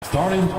Starting.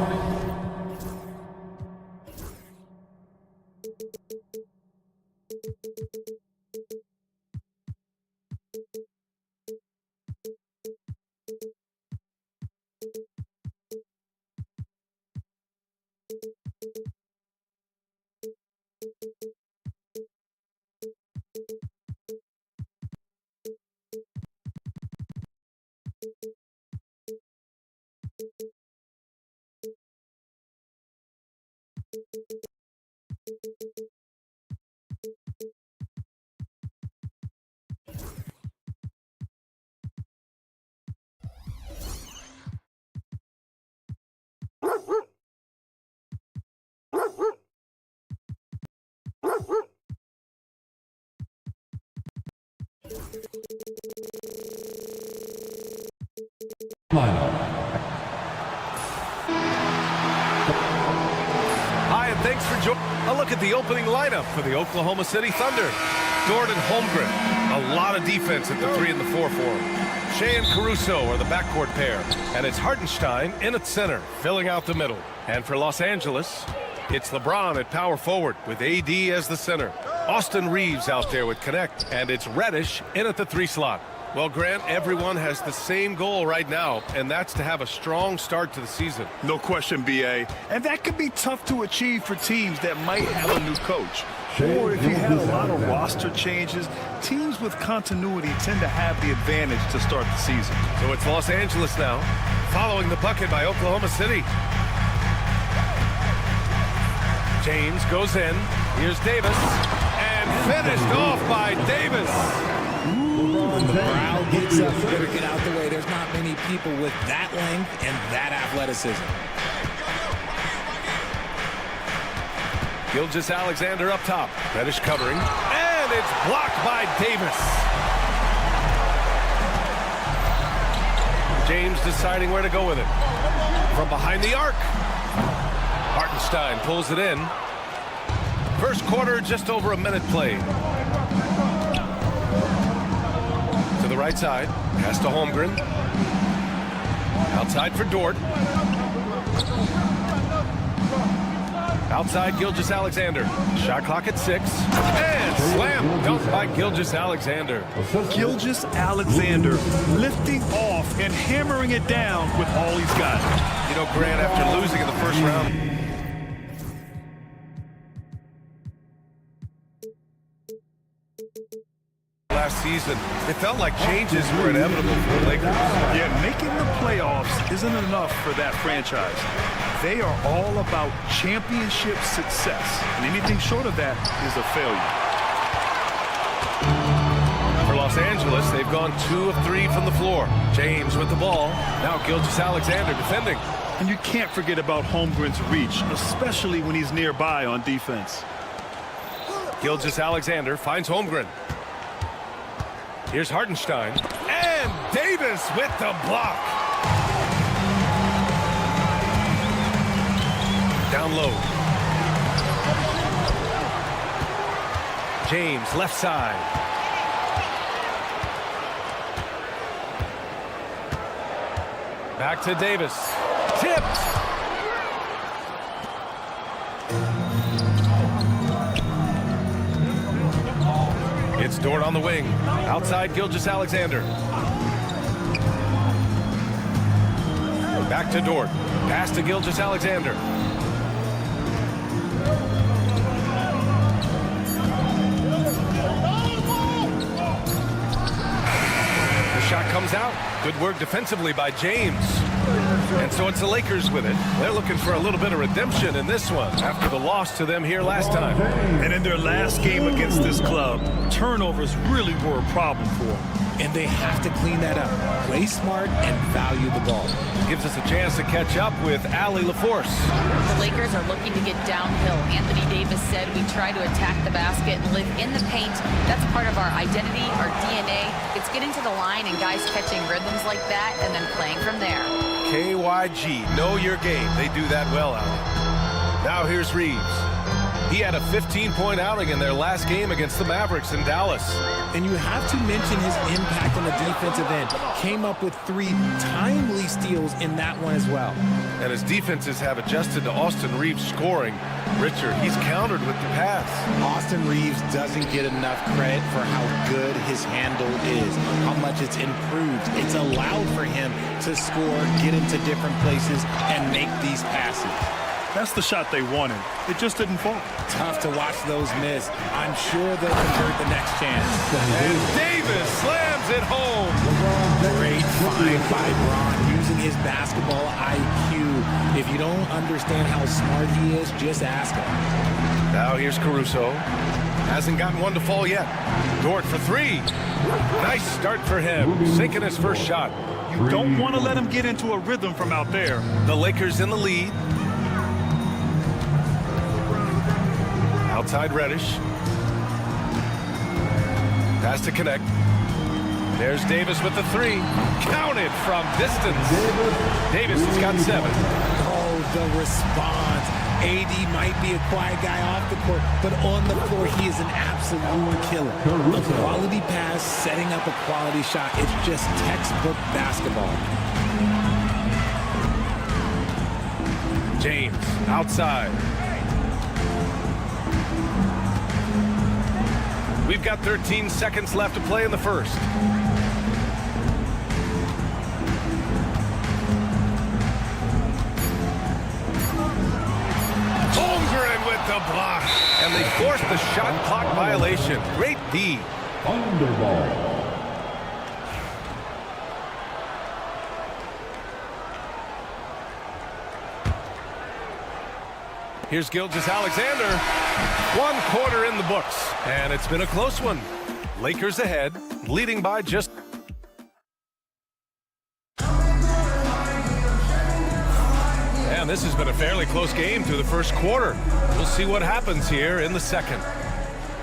Hi, and thanks for joining. A look at the opening lineup for the Oklahoma City Thunder. Dort and Holmgren, a lot of defense at the 3 and the 4 for him. Shea and Caruso are the backcourt pair, and it's Hartenstein in at center, filling out the middle. And for Los Angeles, it's LeBron at power forward with AD as the center. Austin Reeves out there with Connect, and it's Reddish in at the 3 slot. Well, Grant, everyone has the same goal right now, and that's to have a strong start to the season. No question, B.A. And that could be tough to achieve for teams that might have a new coach. Or if you had a lot of roster changes, teams with continuity tend to have the advantage to start the season. So it's Los Angeles now, following the bucket by Oklahoma City. James goes in. Here's Davis. And finished off by Davis. When the crowd gets up, you better get out the way. There's not many people with that length and that athleticism. Gilgeous-Alexander up top. Reddish covering. And it's blocked by Davis. James deciding where to go with it. From behind the arc. Hartenstein pulls it in. First quarter, just over a minute played. To the right side. Pass to Holmgren. Outside for Dort. Outside Gilgeous-Alexander. Shot clock at 6. And slam dunk by Gilgeous-Alexander. Gilgeous-Alexander lifting off and hammering it down with all he's got. You know, Grant, after losing in the first round, last season, it felt like changes were inevitable for the Lakers. Yeah, making the playoffs isn't enough for that franchise. They are all about championship success, and anything short of that is a failure. For Los Angeles, they've gone 2 of 3 from the floor. James with the ball. Now Gilgeous-Alexander defending. And you can't forget about Holmgren's reach, especially when he's nearby on defense. Gilgeous-Alexander finds Holmgren. Here's Hartenstein. And Davis with the block. Down low. James, left side. Back to Davis. Tipped. It's Dort on the wing. Outside Gilgeous-Alexander. Back to Dort. Pass to Gilgeous-Alexander. The shot comes out. Good work defensively by James. And so it's the Lakers with it. They're looking for a little bit of redemption in this one after the loss to them here last time. And in their last game against this club, turnovers really were a problem for them. And they have to clean that up. Play smart and value the ball. Gives us a chance to catch up with Allie LaForce. The Lakers are looking to get downhill. Anthony Davis said we try to attack the basket and live in the paint. That's part of our identity, our DNA. It's getting to the line and guys catching rhythms like that and then playing from there. KYG, know your game. They do that well, Allie. Now here's Reeves. He had a 15-point outing in their last game against the Mavericks in Dallas. And you have to mention his impact on the defensive end. Came up with 3 timely steals in that one as well. And his defenses have adjusted to Austin Reeves scoring. Richard, he's countered with the pass. Austin Reeves doesn't get enough credit for how good his handle is, how much it's improved. It's allowed for him to score, get into different places, and make these passes. That's the shot they wanted. It just didn't fall. Tough to watch those miss. I'm sure they'll convert the next chance. And Davis slams it home. Great find by Braun, using his basketball IQ. If you don't understand how smart he is, just ask him. Now here's Caruso. Hasn't gotten one to fall yet. Dort for 3. Nice start for him. Sinking his first shot. You don't want to let him get into a rhythm from out there. The Lakers in the lead. Outside Reddish. Pass to connect. There's Davis with the 3. Counted from distance. Davis has got 7. Oh, the response. AD might be a quiet guy off the court, but on the floor, he is an absolute killer. A quality pass, setting up a quality shot. It's just textbook basketball. James outside. We've got 13 seconds left to play in the first. Holmgren with the block. And they forced the shot clock violation. Great D. Underball. Here's Gilgeous-Alexander. 1 quarter in the books, and it's been a close one. Lakers ahead, leading by just... And this has been a fairly close game through the first quarter. We'll see what happens here in the second.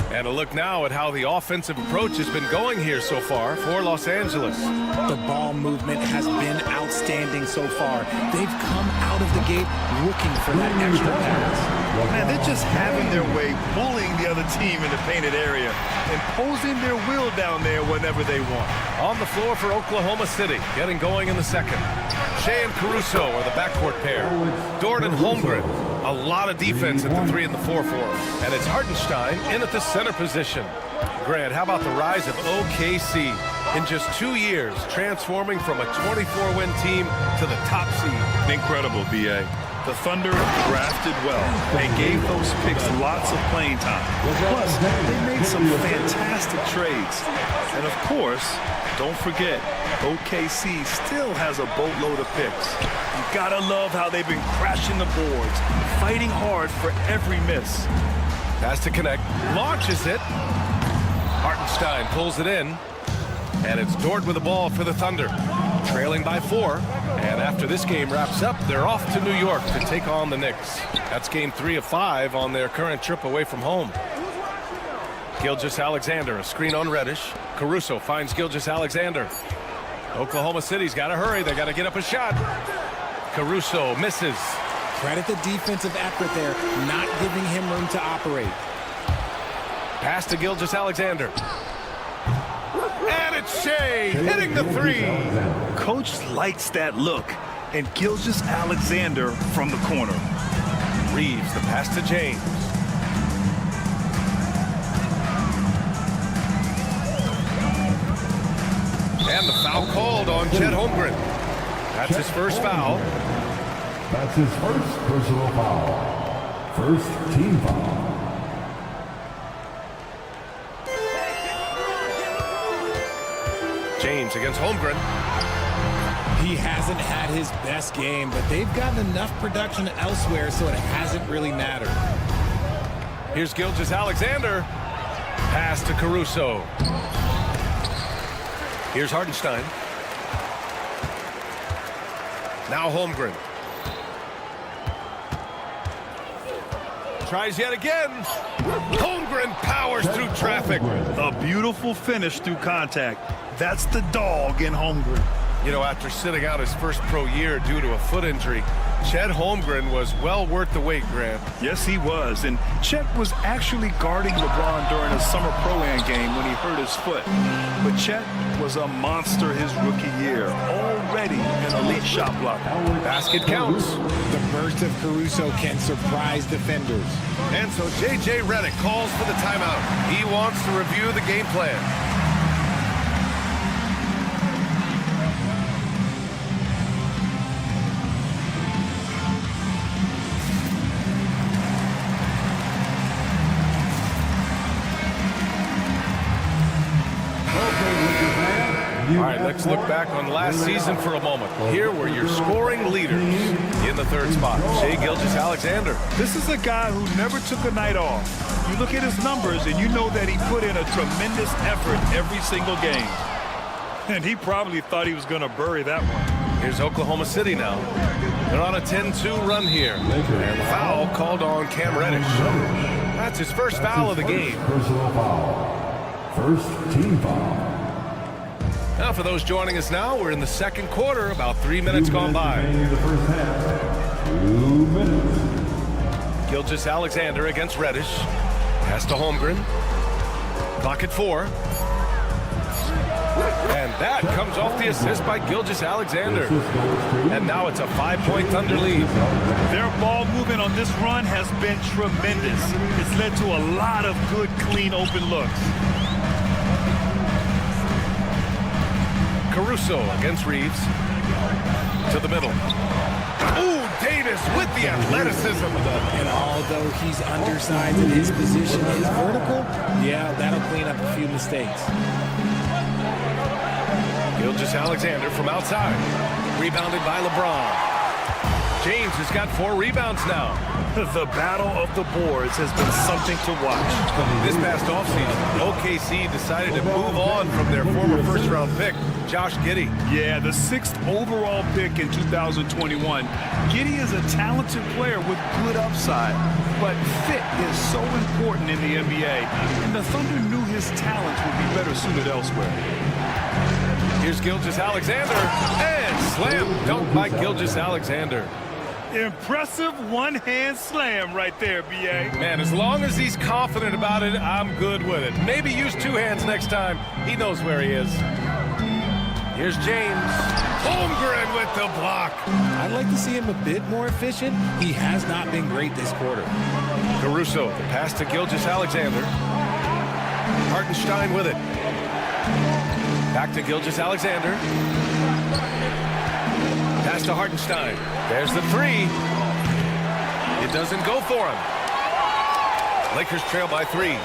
And a look now at how the offensive approach has been going here so far for Los Angeles. The ball movement has been outstanding so far. They've come out of the gate looking for that extra pass. Man, they're just having their way, bullying the other team in the painted area, imposing their will down there whenever they want. On the floor for Oklahoma City, getting going in the second. Shea and Caruso are the backcourt pair. Dort and Holmgren. A lot of defense at the 3 and the 4 for him. And it's Hartenstein in at the center position. Grant, how about the rise of OKC? In just 2 years, transforming from a 24-win team to the top seed. Incredible, B.A. The Thunder drafted well. They gave those picks lots of playing time. Plus, they made some fantastic trades. And of course, don't forget, OKC still has a boatload of picks. You gotta love how they've been crashing the boards, fighting hard for every miss. Pass to connect, launches it. Hartenstein pulls it in. And it's Dort with the ball for the Thunder. Trailing by 4. And after this game wraps up, they're off to New York to take on the Knicks. That's game 3 of 5 on their current trip away from home. Gilgeous-Alexander, a screen on Reddish. Caruso finds Gilgeous-Alexander. Oklahoma City's got to hurry. They got to get up a shot. Caruso misses. Credit the defensive effort there, not giving him room to operate. Pass to Gilgeous-Alexander. And it's Shea hitting the 3. Coach likes that look. And Gilgeous-Alexander from the corner. Reeves, the pass to James. And the foul called on Chet Holmgren. That's his first foul. That's his first personal foul. First team foul. James against Holmgren. He hasn't had his best game, but they've gotten enough production elsewhere, so it hasn't really mattered. Here's Gilgeous-Alexander. Pass to Caruso. Here's Hartenstein. Now Holmgren. Tries yet again. Holmgren powers through traffic. A beautiful finish through contact. That's the dog in Holmgren. You know, after sitting out his first pro year due to a foot injury, Chet Holmgren was well worth the wait, Grant. Yes, he was. And Chet was actually guarding LeBron during a summer Pro-Am game when he hurt his foot. But Chet was a monster his rookie year. Already an elite shot blocker. Basket counts. The burst of Caruso can surprise defenders. And so J.J. Redick calls for the timeout. He wants to review the game plan. All right, let's look back on last season for a moment. Here were your scoring leaders. In the third spot, Shai Gilgeous-Alexander. This is a guy who never took a night off. You look at his numbers and you know that he put in a tremendous effort every single game. And he probably thought he was going to bury that one. Here's Oklahoma City now. They're on a 10-2 run here. And foul called on Cam Reddish. That's his first foul of the game. Personal foul. First team foul. Now, for those joining us now, we're in the second quarter, about 3 minutes gone by. The first half. 2 minutes. Gilgeous-Alexander against Reddish. Pass to Holmgren. Clock at 4. And that comes off the assist by Gilgeous-Alexander. And now it's a 5-point Thunder lead. Their ball movement on this run has been tremendous. It's led to a lot of good, clean, open looks. Caruso against Reeves. To the middle. Ooh, Davis with the athleticism. And although he's undersized and his position is vertical, yeah, that'll clean up a few mistakes. Gilgeous-Alexander from outside. Rebounded by LeBron. James has got 4 rebounds now. The battle of the boards has been something to watch. This past offseason, OKC decided to move on from their former first-round pick, Josh Giddey. Yeah, the 6th overall pick in 2021. Giddey is a talented player with good upside, but fit is so important in the NBA, and the Thunder knew his talents would be better suited elsewhere. Here's Gilgeous-Alexander, and slam dunk by Gilgeous-Alexander. Impressive one-hand slam right there, B.A. Man, as long as he's confident about it, I'm good with it. Maybe use 2 hands next time. He knows where he is. Here's James. Holmgren with the block. I'd like to see him a bit more efficient. He has not been great this quarter. Caruso, the pass to Gilgeous-Alexander. Hartenstein with it. Back to Gilgeous-Alexander. Pass to Hartenstein. There's the 3. It doesn't go for him. Lakers trail by 3.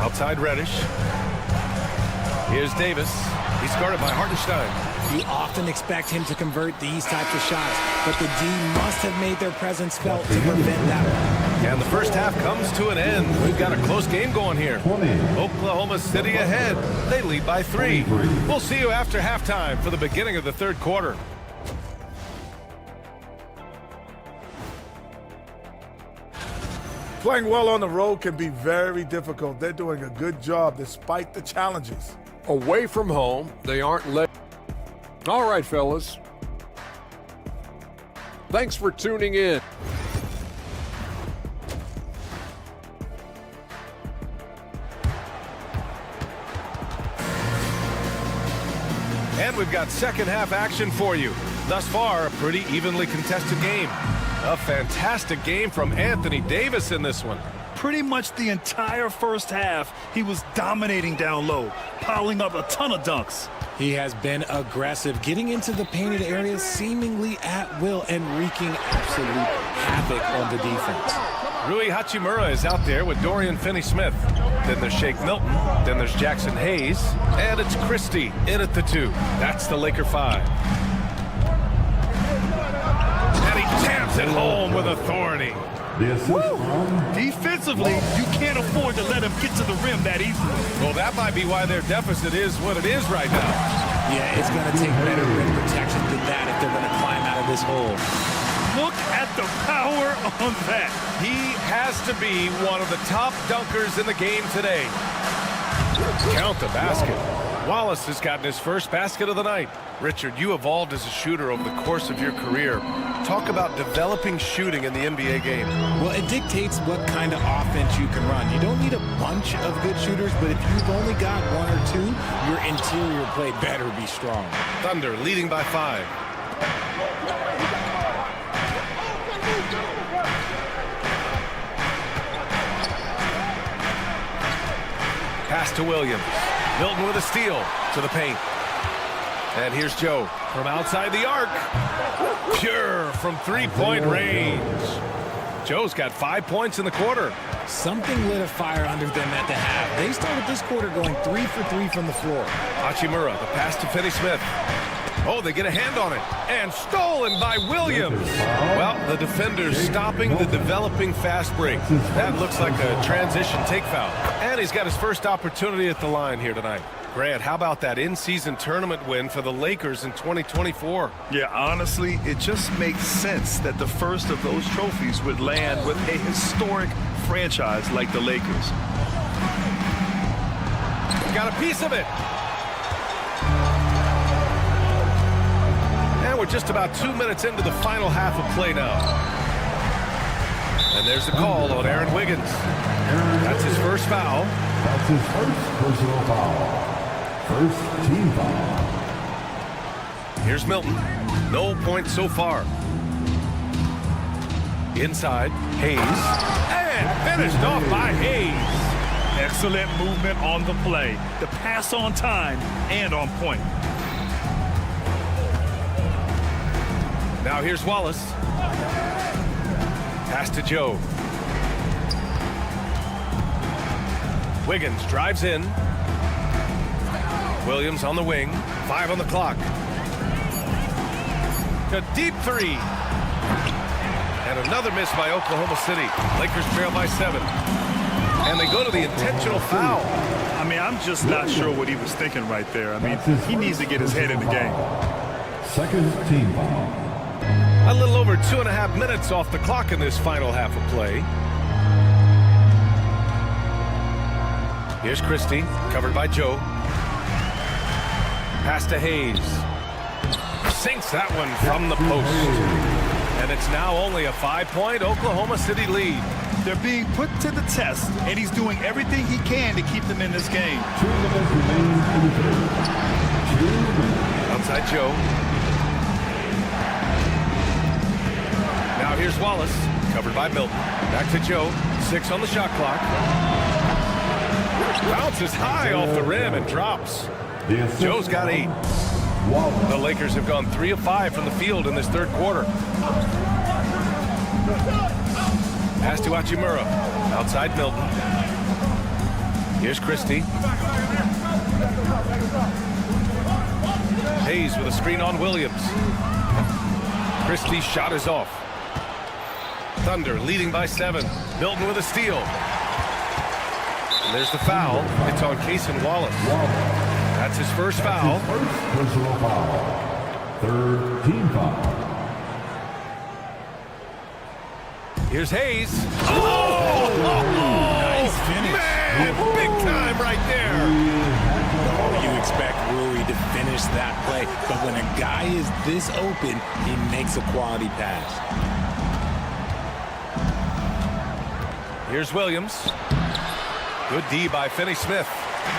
Outside Reddish. Here's Davis. He's guarded by Hartenstein. You often expect him to convert these types of shots, but the D must have made their presence felt to prevent that one. And the first half comes to an end. We've got a close game going here. Oklahoma City ahead. They lead by 3. We'll see you after halftime for the beginning of the third quarter. Playing well on the road can be very difficult. They're doing a good job despite the challenges. Away from home, they aren't let. All right, fellas. Thanks for tuning in. And we've got second half action for you. Thus far, a pretty evenly contested game. A fantastic game from Anthony Davis in this one. Pretty much the entire first half, he was dominating down low, piling up a ton of dunks. He has been aggressive, getting into the painted area seemingly at will and wreaking absolute havoc on the defense. Rui Hachimura is out there with Dorian Finney-Smith. Then there's Shake Milton. Then there's Jackson Hayes. And it's Christie in at the 2. That's the Laker 5. And he jams it home with authority. The assist from Defensively, you can't afford to let him get to the rim that easily. Well, that might be why their deficit is what it is right now. Yeah, it's going to take better rim protection than that if they're going to climb out of this hole. Look at the power on that. He has to be one of the top dunkers in the game today. Count the basket. Wallace has gotten his first basket of the night. Richard, you evolved as a shooter over the course of your career. Talk about developing shooting in the NBA game. Well, it dictates what kind of offense you can run. You don't need a bunch of good shooters, but if you've only got 1 or 2, your interior play better be strong. Thunder leading by 5. Pass to Williams. Milton with a steal to the paint. And here's Joe from outside the arc. Pure from three-point range. Joe's got 5 points in the quarter. Something lit a fire under them at the half. They started this quarter going 3 for 3 from the floor. Hachimura, the pass to Finney-Smith. Oh, they get a hand on it. And stolen by Williams. Well, the defender's stopping the developing fast break. That looks like a transition take foul. And he's got his first opportunity at the line here tonight. Grant, how about that in-season tournament win for the Lakers in 2024? Yeah, honestly, it just makes sense that the first of those trophies would land with a historic franchise like the Lakers. Got a piece of it. And we're just about 2 minutes into the final half of play now. And there's the call on Aaron Wiggins. That's his first foul. That's his first personal foul. First team foul. Here's Milton. No points so far. Inside, Hayes. And finished off by Hayes. Excellent movement on the play. The pass on time and on point. Now here's Wallace. Pass to Joe. Wiggins drives in. Williams on the wing. 5 on the clock. A deep 3. And another miss by Oklahoma City. Lakers trail by 7. And they go to the intentional foul. I mean, I'm just not sure what he was thinking right there. I mean, he needs to get his head in the game. Second team foul. A little over 2.5 minutes off the clock in this final half of play. Here's Christie, covered by Joe. Pass to Hayes. Sinks that one from the post. And it's now only a 5-point Oklahoma City lead. They're being put to the test, and he's doing everything he can to keep them in this game. 2 minutes remaining in the third. 2 minutes. Outside Joe. Now here's Wallace, covered by Milton. Back to Joe, 6 on the shot clock. Bounces high off the rim and drops. Joe's got 8. The Lakers have gone 3 of 5 from the field in this third quarter. Pass to Hachimura, outside Milton. Here's Christie. Hayes with a screen on Williams. Christie's shot is off. Thunder leading by 7. Milton with a steal. And there's the foul. It's on Cason Wallace. That's his first foul. First personal foul. Third team foul. Here's Hayes. Oh! Nice finish. Man, big time right there. Oh, you expect Rui to finish that play, but when a guy is this open, he makes a quality pass. Here's Williams. Good D by Finney-Smith.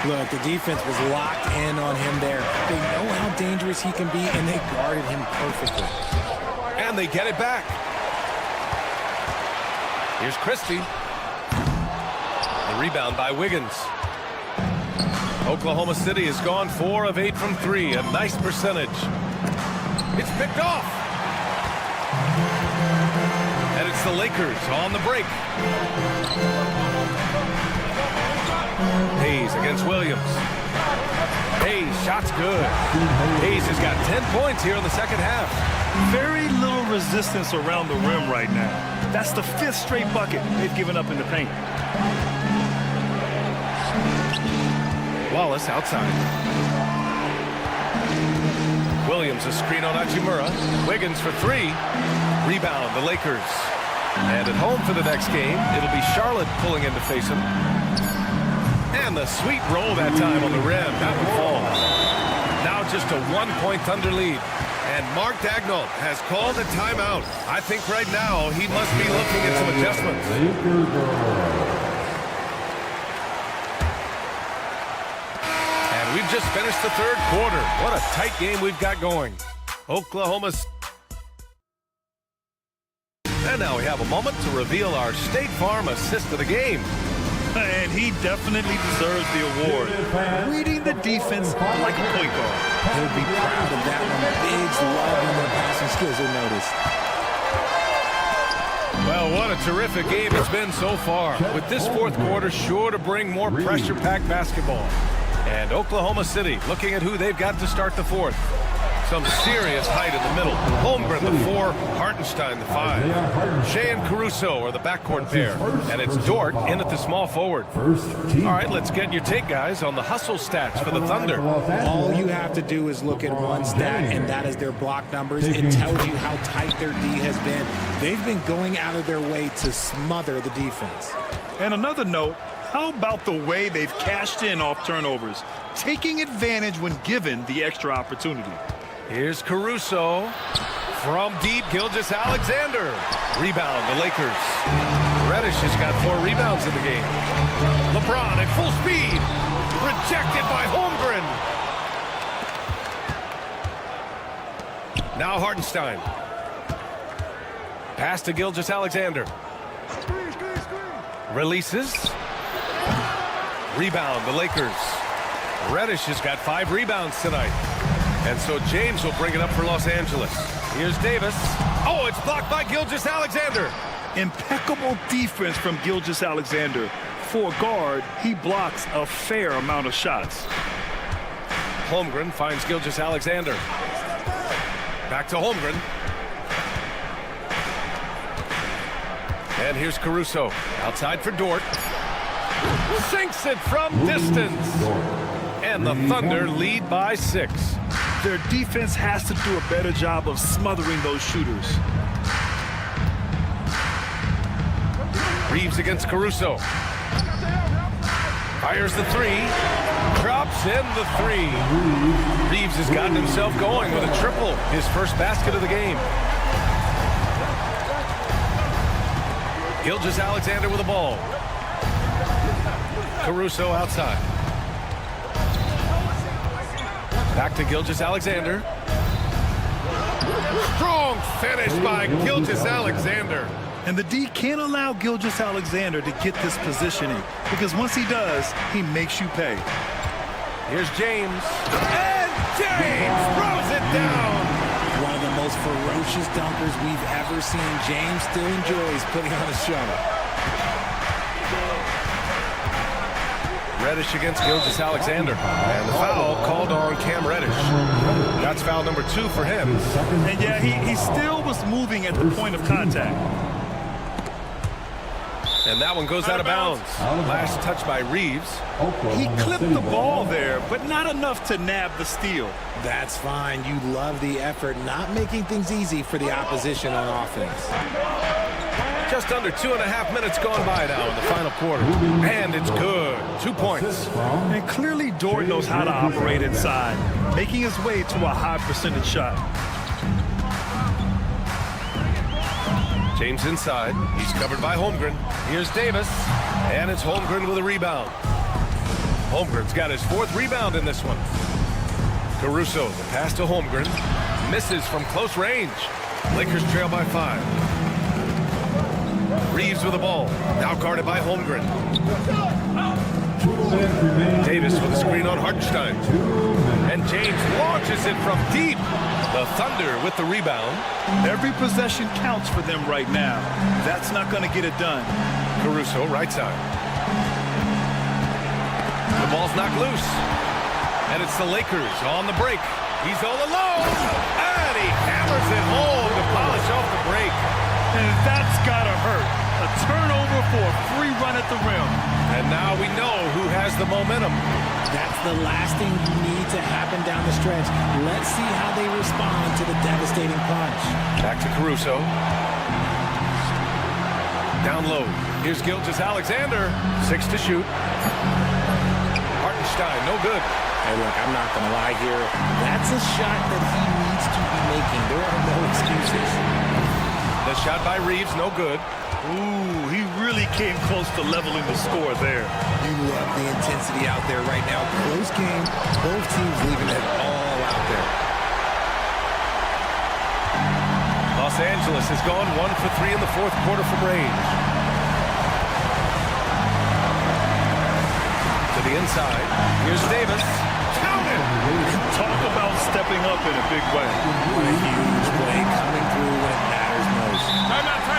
Look, the defense was locked in on him there. They know how dangerous he can be, and they guarded him perfectly. And they get it back. Here's Christie. The rebound by Wiggins. Oklahoma City has gone 4 of 8 from 3. A nice percentage. It's picked off. And it's the Lakers on the break. Hayes against Williams. Hayes, shot's good. Hayes has got 10 points here in the second half. Very little resistance around the rim right now. That's the 5th straight bucket they've given up in the paint. Wallace outside. Williams a screen on Hachimura. Wiggins for 3. Rebound, the Lakers. And at home for the next game, it'll be Charlotte pulling in to face him. And the sweet roll that time on the rim. That one falls. Now just a 1-point Thunder lead. And Mark Daigneault has called a timeout. I think right now he must be looking at some adjustments. And we've just finished the third quarter. What a tight game we've got going. Oklahoma. And now we have a moment to reveal our State Farm assist of the game. And he definitely deserves the award. Reading the defense like a point guard. He'll be proud of that one. Biggs loving their passing skills are noticed. Well, what a terrific game it's been so far. With this fourth quarter sure to bring more pressure-packed basketball. And Oklahoma City looking at who they've got to start the fourth. Some serious height in the middle. Holmgren, the 4. Hartenstein, the 5. Shea and Caruso are the backcourt pair. And it's Dort in at the small forward. All right, let's get your take, guys, on the hustle stats for the Thunder. All you have to do is look at one stat, and that is their block numbers. It tells you how tight their D has been. They've been going out of their way to smother the defense. And another note, how about the way they've cashed in off turnovers, taking advantage when given the extra opportunity. Here's Caruso. From deep, Gilgeous-Alexander. Rebound, the Lakers. Reddish has got 4 rebounds in the game. LeBron at full speed. Rejected by Holmgren. Now Hartenstein. Pass to Gilgeous-Alexander. Releases. Rebound, the Lakers. Reddish has got 5 rebounds tonight. And so James will bring it up for Los Angeles. Here's Davis. Oh, it's blocked by Gilgeous-Alexander. Impeccable defense from Gilgeous-Alexander. For a guard, he blocks a fair amount of shots. Holmgren finds Gilgeous-Alexander. Back to Holmgren. And here's Caruso. Outside for Dort. Sinks it from distance. And the Thunder lead by 6. Their defense has to do a better job of smothering those shooters. Reeves against Caruso. Fires the 3. Drops in the 3. Reeves has gotten himself going with a triple. His first basket of the game. Gilgeous-Alexander with the ball. Caruso outside. Back to Gilgeous-Alexander. Strong finish by Gilgeous-Alexander. And the D can't allow Gilgeous-Alexander to get this positioning, because once he does, he makes you pay. Here's James. And James throws it down. One of the most ferocious dunkers we've ever seen. James still enjoys putting on a show. Reddish against Gilgeous-Alexander. And the foul called on Cam Reddish. That's foul number 2 for him. And yeah, he still was moving at the point of contact. And that one goes out of bounds. Last touch by Reeves. He clipped the ball there, but not enough to nab the steal. That's fine. You love the effort, not making things easy for the opposition on offense. Just under 2.5 minutes gone by now in the final quarter. And it's good. 2 points. And clearly Dort knows how to operate inside, making his way to a high percentage shot. James inside. He's covered by Holmgren. Here's Davis. And it's Holmgren with a rebound. Holmgren's got his 4th rebound in this one. Caruso, the pass to Holmgren. Misses from close range. Lakers trail by 5. Reeves with the ball. Now guarded by Holmgren. 2 minutes remaining. Davis with a screen on Hartenstein. 2 minutes. And James launches it from deep. The Thunder with the rebound. Every possession counts for them right now. That's not going to get it done. Caruso, right side. The ball's knocked loose. And it's the Lakers on the break. He's all alone. And he hammers it home to polish off the break. And that's got to hurt. A turnover for a free run at the rim. And now we know who has the momentum. That's the last thing you need to happen down the stretch. Let's see how they respond to the devastating punch. Back to Caruso. Down low. Here's Gilgeous-Alexander. 6 to shoot. Hartenstein, no good. Hey, look, I'm not going to lie here. That's a shot that he needs to be making. There are no excuses. The shot by Reeves, no good. Ooh, he really came close to leveling the score there. You love the intensity out there right now. Close game. Both teams leaving it all out there. Los Angeles has gone 1 for 3 in the fourth quarter from range. To the inside. Here's Davis. Count it! Talk about stepping up in a big way. What a huge play coming through when it matters most.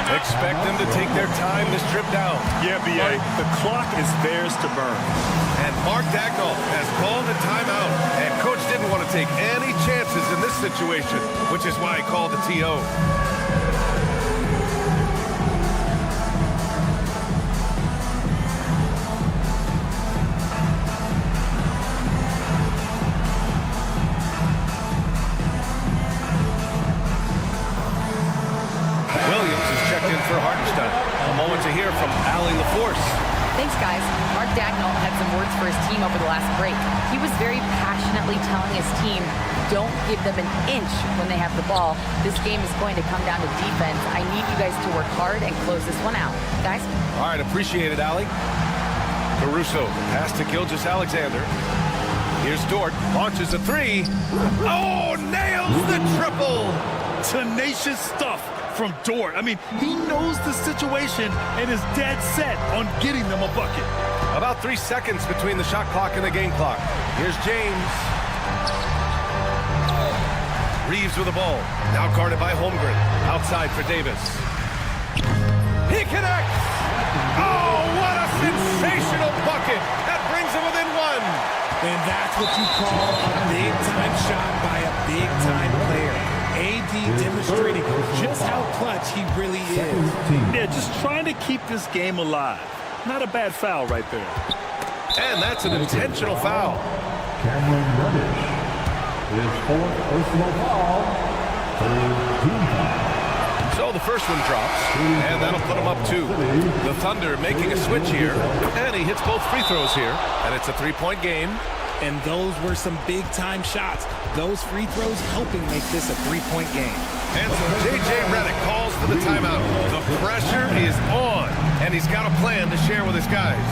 Expect them to take their time this trip down. Yeah, B.A., the clock is theirs to burn. And Mark Dagnall has called a timeout. And Coach didn't want to take any chances in this situation, which is why he called the TO. Williams is checked in for Hartenstein. A moment to hear from Allie LaForce. Thanks, guys. Mark Dagnall had some words for his team over the last break. He was very passionately telling his team, don't give them an inch when they have the ball. This game is going to come down to defense. I need you guys to work hard and close this one out. Guys? All right, appreciate it, Allie. Caruso, pass to Gilgeous-Alexander. Here's Dort, launches a 3. Oh, nails the triple! Tenacious stuff from Dort. I mean, he knows the situation and is dead set on getting them a bucket. About 3 seconds between the shot clock and the game clock. Here's James. Reeves with the ball. Now guarded by Holmgren. Outside for Davis. He connects! Oh, what a sensational bucket! That brings him within 1. And that's what you call a big-time shot by a big-time player. AD demonstrating just how clutch he really is. Yeah, just trying to keep this game alive. Not a bad foul right there. And that's an intentional foul. Cameron Reddish. His 4th personal foul. 3rd team foul. So the first one drops, and that'll put him up 2. The Thunder making a switch here, and he hits both free throws here, and it's a 3-point game. And those were some big-time shots. Those free throws helping make this a 3-point game. And so J.J. Redick calls for the timeout. The pressure is on, and he's got a plan to share with his guys.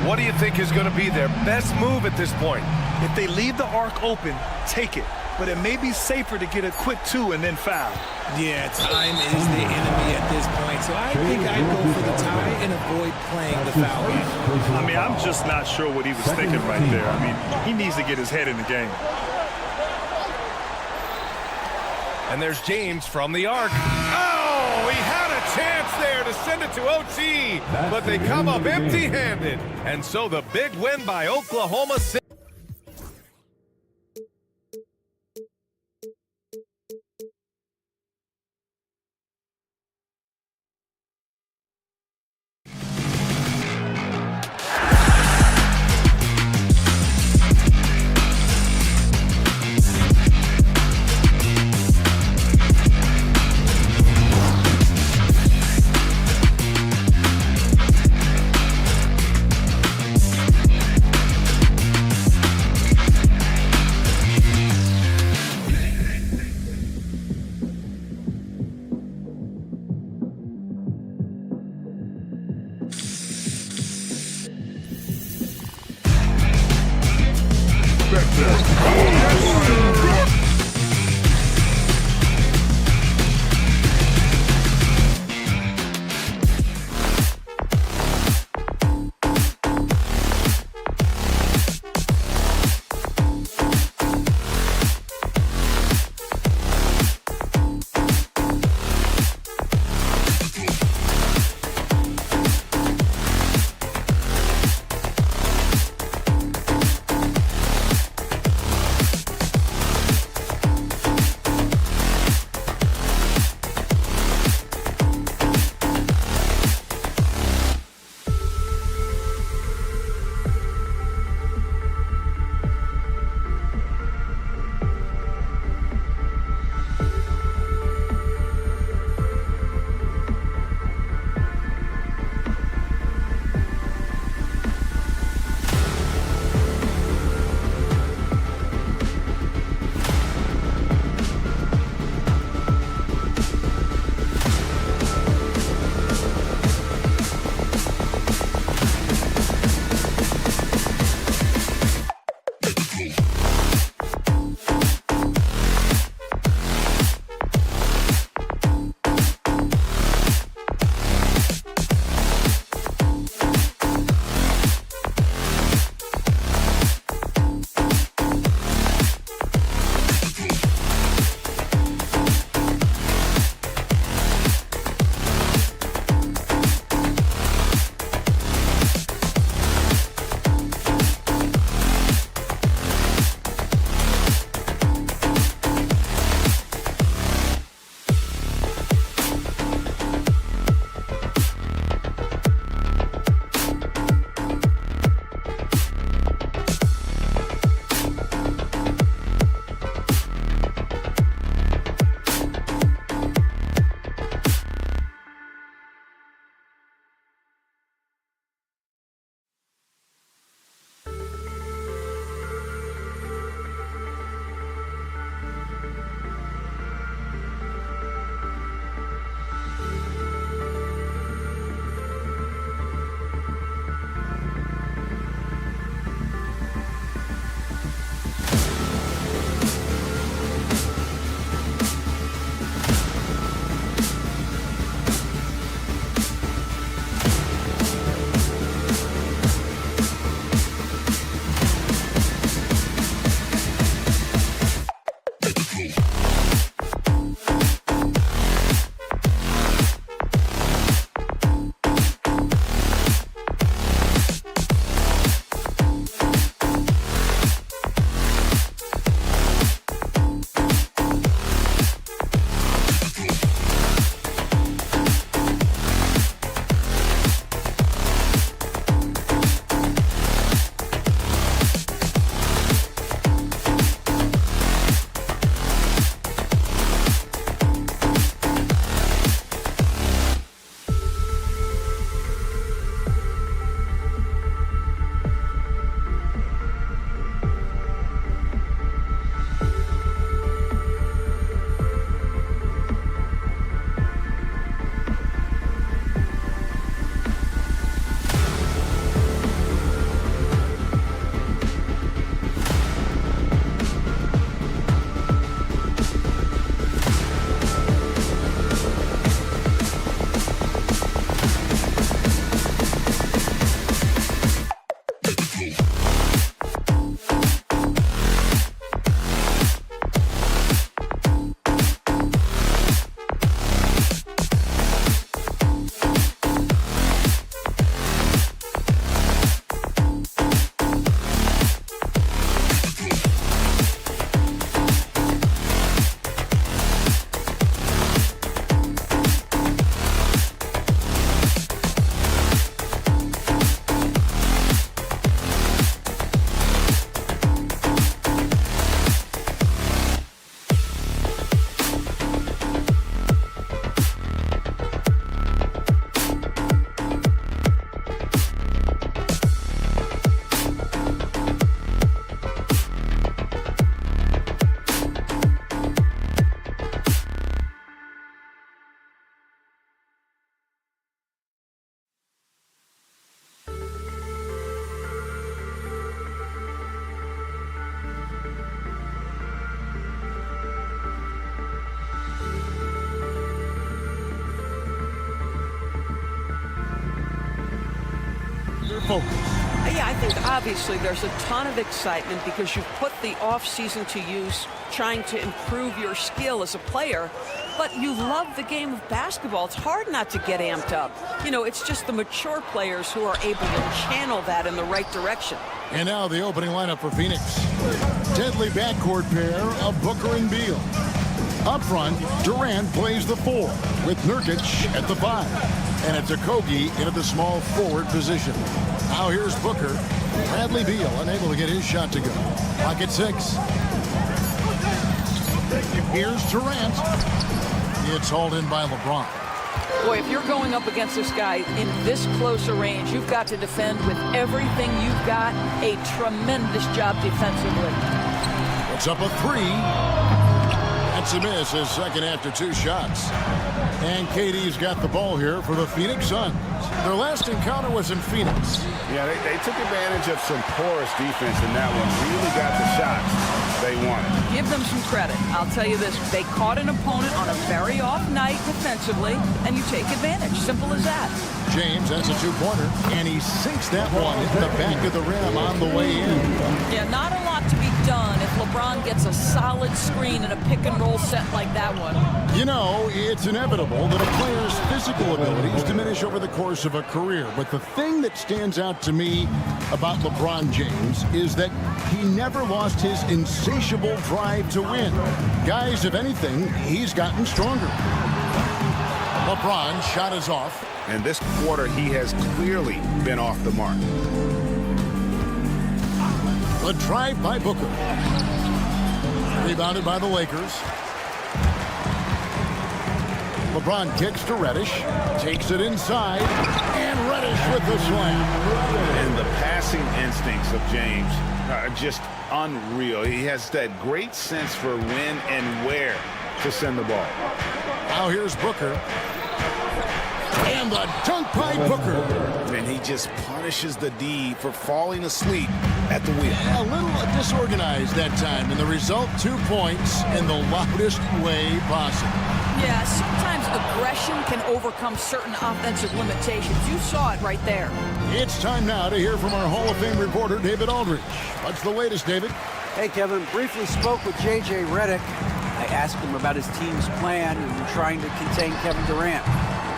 What do you think is going to be their best move at this point? If they leave the arc open, take it. But it may be safer to get a quick 2 and then foul. Yeah, time is the enemy at this point. So I think I'd go for the tie and avoid playing the foul game. I mean, I'm just not sure what he was thinking right there. I mean, he needs to get his head in the game. And there's James from the arc. Oh, he had a chance there to send it to OT, but they come up empty-handed. And so the big win by Oklahoma City. Yeah, I think obviously there's a ton of excitement because you've put the off-season to use trying to improve your skill as a player, but you love the game of basketball. It's hard not to get amped up. You know, it's just the mature players who are able to channel that in the right direction. And now the opening lineup for Phoenix. Deadly backcourt pair of Booker and Beal. Up front, Durant plays the 4 with Nurkic at the 5. And it's Okogie into the small forward position. Now here's Booker. Bradley Beal unable to get his shot to go. Clock at 6. Here's Durant. It's hauled in by LeBron. Boy, if you're going up against this guy in this close a range, you've got to defend with everything you've got. A tremendous job defensively. It's up a 3. That's a miss, his second after 2 shots. And KD's got the ball here for the Phoenix Suns. Their last encounter was in Phoenix. Yeah, they took advantage of some porous defense in that one. Really got the shots they wanted. Give them some credit. I'll tell you this. They caught an opponent on a very off night defensively, and you take advantage. Simple as that. James has a 2-pointer, and he sinks that one into the back of the rim on the way in. Yeah, not a lot to be done if LeBron gets a solid screen in a pick-and-roll set like that one. You know, it's inevitable that a player's physical abilities diminish over the course of a career. But the thing that stands out to me about LeBron James is that he never lost his insatiable drive to win. Guys, if anything, he's gotten stronger. LeBron shot is off. And this quarter, he has clearly been off the mark. The drive by Booker. Rebounded by the Lakers. LeBron kicks to Reddish. Takes it inside. And Reddish with the slam. And the passing instincts of James are just unreal. He has that great sense for when and where to send the ball. Now here's Booker. And the dunk by Booker. And he just punishes the D for falling asleep at the wheel. A little disorganized that time, and the result, 2 points in the loudest way possible. Yeah, sometimes aggression can overcome certain offensive limitations. You saw it right there. It's time now to hear from our Hall of Fame reporter, David Aldridge. What's the latest, David? Hey, Kevin. Briefly spoke with J.J. Redick. I asked him about his team's plan and trying to contain Kevin Durant.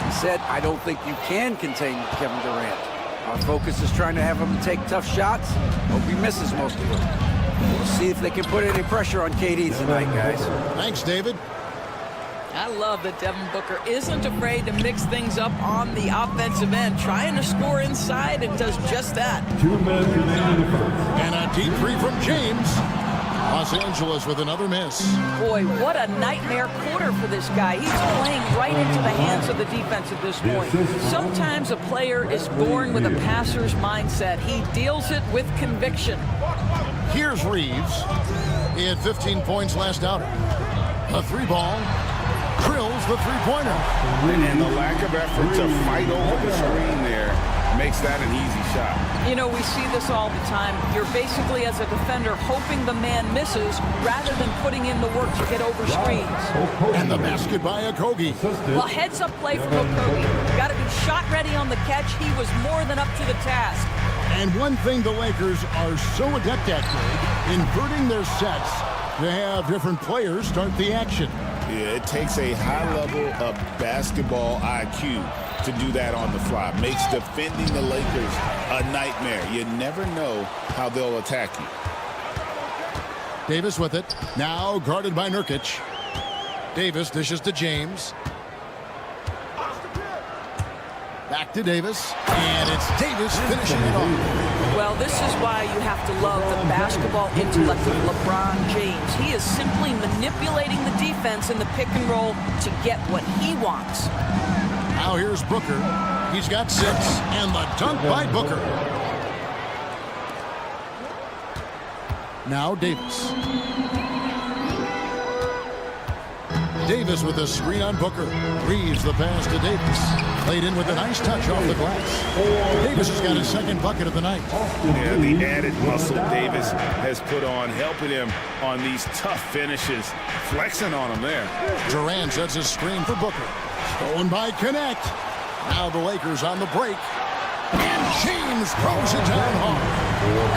He said, I don't think you can contain Kevin Durant. Our focus is trying to have him take tough shots. Hope he misses most of them. We'll see if they can put any pressure on KD tonight, guys. Thanks, David. I love that Devin Booker isn't afraid to mix things up on the offensive end, trying to score inside and does just that. 2 minutes remaining in the first. And a deep three from James. Los Angeles with another miss. Boy, what a nightmare quarter for this guy. He's playing right into the hands of the defense at this point. Sometimes a player is born with a passer's mindset. He deals it with conviction. Here's Reeves. He had 15 points last outing. A 3-ball. Drills the three-pointer. And the lack of effort to fight over the screen there makes that an easy shot. You know, we see this all the time. You're basically, as a defender, hoping the man misses rather than putting in the work to get over screens. And the basket by Okogie. Well, heads-up play from Okogie. Got to be shot ready on the catch. He was more than up to the task. And one thing the Lakers are so adept at, Greg, inverting their sets to have different players start the action. Yeah, it takes a high level of basketball IQ to do that on the fly. Makes defending the Lakers a nightmare. You never know how they'll attack you. Davis with it. Now guarded by Nurkic. Davis dishes to James. Back to Davis. And it's Davis finishing it off. Well, this is why you have to love the basketball intellect of LeBron James. He is simply manipulating the defense in the pick and roll to get what he wants. Now here's Booker. He's got 6, and the dunk by Booker. Now Davis. Davis with a screen on Booker. Reeves the pass to Davis. Played in with a nice touch off the glass. Davis has got his second bucket of the night. Yeah, the added muscle Davis has put on, helping him on these tough finishes. Flexing on him there. Durant sets his screen for Booker. Stolen by Connect. Now the Lakers on the break. And James throws it down hard.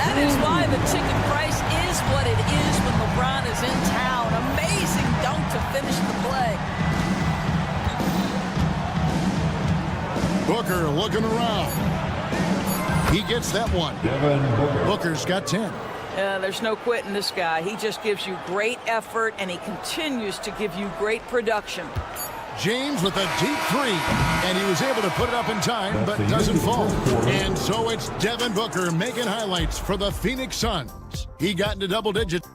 That is why the ticket price is what it is when LeBron is in town. Amazing dunk to finish the play. Booker looking around. He gets that one. Booker's got 10. There's no quitting this guy. He just gives you great effort, and he continues to give you great production. James with a deep 3, and he was able to put it up in time, but doesn't fall. And so it's Devin Booker making highlights for the Phoenix Suns. He got into double digits.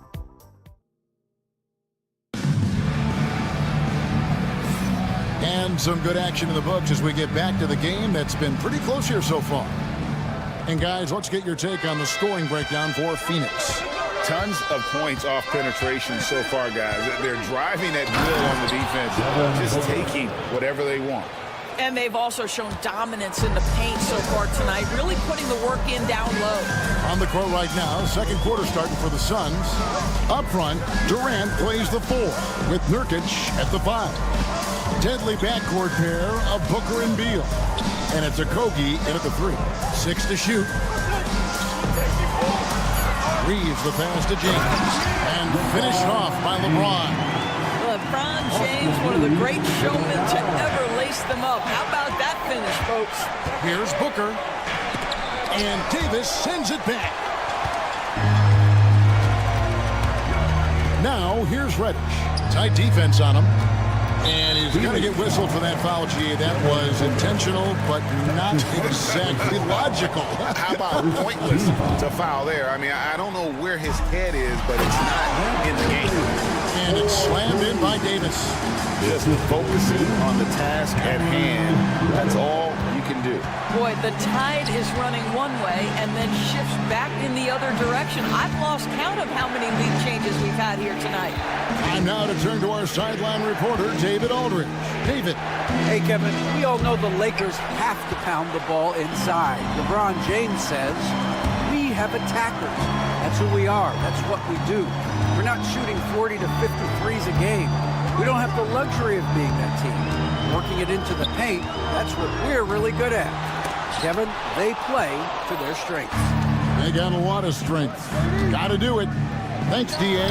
And some good action in the books as we get back to the game that's been pretty close here so far. And guys, let's get your take on the scoring breakdown for Phoenix. Tons of points off penetration so far, guys. They're driving at will on the defense, just taking whatever they want. And they've also shown dominance in the paint so far tonight, really putting the work in down low. On the court right now, second quarter starting for the Suns. Up front, Durant plays the 4 with Nurkic at the 5. Deadly backcourt pair of Booker and Beal. And it's Okogie in at the 3. 6 to shoot. Reeves the pass to James. And finished off by LeBron. LeBron James, one of the great showmen to ever lace them up. How about that finish, folks? Here's Booker. And Davis sends it back. Now here's Reddish. Tight defense on him. And he's going to get whistled for that foul, G. That was intentional, but not exactly logical. How about pointless to foul there? I mean, I don't know where his head is, but it's not in the game. And it's slammed in by Davis. Just focusing on the task at hand. That's all you can do. Boy, the tide is running one way and then shifts back in the other direction. I've lost count of how many lead changes we've had here tonight. Time now to turn to our sideline reporter, David Aldridge. David. Hey, Kevin, we all know the Lakers have to pound the ball inside. LeBron James says, we have attackers. That's who we are. That's what we do. We're not shooting 40 to 53s a game. We don't have the luxury of being that team. Working it into the paint, that's what we're really good at. Kevin, they play to their strengths. They got a lot of strength. Got to do it. Thanks, D.A.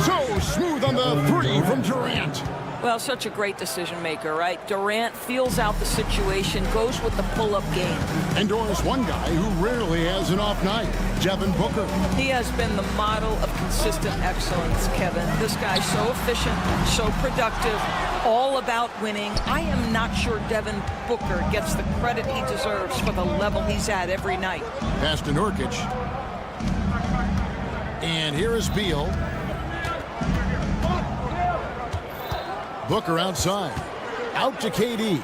So smooth on the three from Durant. Well, such a great decision maker, right? Durant feels out the situation, goes with the pull-up game. Endorse one guy who rarely has an off night, Devin Booker. He has been the model of consistent excellence, Kevin. This guy's so efficient, so productive, all about winning. I am not sure Devin Booker gets the credit he deserves for the level he's at every night. Pass to Nurkic. And here is Beal. Booker outside. Out to KD.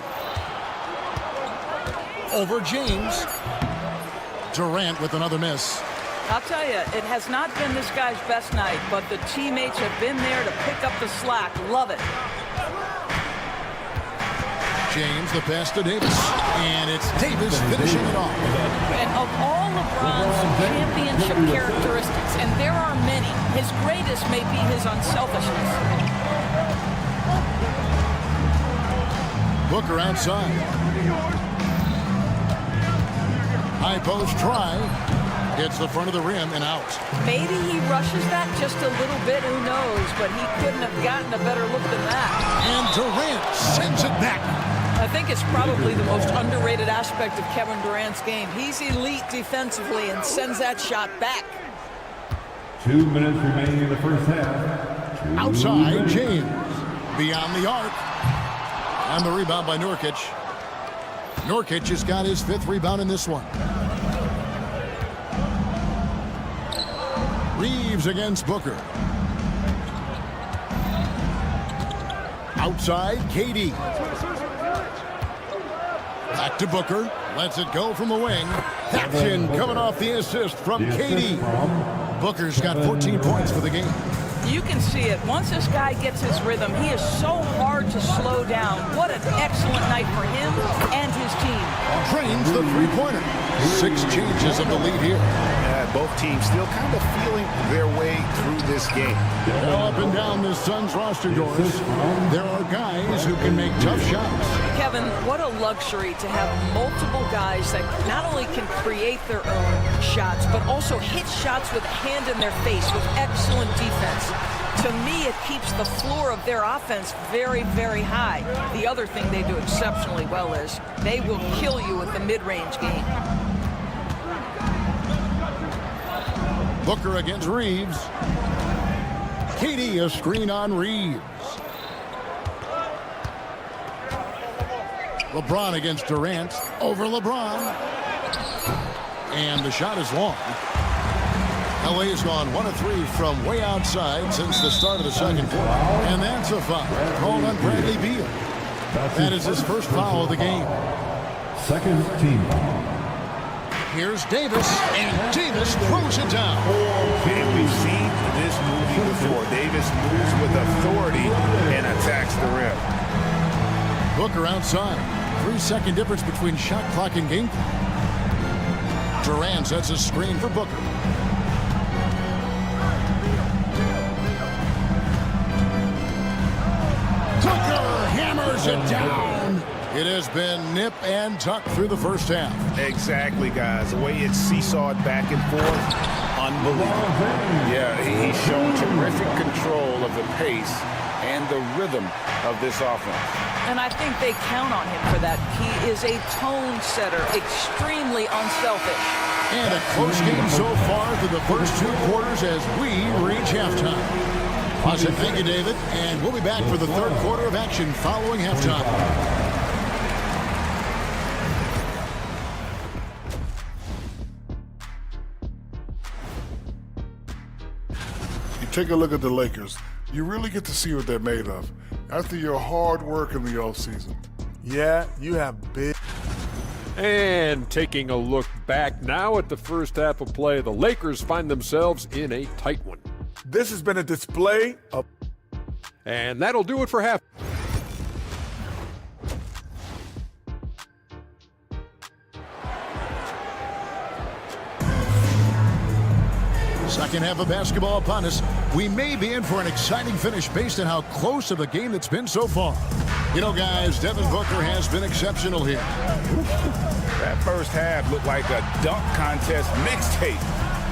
Over James. Durant with another miss. I'll tell you, it has not been this guy's best night, but the teammates have been there to pick up the slack. Love it. James, the pass to Davis. And it's Davis finishing it off. And of all LeBron's championship characteristics, and there are many, his greatest may be his unselfishness. Booker outside. High post try. Hits the front of the rim and out. Maybe he rushes that just a little bit, who knows, but he couldn't have gotten a better look than that. And Durant sends it back. I think it's probably the most underrated aspect of Kevin Durant's game. He's elite defensively and sends that shot back. 2 minutes remaining in the first half. Outside, James. Beyond the arc. And the rebound by Nurkic. Nurkic has got his 5th rebound in this one. Reeves against Booker. Outside, KD. Back to Booker. Lets it go from the wing. Action coming off the assist from KD. Booker's got 14 points for the game. You can see it. Once this guy gets his rhythm, he is so hard to slow down. What an excellent night for him and his team. Drains the three-pointer. 6 changes of the lead here. Both teams still kind of feeling their way through this game. Up and down the Suns roster, Doris. There are guys who can make tough shots. Kevin, what a luxury to have multiple guys that not only can create their own shots, but also hit shots with a hand in their face with excellent defense. To me, it keeps the floor of their offense very, very high. The other thing they do exceptionally well is they will kill you with the mid-range game. Booker against Reeves. KD a screen on Reeves. LeBron against Durant. Over LeBron. And the shot is long. LA has gone 1 of 3 from way outside since the start of the second quarter. And that's a foul called on Bradley Beal. That is his first foul of the game. Second team foul. Here's Davis, and Davis throws it down. And we've seen this movie before. Davis moves with authority and attacks the rim. Booker outside. 3-second difference between shot clock and game clock. Durant sets a screen for Booker. Booker hammers it down. It has been nip and tuck through the first half. Exactly, guys. The way it's seesawed back and forth, unbelievable. Yeah, he's shown terrific control of the pace and the rhythm of this offense. And I think they count on him for that. He is a tone setter, extremely unselfish. And a close game so far through the first 2 quarters as we reach halftime. Awesome. Thank you, David. And we'll be back for the 3rd quarter of action following halftime. Take a look at the Lakers. You really get to see what they're made of after your hard work in the offseason. Yeah, you have big. And taking a look back now at the first half of play, the Lakers find themselves in a tight one. This has been a display of. And that'll do it for half. Second half of basketball upon us. We may be in for an exciting finish based on how close of a game it's been so far. You know, guys, Devin Booker has been exceptional here. That first half looked like a dunk contest mixtape.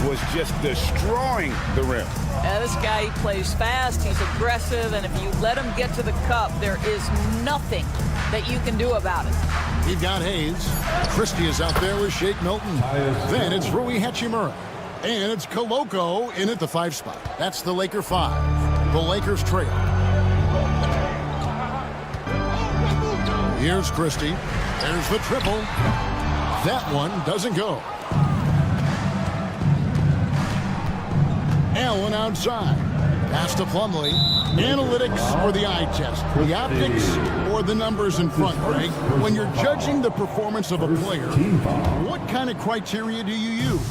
was just destroying the rim. This guy plays fast, he's aggressive, and if you let him get to the cup, there is nothing that you can do about it. You've got Hayes. Christie is out there with Shake Milton. Then it's Rui Hachimura. And it's Koloko in at the 5 spot. That's the Laker 5. The Lakers trail. Here's Christie. There's the triple. That one doesn't go. Allen outside. Pass to Plumlee. Analytics or the eye test? The optics or the numbers in front, Greg? When you're judging the performance of a player, what kind of criteria do you use?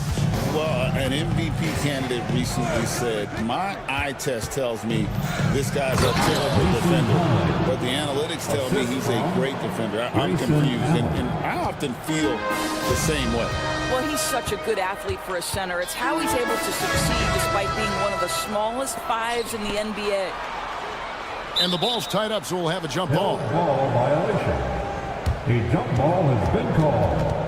Well, an MVP candidate recently said, my eye test tells me this guy's a terrible defender, but the analytics tell me he's a great defender. I'm confused, and I often feel the same way. Well, he's such a good athlete for a center. It's how he's able to succeed despite being one of the smallest 5s in the NBA. And the ball's tied up, so we'll have a jump ball. Ball violation. A jump ball has been called.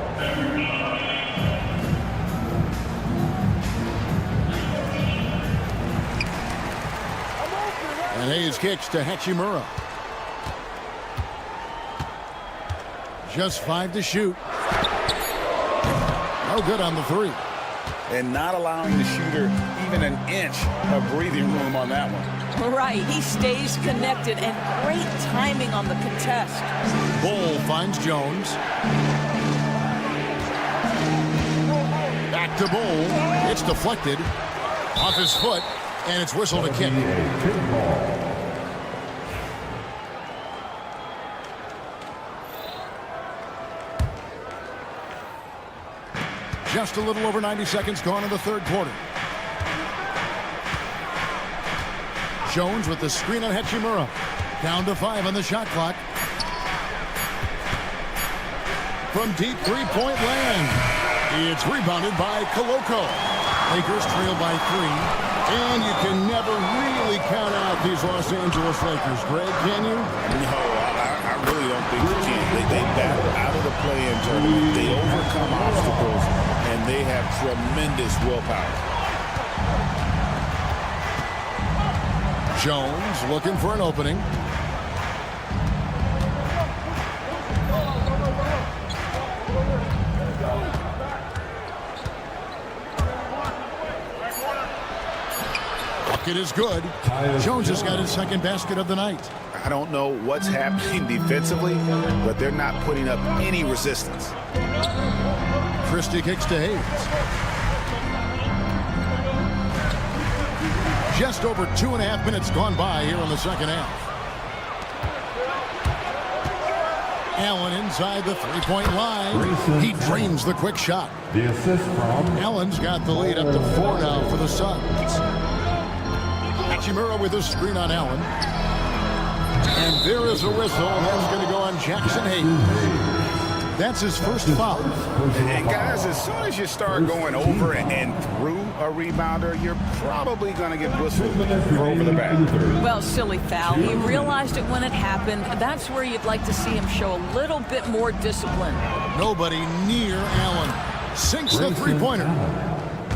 And Hayes kicks to Hachimura. Just 5 to shoot. No good on the 3. And not allowing the shooter even an inch of breathing room on that one. Right, he stays connected, and great timing on the contest. Bull finds Jones. Back to Bull. It's deflected. Off his foot, and it's whistled a kick. Just a little over 90 seconds gone in the 3rd quarter. Jones with the screen on Hachimura. Down to 5 on the shot clock. From deep 3-point land. It's rebounded by Koloko. Lakers trail by 3. And you can never really count out these Los Angeles Lakers, Greg, can you? No, I really don't think you can. They battle out of the play-in tournament. They overcome obstacles, and they have tremendous willpower. Jones looking for an opening. Bucket is good. Jones has got his 2nd basket of the night. I don't know what's happening defensively, but they're not putting up any resistance. Christie kicks to Hayes. Just over 2.5 minutes gone by here in the 2nd half. Allen inside the 3-point line. He drains the quick shot. The assist from Allen's got the lead up to 4 now for the Suns. Hachimura with a screen on Allen. And there is a whistle. That's going to go on Jackson Hayes. That's his first foul. And guys, as soon as you start going over and through a rebounder, you're probably going to get whistled for over the back. Well, silly foul. He realized it when it happened. That's where you'd like to see him show a little bit more discipline. Nobody near Allen. Sinks the 3-pointer.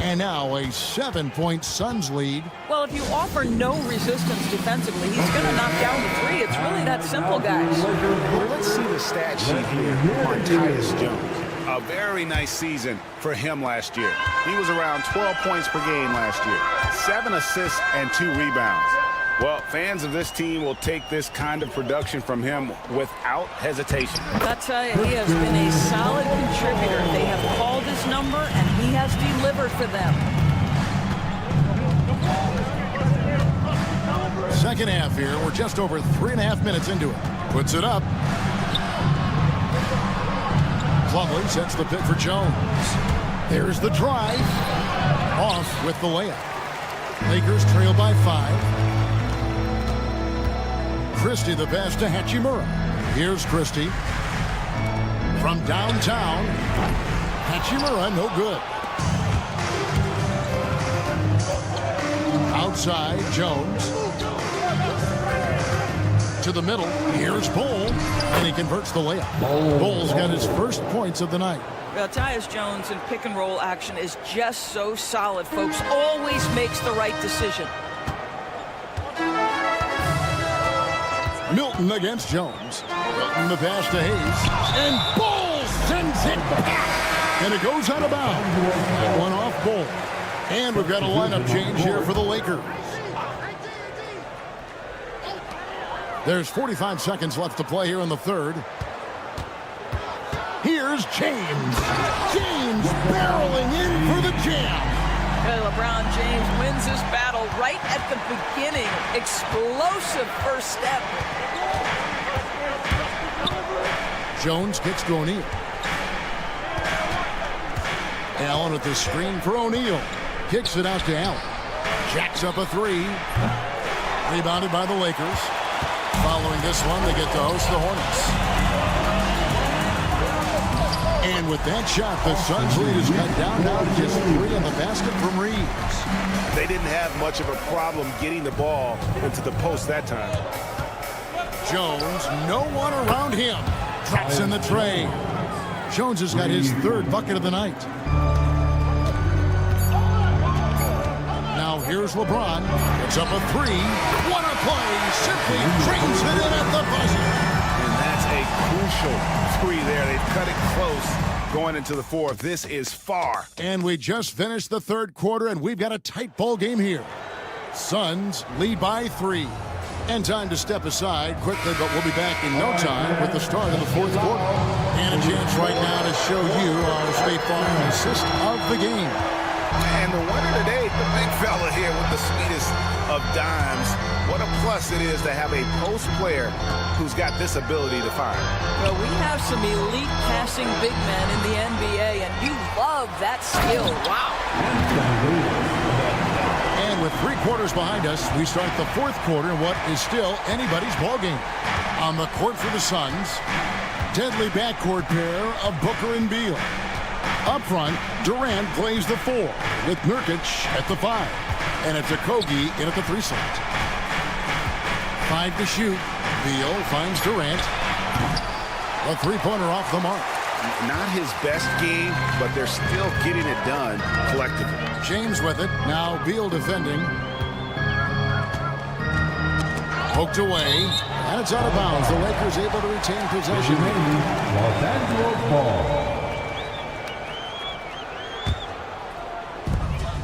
And now a 7-point Suns lead. Well, if you offer no resistance defensively, he's going to knock down the 3. It's really that simple, guys. Well, let's see the stat sheet here on Tyus Jones. A very nice season for him last year. He was around 12 points per game last year, 7 assists and 2 rebounds. Well, fans of this team will take this kind of production from him without hesitation. I tell you, he has been a solid contributor. They have called his number, and he has delivered for them. 2nd half here. We're just over 3.5 minutes into it. Puts it up. Plumlee sets the pick for Jones. There's the drive. Off with the layup. Lakers trail by 5. Christie the pass to Hachimura. Here's Christie. From downtown. Hachimura, no good. Outside, Jones. To the middle. Here's Bull. And he converts the layup. Bull's got his first points of the night. Tyus Jones in pick and roll action is just so solid, folks. Always makes the right decision. Milton against Jones. Milton the pass to Hayes. And Bull sends it back. And it goes out of bounds. One off Bull. And we've got a lineup change here for the Lakers. There's 45 seconds left to play here in the third. Here's James. James barreling in for the jam. LeBron James wins his battle right at the beginning. Explosive first step. Jones gets to O'Neal. Allen with the screen for O'Neal. Kicks it out to Allen. Jacks up a three. Rebounded by the Lakers. Following this one, they get to host the Hornets. And with that shot, the Suns lead is cut down now to just 3 on the basket from Reeves. They didn't have much of a problem getting the ball into the post that time. Jones, no one around him. Drops in the tray. Jones has got his third bucket of the night. Now here's LeBron. It's up a three. What a play. Simply drains it in at the buzzer. And that's a crucial three there. They've cut it close going into the fourth. This is far. And we just finished the third quarter, and we've got a tight ball game here. Suns lead by 3. And time to step aside quickly, but we'll be back in no time with the start of the fourth quarter. And a chance right now to show you our State Farm assist of the game. And the winner today, the big fella here with the sweetest of dimes. What a plus it is to have a post player who's got this ability to fire. Well, we have some elite passing big men in the NBA, and you love that skill. Wow. And with 3 quarters behind us, we start the fourth quarter in what is still anybody's ballgame. On the court for the Suns, deadly backcourt pair of Booker and Beal. Up front, Durant plays the 4 with Nurkic at the 5. And it's Okogie in at the 3 slot. 5 to shoot. Beal finds Durant. A 3-pointer off the mark. Not his best game, but they're still getting it done collectively. James with it. Now Beal defending. Poked away. And it's out of bounds. The Lakers able to retain possession. Los Angeles ball.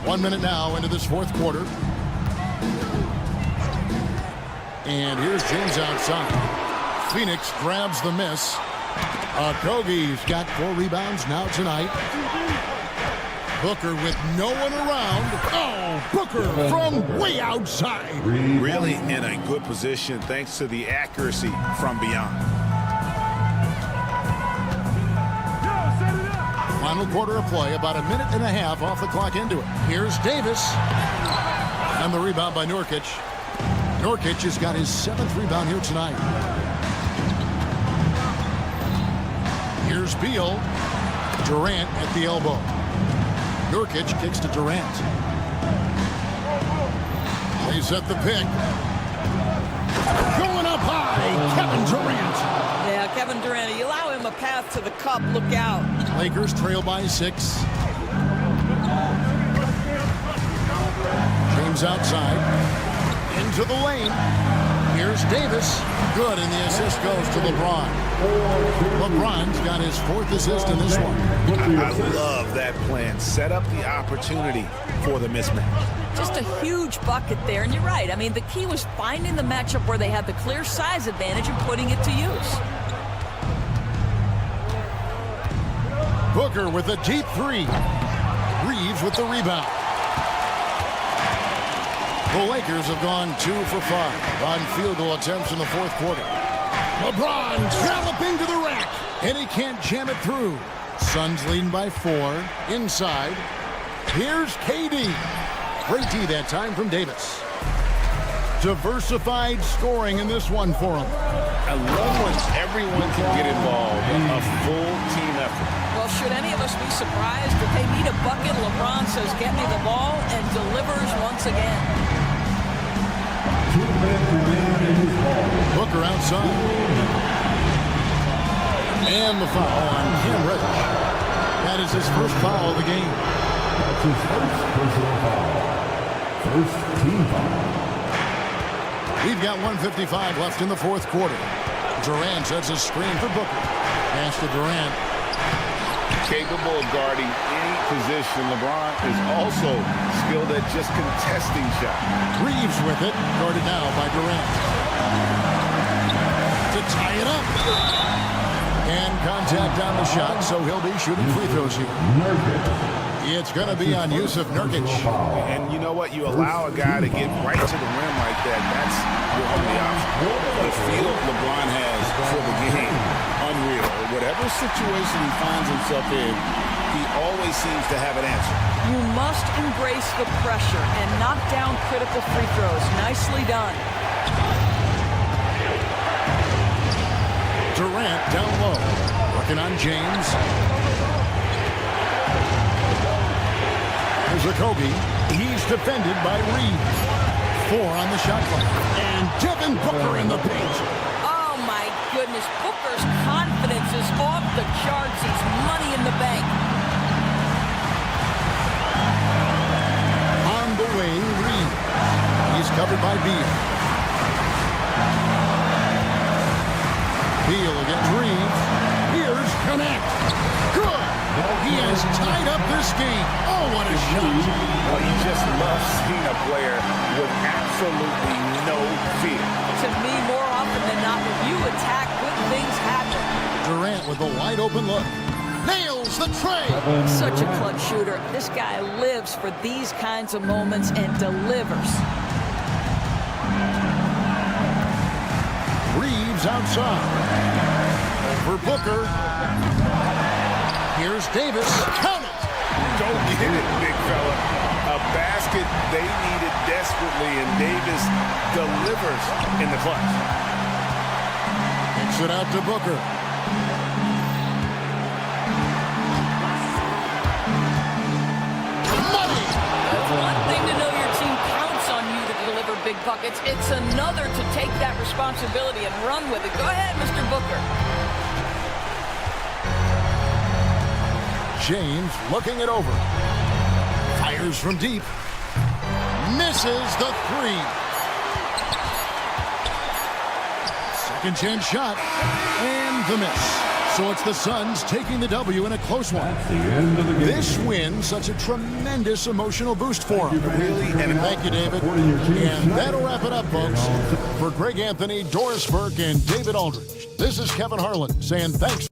1 minute now into this fourth quarter. And here's James outside. Phoenix grabs the miss. Okogie's got 4 rebounds now tonight. Booker with no one around. Oh, Booker from way outside. Really in a good position thanks to the accuracy from beyond. Final quarter of play, about a minute and a half off the clock into it. Here's Davis. And the rebound by Nurkic. Nurkic has got his 7th rebound here tonight. Here's Beal. Durant at the elbow. Nurkic kicks to Durant. They set the pick. Going up high, Kevin Durant. Yeah, Kevin Durant, you allow him a path to the cup, look out. Lakers trail by 6. James outside. Into the lane. Here's Davis. Good, and the assist goes to LeBron. LeBron's got his 4th assist in this one. I love that plan. Set up the opportunity for the mismatch. Just a huge bucket there, and you're right. I mean, the key was finding the matchup where they had the clear size advantage and putting it to use. Booker with a deep 3. Reeves with the rebound. The Lakers have gone 2 for 5 on field goal attempts in the fourth quarter. LeBron galloping to the rack, and he can't jam it through. Suns leading by 4. Inside. Here's KD. Great D that time from Davis. Diversified scoring in this one for him. I love when everyone can get involved. A full team effort. Well, should any of us be surprised if they need a bucket? LeBron says, get me the ball, and delivers once again. Booker outside. And the foul on Cam Reddish. that is his first foul of the game. That's his first personal foul. First team foul. We've got 1:55 left in the fourth quarter. Durant sets a screen for Booker. Pass to Durant. Capable of guarding any position. LeBron is also skilled at just contesting shots. Reeves with it. Guarded now by Durant. To tie it up. And contact on the shot, so he'll be shooting free throws here. It's going to be on Yusuf Nurkic. And you know what? You allow a guy to get right to the rim like that. That's your only option. The feel LeBron has for the game, unreal. Whatever situation he finds himself in, he always seems to have an answer. You must embrace the pressure and knock down critical free throws. Nicely done. Durant down low. Working on James. Here's Kobe. He's defended by Reed. 4 on the shot clock. And Devin Booker in the paint. Oh, my goodness. Booker's confidence is off the charts. He's money in the bank. On the way, Reed. He's covered by Beal. Beal against Reeves. Here's connect. Good. He has tied up this game. Oh, what a shot. Well, you just love seeing a player with absolutely no fear. To me, more often than not, when you attack, good things happen. Durant with a wide open look. Nails the tray. Such a clutch shooter. This guy lives for these kinds of moments and delivers. Reeves outside. Over Booker. Here's Davis. Count it. Don't get it, big fella. A basket they needed desperately, and Davis delivers in the clutch. Kicks it out to Booker. Money. It's one thing to know your team counts on you to deliver big buckets. It's another to take that responsibility and run with it. Go ahead, Mr. Booker. James looking it over. Fires from deep. Misses the 3. Second chance shot. And the miss. So it's the Suns taking the W in a close one. That's the end of the game. This win, such a tremendous emotional boost for him. Really, and Thank you, David. And that'll wrap it up, folks. For Greg Anthony, Doris Burke, and David Aldridge, this is Kevin Harlan saying thanks.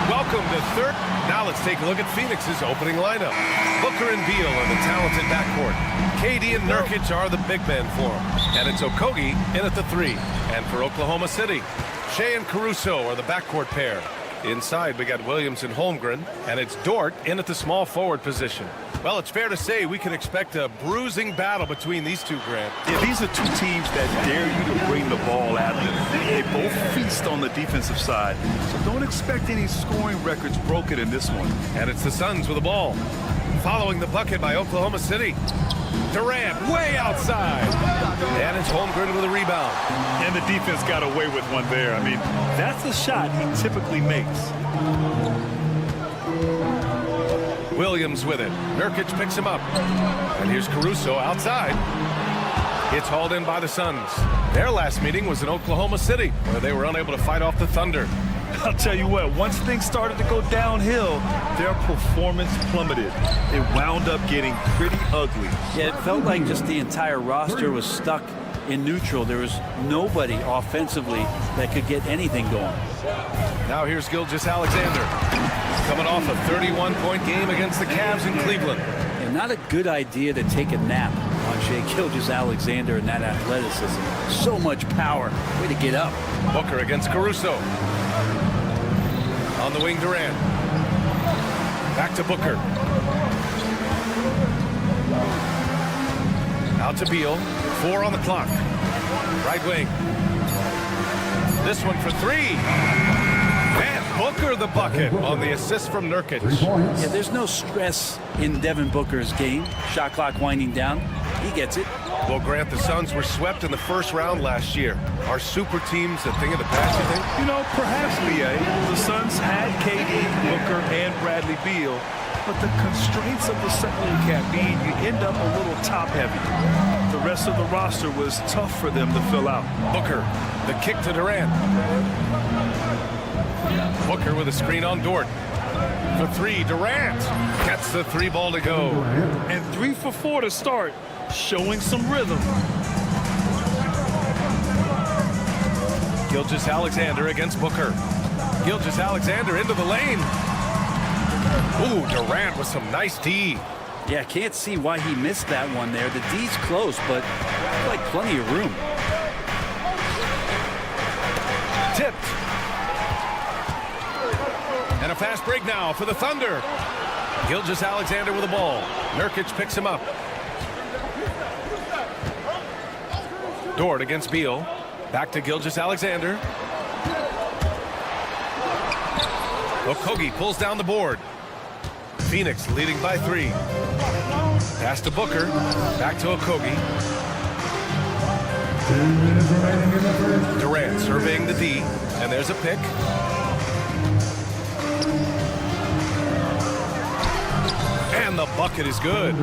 Welcome to third. Now let's take a look at Phoenix's opening lineup. Booker and Beal are the talented backcourt. KD and Nurkic are the big men for them. And it's Okogie in at the 3. And for Oklahoma City, Shea and Caruso are the backcourt pair. Inside, we got Williams and Holmgren, and it's Dort in at the small forward position. Well, it's fair to say we can expect a bruising battle between these two, Grant. Yeah, these are two teams that dare you to bring the ball at them. They both feast on the defensive side, so don't expect any scoring records broken in this one. And it's the Suns with the ball. Following the bucket by Oklahoma City. Durant way outside. And it's Holmgren with a rebound. And the defense got away with one there. I mean, that's a shot he typically makes. Williams with it. Nurkic picks him up. And here's Caruso outside. It's hauled in by the Suns. Their last meeting was in Oklahoma City, where they were unable to fight off the Thunder. I'll tell you what, once things started to go downhill, their performance plummeted. It wound up getting pretty ugly. Yeah, it felt like just the entire roster was stuck in neutral. There was nobody offensively that could get anything going. Now here's Gilgeous-Alexander, coming off a 31-point game against the Cavs in Cleveland. And not a good idea to take a nap on Shea Gilgeous-Alexander and that athleticism. So much power. Way to get up. Booker against Caruso. On the wing, Durant. Back to Booker. Out to Beal. 4 on the clock. Right wing. This one for 3. And Booker the bucket on the assist from Nurkic. Yeah, there's no stress in Devin Booker's game. Shot clock winding down. He gets it. Well, Grant, the Suns were swept in the first round last year. Are super teams a thing of the past, you think? You know, perhaps, B.A. The Suns had KD, Booker, and Bradley Beal, but the constraints of the salary cap mean you end up a little top-heavy. The rest of the roster was tough for them to fill out. Booker, the kick to Durant. Booker with a screen on Dort. For 3, Durant gets the 3 ball to go. And 3 for 4 to start, showing some rhythm. Gilgeous-Alexander against Booker. Gilgeous-Alexander into the lane. Ooh, Durant with some nice D. Yeah, can't see why he missed that one there. The D's close, but like plenty of room. Tipped. And a fast break now for the Thunder. Gilgeous-Alexander with the ball. Nurkic picks him up. Dort against Beal. Back to Gilgeous-Alexander. Okogie pulls down the board. Phoenix leading by 3. Pass to Booker. Back to Okogie. Durant surveying the D. And there's a pick. And the bucket is good.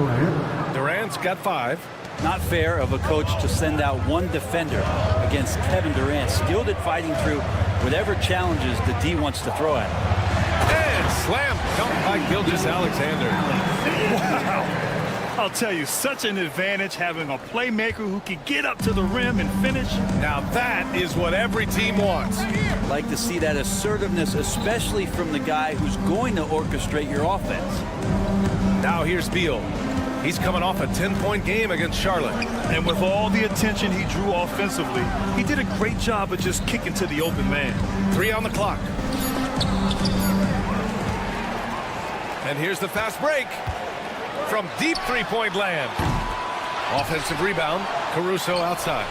Durant's got 5. Not fair of a coach to send out one defender against Kevin Durant, skilled at fighting through whatever challenges the D wants to throw at him. And slam dunk by Gilgeous-Alexander. Wow. I'll tell you, such an advantage having a playmaker who can get up to the rim and finish. Now that is what every team wants. Like to see that assertiveness, especially from the guy who's going to orchestrate your offense. Now here's Beal. He's coming off a 10-point game against Charlotte. And with all the attention he drew offensively, he did a great job of just kicking to the open man. 3 on the clock. And here's the fast break from deep three-point land. Offensive rebound, Caruso outside.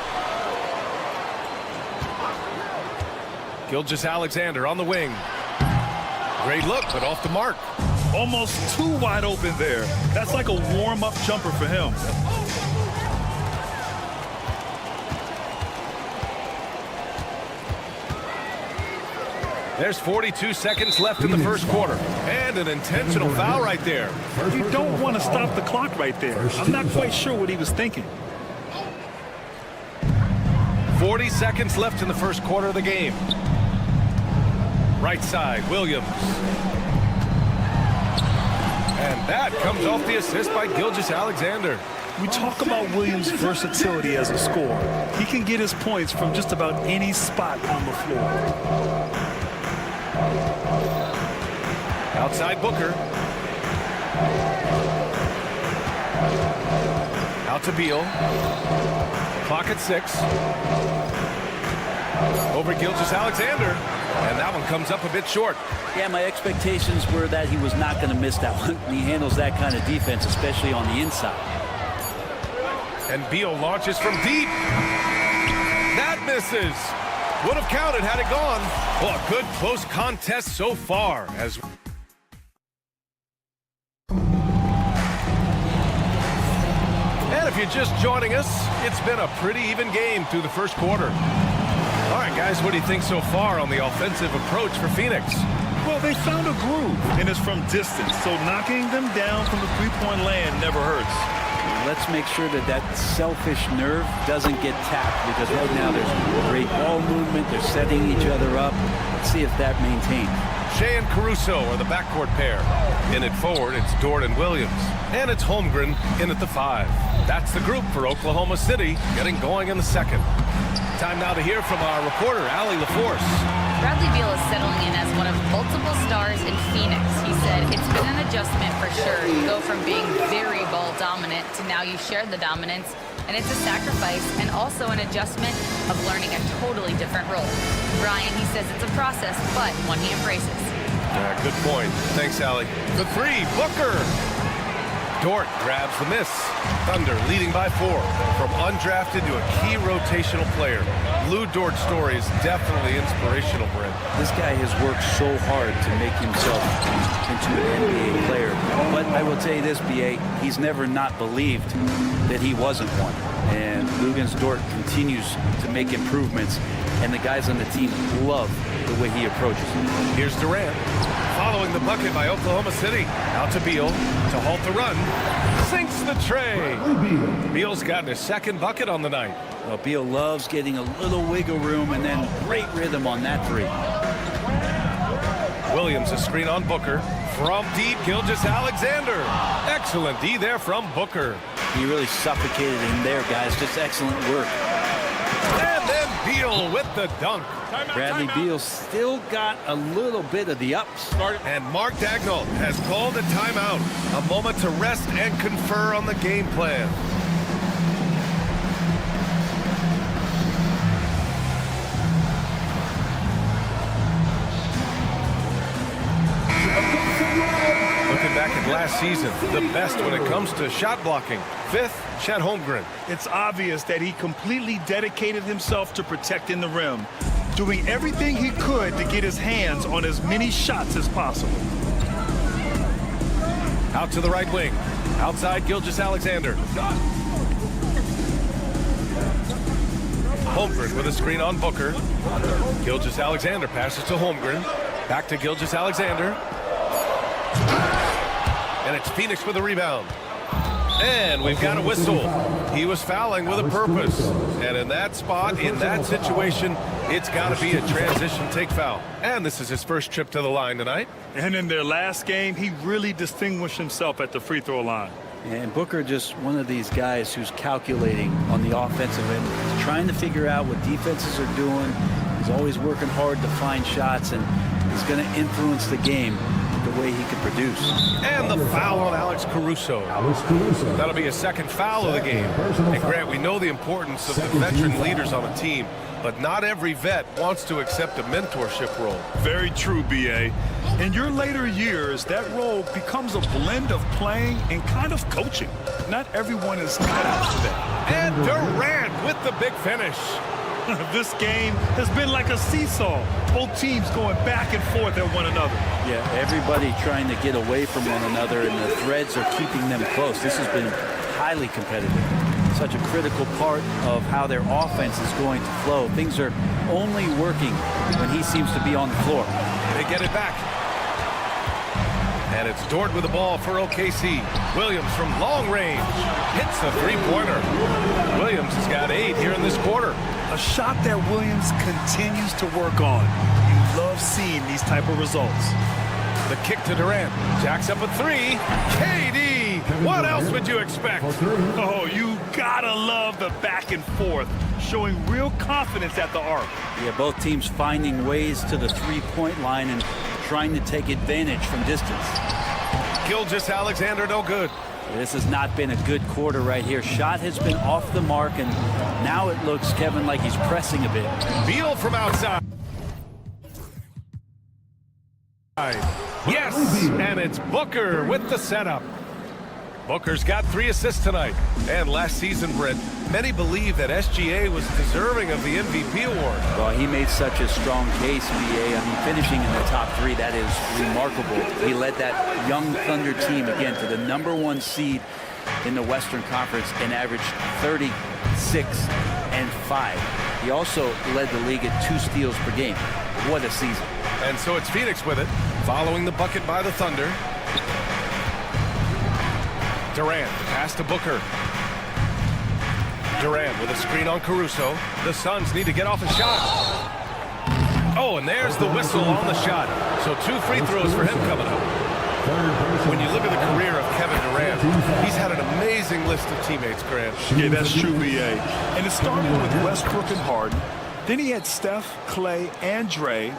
Gilgeous-Alexander on the wing. Great look, but off the mark. Almost too wide open there. That's like a warm-up jumper for him. There's 42 seconds left in the first quarter. And an intentional foul right there. You don't want to stop the clock right there. I'm not quite sure what he was thinking. 40 seconds left in the first quarter of the game. Right side, Williams. And that comes off the assist by Gilgeous-Alexander. We talk about Williams' versatility as a scorer. He can get his points from just about any spot on the floor. Outside Booker. Out to Beal. Clock at 6. Over Gilgeous-Alexander. And that one comes up a bit short. Yeah, my expectations were that he was not going to miss that one. He handles that kind of defense, especially on the inside. And Beal launches from deep. That misses. Would have counted had it gone. Well, a good close contest so far. And if you're just joining us, it's been a pretty even game through the first quarter. All right, guys, what do you think so far on the offensive approach for Phoenix? Well, they found a groove, and it's from distance, so knocking them down from the three-point land never hurts. Let's make sure that that selfish nerve doesn't get tapped, because right now there's great ball movement. They're setting each other up. Let's see if that maintains. Shea and Caruso are the backcourt pair. In at forward, it's Dort and Williams. And it's Holmgren in at the 5. That's the group for Oklahoma City, getting going in the second. Time now to hear from our reporter, Allie LaForce. Bradley Beal is settling in as one of multiple stars in Phoenix. He said it's been an adjustment for sure. You go from being very ball dominant to now you share the dominance, and it's a sacrifice and also an adjustment of learning a totally different role. Brian, he says it's a process, but one he embraces. Good point. Thanks, Allie. The 3, Booker. Dort grabs the miss. Thunder leading by 4. From undrafted to a key rotational player. Lou Dort's story is definitely inspirational, Brent. This guy has worked so hard to make himself into an NBA player. But I will tell you this, B.A., he's never not believed that he wasn't one. And Luguentz Dort continues to make improvements, and the guys on the team love the way he approaches it. Here's Durant. Following the bucket by Oklahoma City. Out to Beal to halt the run. Sinks the tray. Beal's gotten his second bucket on the night. Well, Beal loves getting a little wiggle room and then great rhythm on that 3. Williams a screen on Booker. From deep, Gilgeous-Alexander. Excellent D there from Booker. He really suffocated him there, guys. Just excellent work. And then Beal with the dunk. Bradley Beal still got a little bit of the ups. And Mark Daigneault has called a timeout. A moment to rest and confer on the game plan. Looking back at last season, the best when it comes to shot blocking. 5th, Chet Holmgren. It's obvious that he completely dedicated himself to protecting the rim, doing everything he could to get his hands on as many shots as possible. Out to the right wing. Outside, Gilgeous-Alexander. Holmgren with a screen on Booker. Gilgeous-Alexander passes to Holmgren. Back to Gilgeous-Alexander. And it's Phoenix with a rebound. And we've got a whistle. He was fouling with a purpose. And in that spot, in that situation, it's got to be a transition take foul. And this is his first trip to the line tonight. And in their last game, he really distinguished himself at the free throw line. And Booker just one of these guys who's calculating on the offensive end. He's trying to figure out what defenses are doing. He's always working hard to find shots, and he's going to influence the game the way he could produce. And the foul on Alex Caruso. That'll be a second foul of the game. And Grant, we know the importance of the veteran leaders on a team, but not every vet wants to accept a mentorship role. Very true, B.A. In your later years, that role becomes a blend of playing and kind of coaching. Not everyone is cut out for that. And Durant with the big finish. This game has been like a seesaw. Both teams going back and forth at one another. Yeah, everybody trying to get away from one another, and the threads are keeping them close. This has been highly competitive. Such a critical part of how their offense is going to flow. Things are only working when he seems to be on the floor. They get it back. And it's Dort with the ball for OKC. Williams from long range hits a three-pointer. Williams has got 8 here in this quarter. A shot that Williams continues to work on. You love seeing these type of results. The kick to Durant. Jacks up a 3. KD! What else would you expect? Oh, you gotta love the back and forth, showing real confidence at the arc. Yeah, both teams finding ways to the three-point line and trying to take advantage from distance. Gilgeous-Alexander, no good. This has not been a good quarter right here. Shot has been off the mark, and now it looks, Kevin, like he's pressing a bit. Beal from outside. Yes, and it's Booker with the setup. Booker's got 3 assists tonight. And last season, Brent, many believe that SGA was deserving of the MVP award. Well, he made such a strong case, BA. I mean, finishing in the top 3, that is remarkable. He led that young Thunder team, again, to the #1 seed in the Western Conference and averaged 36 and 5. He also led the league at 2 steals per game. What a season. And so it's Phoenix with it, following the bucket by the Thunder. Durant, pass to Booker. Durant with a screen on Caruso. The Suns need to get off a shot. Oh, and there's the whistle on the shot. So 2 free throws for him coming up. When you look at the career of Kevin Durant, he's had an amazing list of teammates, Grant. Yeah, that's true, B.A. And it started with Westbrook and Harden. Then he had Steph, Clay, and Dre,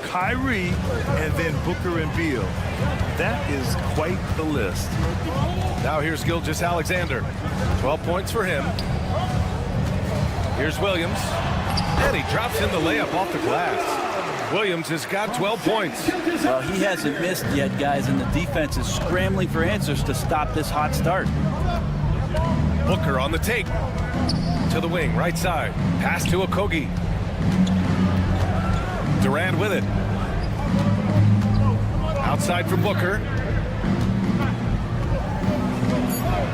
Kyrie, and then Booker and Beal. That is quite the list. Now here's Gilgeous-Alexander. 12 points for him. Here's Williams. And he drops in the layup off the glass. Williams has got 12 points. Well, he hasn't missed yet, guys, and the defense is scrambling for answers to stop this hot start. Booker on the take. To the wing, right side. Pass to Okogie. Durant with it. Outside for Booker.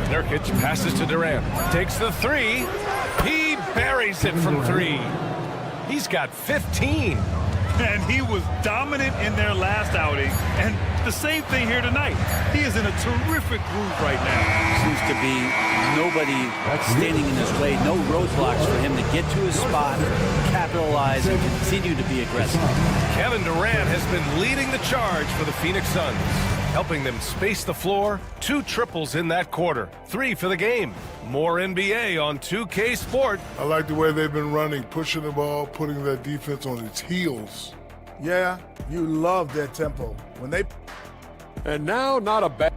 Nurkic passes to Durant. Takes the 3. He buries it from 3. He's got 15. And he was dominant in their last outing. And the same thing here tonight. He is in a terrific groove right now. Seems to be nobody standing in his way. No roadblocks for him to get to his spot, capitalize, and continue to be aggressive. Kevin Durant has been leading the charge for the Phoenix Suns, helping them space the floor. 2 triples in that quarter. 3 for the game. More NBA on 2K Sport. I like the way they've been running, pushing the ball, putting that defense on its heels. Yeah, you love their tempo. When they... And now, not a bad...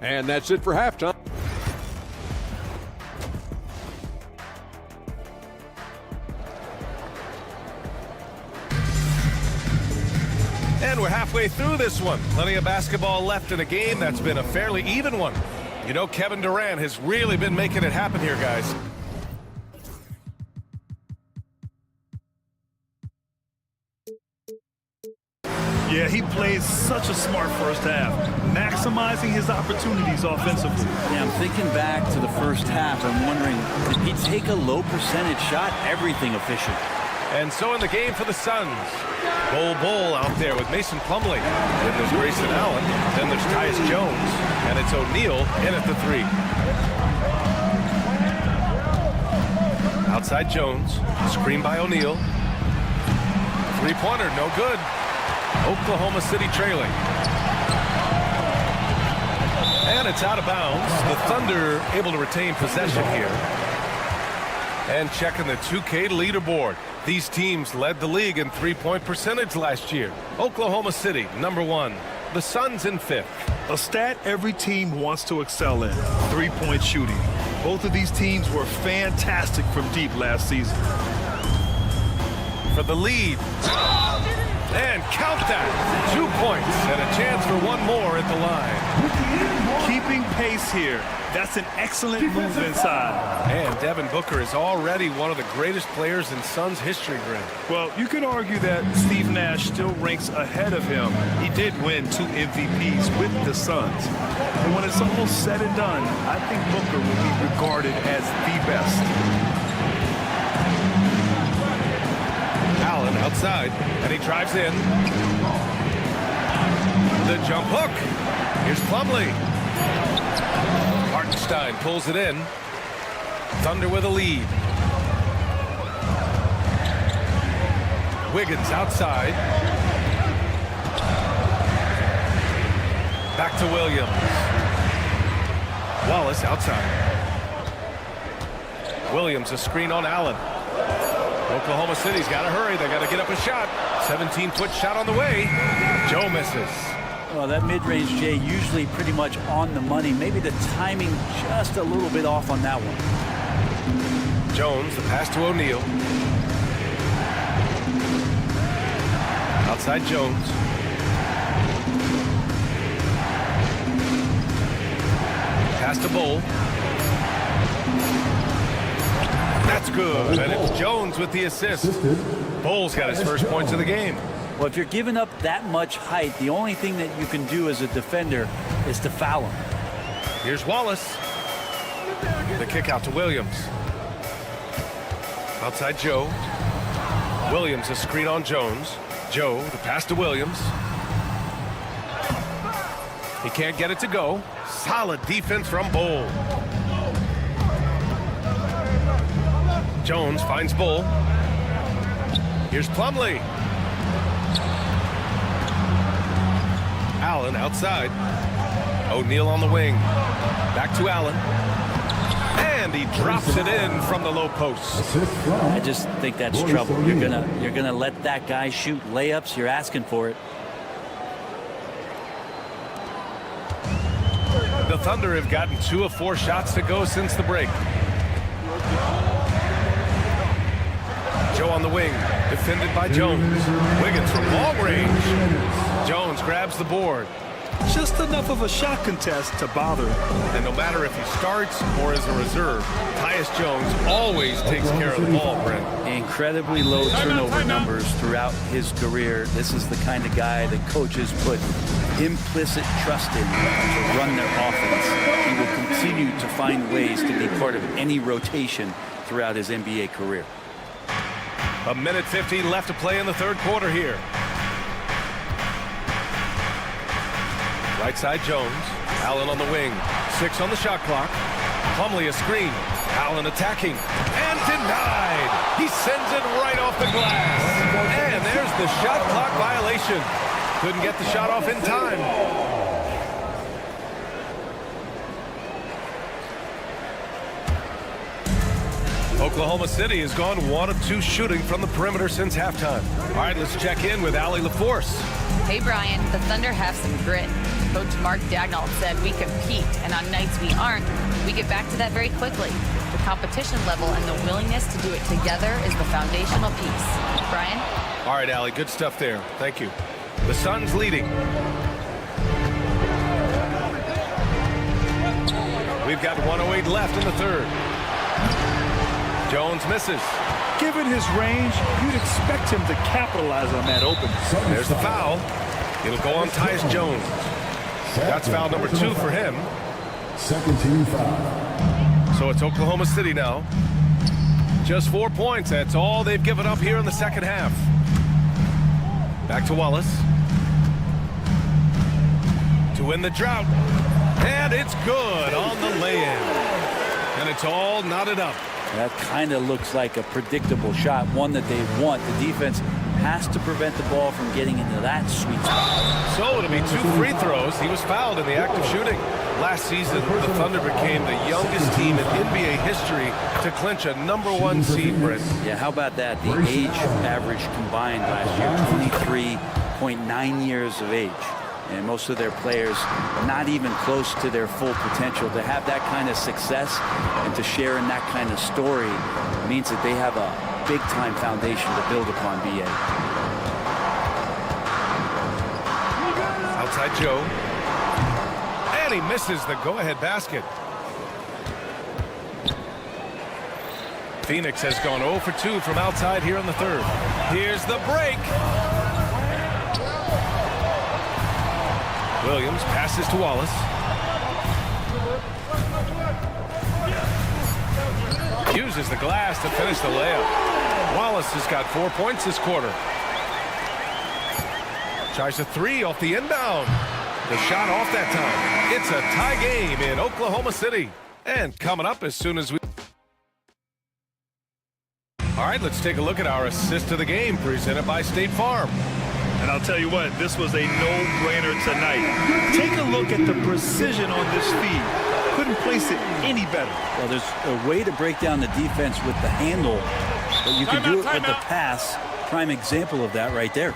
And that's it for halftime. And we're halfway through this one. Plenty of basketball left in a game that's been a fairly even one. You know, Kevin Durant has really been making it happen here, guys. Yeah, he played such a smart first half, maximizing his opportunities offensively. Yeah, I'm thinking back to the first half. I'm wondering, did he take a low percentage shot? Everything efficient. And so in the game for the Suns, Bull out there with Mason Plumlee. Then there's Grayson Allen. Then there's Tyus Jones. And it's O'Neal in at the 3. Outside Jones. Screen by O'Neal. 3-pointer, no good. Oklahoma City trailing. And it's out of bounds. The Thunder able to retain possession here. And checking the 2K leaderboard. These teams led the league in three-point percentage last year. Oklahoma City, number 1. The Suns in 5th. A stat every team wants to excel in, three-point shooting. Both of these teams were fantastic from deep last season. For the lead. And count that. 2 points and a chance for one more at the line. Keeping pace here. That's an excellent move inside. And Devin Booker is already one of the greatest players in Suns history, Greg. Well, you could argue that Steve Nash still ranks ahead of him. He did win 2 MVPs with the Suns. And when it's almost said and done, I think Booker will be regarded as the best. Allen outside, and he drives in. The jump hook. Here's Plumlee. Hartenstein pulls it in. Thunder with a lead. Wiggins outside. Back to Williams. Wallace outside. Williams a screen on Allen. Oklahoma City's got to hurry. They got to get up a shot. 17-foot shot on the way. Joe misses. Well, that mid-range, Jay, usually pretty much on the money. Maybe the timing just a little bit off on that one. Jones, the pass to O'Neal. Outside Jones. Pass to Bull. That's good, and it's Jones with the assist. Bull's got his first points of the game. Well, if you're giving up that much height, the only thing that you can do as a defender is to foul him. Here's Wallace. The kick out to Williams. Outside Joe. Williams a screen on Jones. Joe, the pass to Williams. He can't get it to go. Solid defense from Bull. Jones finds Bull. Here's Plumlee. Allen outside. O'Neal on the wing. Back to Allen. And he drops it in from the low post. I just think that's trouble. You're gonna let that guy shoot layups. You're asking for it. The Thunder have gotten 2 of 4 shots to go since the break. Joe on the wing, defended by Jones. Wiggins from long range. Jones grabs the board. Just enough of a shot contest to bother him. And no matter if he starts or is a reserve, Tyus Jones always takes care of the ball, Brent. Incredibly low turnover numbers throughout his career. This is the kind of guy that coaches put implicit trust in to run their offense. He will continue to find ways to be part of any rotation throughout his NBA career. 1:50 left to play in the third quarter here. Right side Jones. Allen on the wing. 6 on the shot clock. Plumlee a screen. Allen attacking. And denied. He sends it right off the glass. And there's the shot clock violation. Couldn't get the shot off in time. Oklahoma City has gone 1 of 2 shooting from the perimeter since halftime. All right, let's check in with Allie LaForce. Hey, Brian, the Thunder have some grit. Coach Mark Dagnall said we compete, and on nights we aren't, we get back to that very quickly. The competition level and the willingness to do it together is the foundational piece. Brian? All right, Allie, good stuff there. Thank you. The Suns leading. We've got 1:08 left in the third. Jones misses. Given his range, you'd expect him to capitalize on that opening. There's the foul. It'll go on Tyus Jones. That's foul number 2 for him. Second team foul. So it's Oklahoma City now. Just 4 points. That's all they've given up here in the second half. Back to Wallace. To win the drought. And it's good on the lay-in. And it's all knotted up. That kind of looks like a predictable shot, one that they want. The defense has to prevent the ball from getting into that sweet spot. So it'll be 2 free throws. He was fouled in the act of shooting. Last season, the Thunder became the youngest team in NBA history to clinch a #1 seed, Brent. Yeah, how about that? The age average combined last year, 23.9 years of age. And most of their players not even close to their full potential. To have that kind of success and to share in that kind of story means that they have a big-time foundation to build upon, B.A. Outside Joe. And he misses the go-ahead basket. Phoenix has gone 0 for 2 from outside here in the third. Here's the break. Williams passes to Wallace. Uses the glass to finish the layup. Wallace has got 4 points this quarter. Tries a 3 off the inbound. The shot off that time. It's a tie game in Oklahoma City. And coming up as soon as we... All right, let's take a look at our assist of the game presented by State Farm. And I'll tell you what, this was a no-brainer tonight. Take a look at the precision on this feed. Couldn't place it any better. Well, there's a way to break down the defense with the handle, but you can do it with the pass. Prime example of that right there.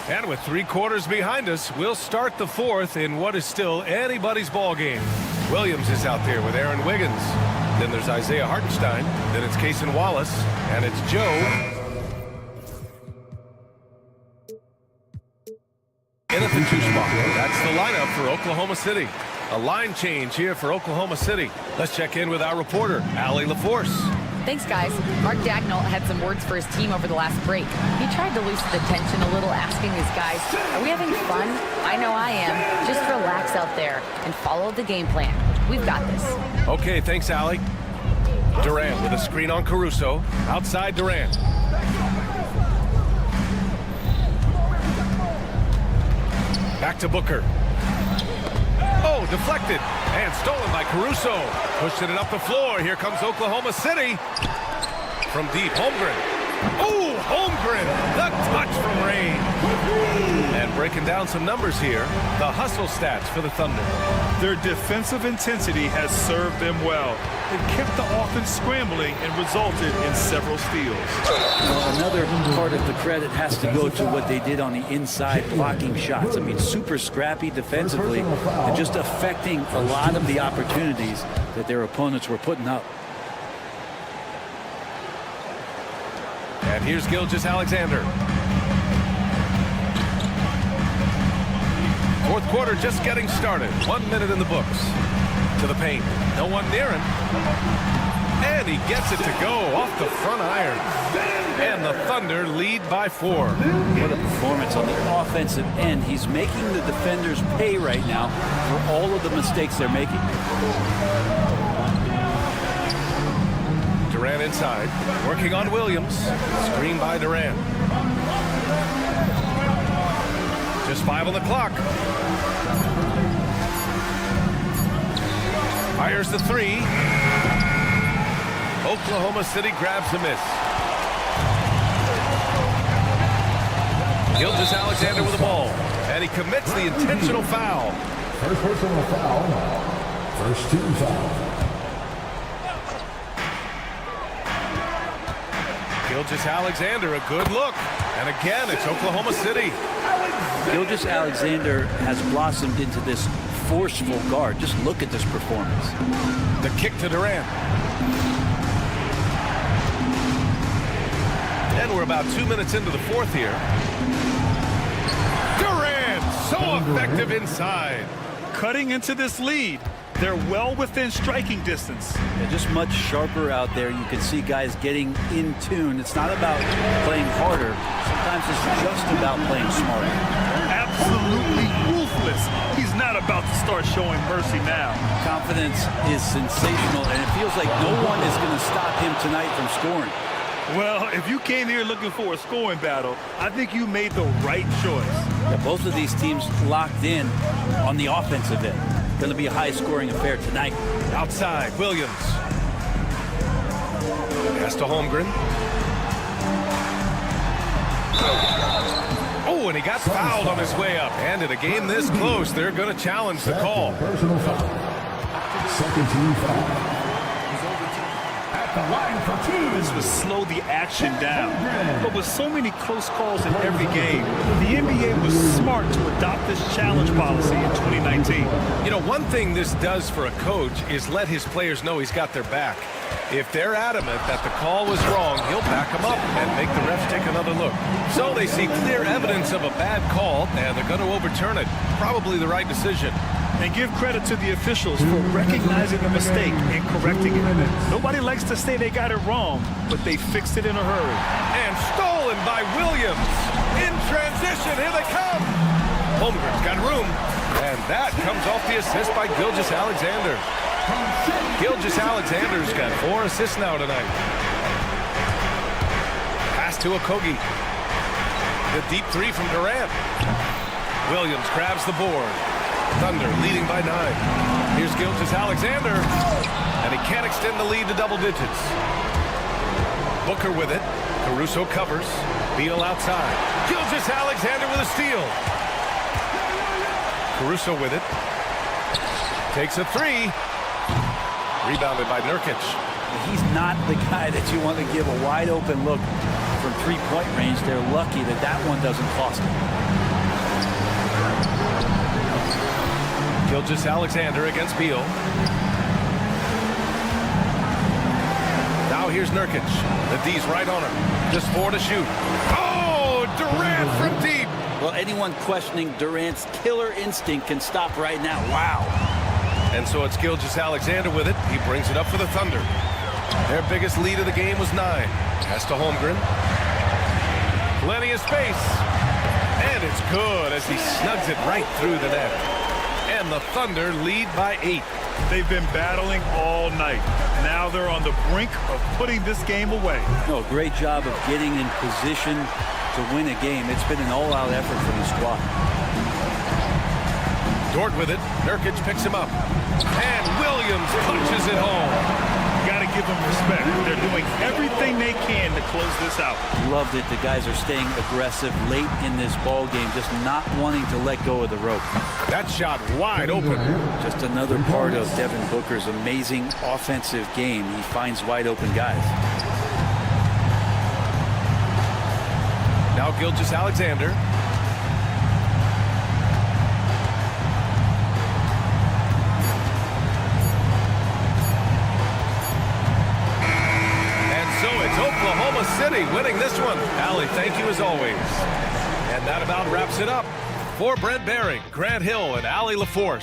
And with 3 quarters behind us, we'll start the fourth in what is still anybody's ball game. Williams is out there with Aaron Wiggins. Then there's Isaiah Hartenstein. Then it's Cason Wallace. And it's Joe. In at the 2 spot. That's the lineup for Oklahoma City. A line change here for Oklahoma City. Let's check in with our reporter, Allie LaForce. Thanks, guys. Mark Dagnall had some words for his team over the last break. He tried to loosen the tension a little, asking his guys, are we having fun? I know I am. Just relax out there and follow the game plan. We've got this. Okay, thanks, Allie. Durant with a screen on Caruso. Outside Durant. Back to Booker. Oh, deflected. And stolen by Caruso. Pushing it up the floor. Here comes Oklahoma City. From deep, Holmgren. Oh, Holmgren. The touch from Rain. And breaking down some numbers here. The hustle stats for the Thunder. Their defensive intensity has served them well. It kept the offense scrambling and resulted in several steals. Well, another part of the credit has to go to what they did on the inside, blocking shots. I mean, super scrappy defensively and just affecting a lot of the opportunities that their opponents were putting up. And here's Gilgeous-Alexander. Fourth quarter just getting started. 1 minute in the books. To the paint. No one near him. And he gets it to go off the front iron. And the Thunder lead by 4. What a performance on the offensive end. He's making the defenders pay right now for all of the mistakes they're making. Durant inside. Working on Williams. Screen by Durant. Just 5 on the clock. Fires the 3. Oklahoma City grabs the miss. Gilgeous-Alexander with the ball. And he commits the intentional foul. First personal foul. First team foul. Gilgeous-Alexander, a good look. And again, it's Oklahoma City. Gilgeous-Alexander has blossomed into this forceful guard. Just look at this performance. The kick to Durant. And we're about 2 minutes into the fourth here. Durant, so effective inside. Cutting into this lead. They're well within striking distance. They're just much sharper out there. You can see guys getting in tune. It's not about playing harder. Sometimes it's just about playing smarter. Absolutely ruthless. He's not about to start showing mercy now. Confidence is sensational, and it feels like no one is going to stop him tonight from scoring. Well, if you came here looking for a scoring battle, I think you made the right choice. Yeah, both of these teams locked in on the offensive end. Going to be a high-scoring affair tonight. Outside, Williams. Pass to Holmgren. Oh, and he got fouled on his way up. And in a game this close, they're going to challenge the call. Personal foul. Second team foul. At the line for two. This would slow the action down. But with so many close calls in every game, the NBA was smart to adopt this challenge policy in 2019. You know, one thing this does for a coach is let his players know he's got their back. If they're adamant that the call was wrong, he'll back them up and make the refs take another look. So they see clear evidence of a bad call, and they're going to overturn it. Probably the right decision. And give credit to the officials for recognizing the mistake and correcting it. Nobody likes to say they got it wrong, but they fixed it in a hurry. And stolen by Williams. In transition, here they come. Holmgren's got room. And that comes off the assist by Gilgeous-Alexander. Gilgeous-Alexander's got 4 assists now tonight. Pass to Okogie. The deep 3 from Durant. Williams grabs the board. Thunder leading by 9. Here's Gilgeous-Alexander. And he can't extend the lead to double digits. Booker with it. Caruso covers. Beal outside. Gilgeous-Alexander with a steal. Caruso with it. Takes a 3. Rebounded by Nurkic. He's not the guy that you want to give a wide open look from three-point range. They're lucky that that one doesn't cost them. Gilgeous-Alexander against Beal. Now here's Nurkic. The D's right on him. Just 4 to shoot. Oh, Durant from deep. Well, anyone questioning Durant's killer instinct can stop right now. Wow. And so it's Gilgeous-Alexander with it. He brings it up for the Thunder. Their biggest lead of the game was 9. Pass to Holmgren. Plenty of space. And it's good as he snugs it right through the net. And the Thunder lead by 8. They've been battling all night. Now they're on the brink of putting this game away. No, great job of getting in position to win a game. It's been an all-out effort from the squad. Dort with it. Nurkic picks him up. And Williams punches it home. Got to give them respect. They're doing everything they can to close this out. Love that the guys are staying aggressive late in this ball game, just not wanting to let go of the rope. That shot wide open. Just another part of Devin Booker's amazing offensive game. He finds wide open guys. Now Gilgeous-Alexander. Oklahoma City winning this one. Allie, thank you as always. And that about wraps it up. For Brent Behring, Grant Hill, and Allie LaForce.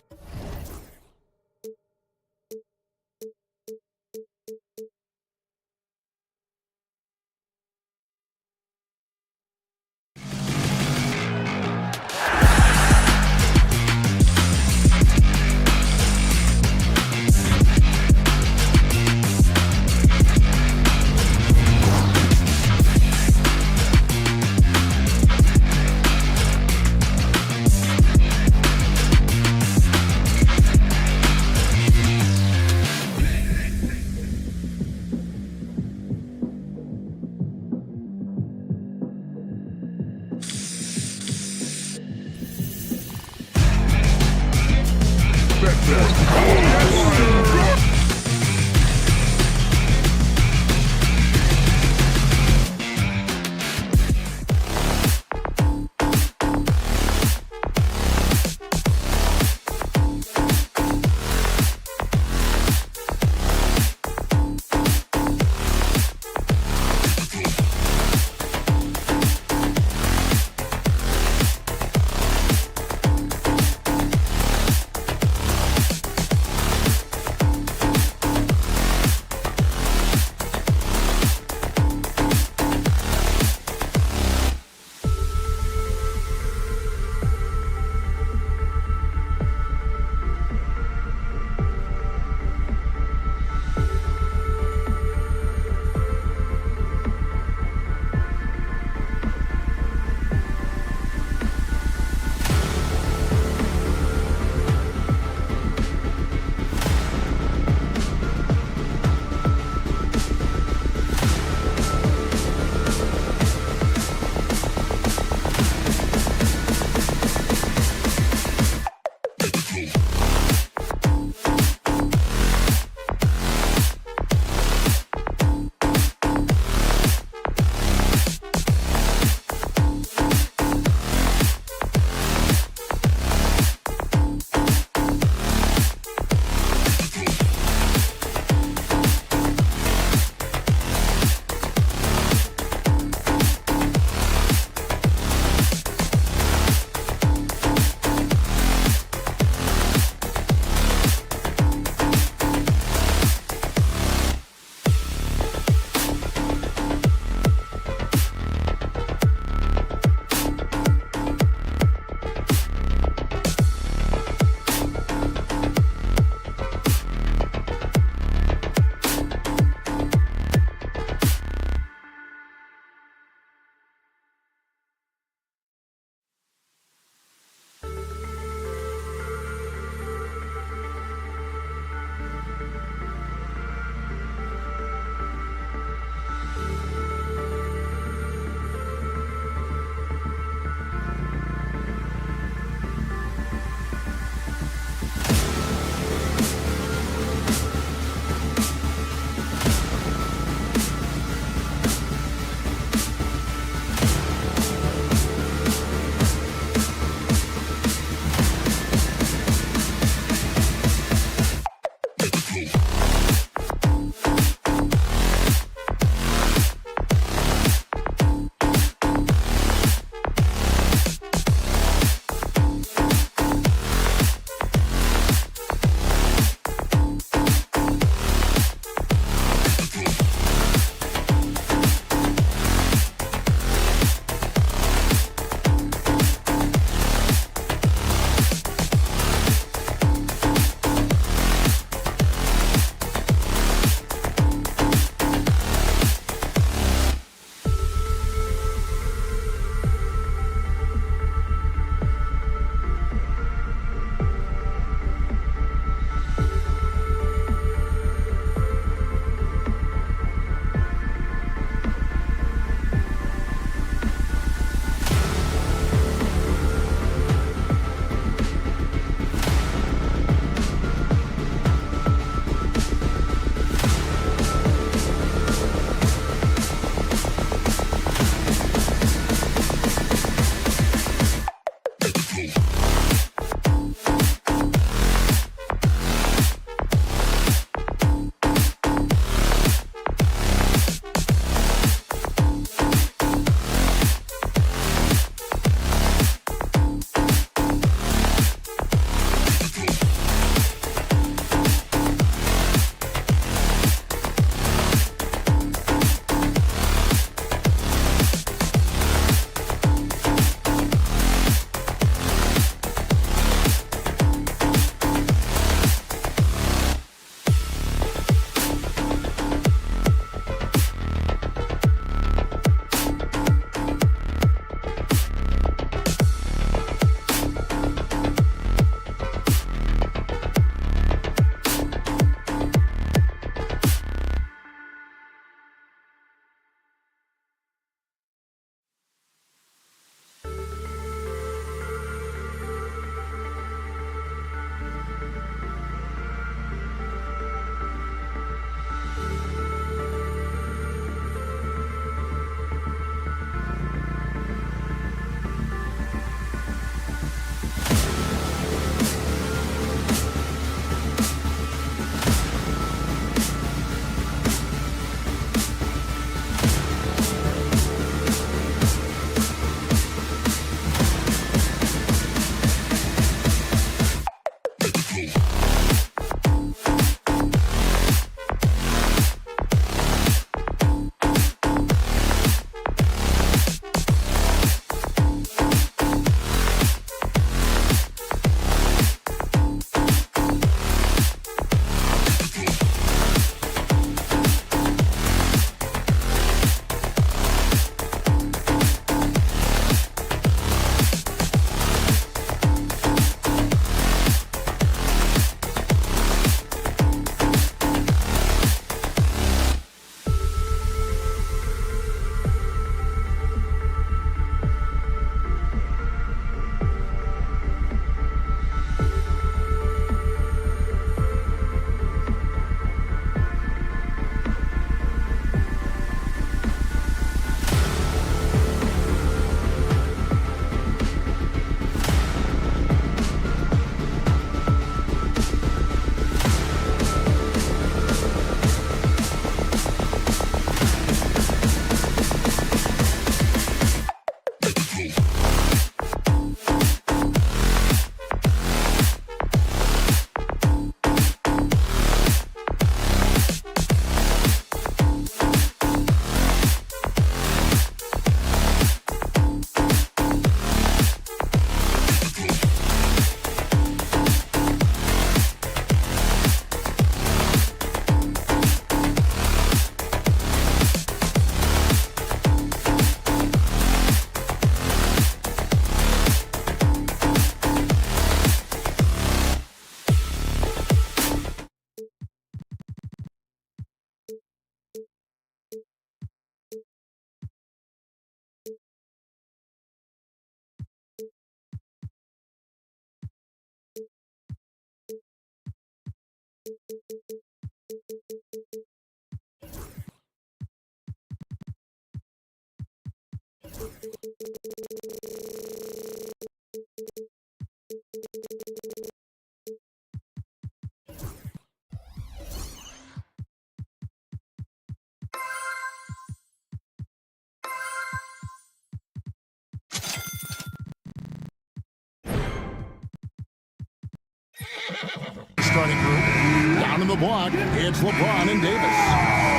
the block, it's LeBron and Davis.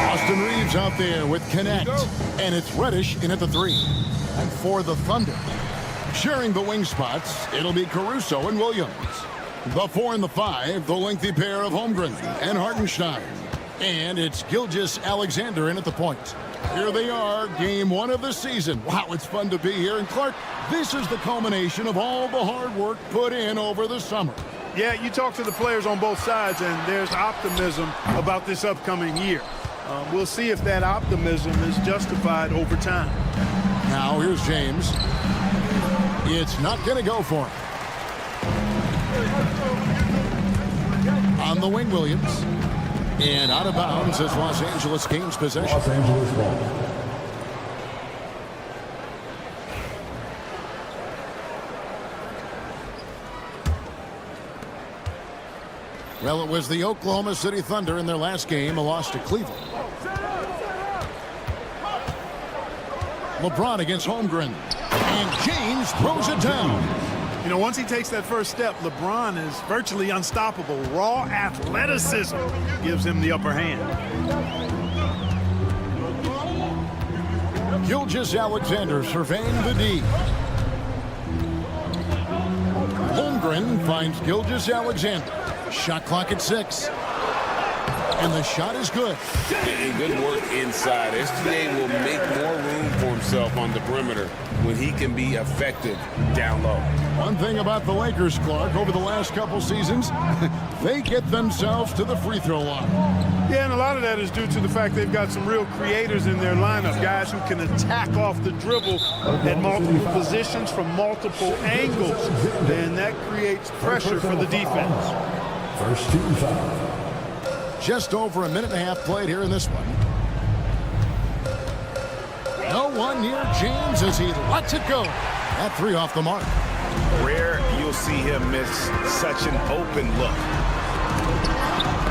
Austin Reeves out there with Connect. And it's Reddish in at the 3. And for the Thunder, sharing the wing spots, it'll be Caruso and Williams. The 4 and the 5, the lengthy pair of Holmgren and Hartenstein. And it's Gilgeous-Alexander in at the point. Here they are, game 1 of the season. Wow, it's fun to be here. And Clark, this is the culmination of all the hard work put in over the summer. Yeah, you talk to the players on both sides, and there's optimism about this upcoming year. We'll see if that optimism is justified over time. Now, here's James. It's not going to go for him. On the wing, Williams. And out of bounds as Los Angeles gains possession. Los Angeles ball. Well, it was the Oklahoma City Thunder in their last game, a loss to Cleveland. LeBron against Holmgren. And James throws it down. You know, once he takes that first step, LeBron is virtually unstoppable. Raw athleticism gives him the upper hand. Gilgeous-Alexander surveying the D. Holmgren finds Gilgeous-Alexander. Shot clock at 6. And the shot is good. And good work inside. SGA will make more room for himself on the perimeter when he can be effective down low. One thing about the Lakers, Clark, over the last couple seasons, they get themselves to the free throw line. Yeah, and a lot of that is due to the fact they've got some real creators in their lineup, guys who can attack off the dribble at multiple positions from multiple angles, and that creates pressure for the defense. First team foul. Just over a minute and a half played here in this one. No one near James as he lets it go. That 3 off the mark. Rare you'll see him miss such an open look.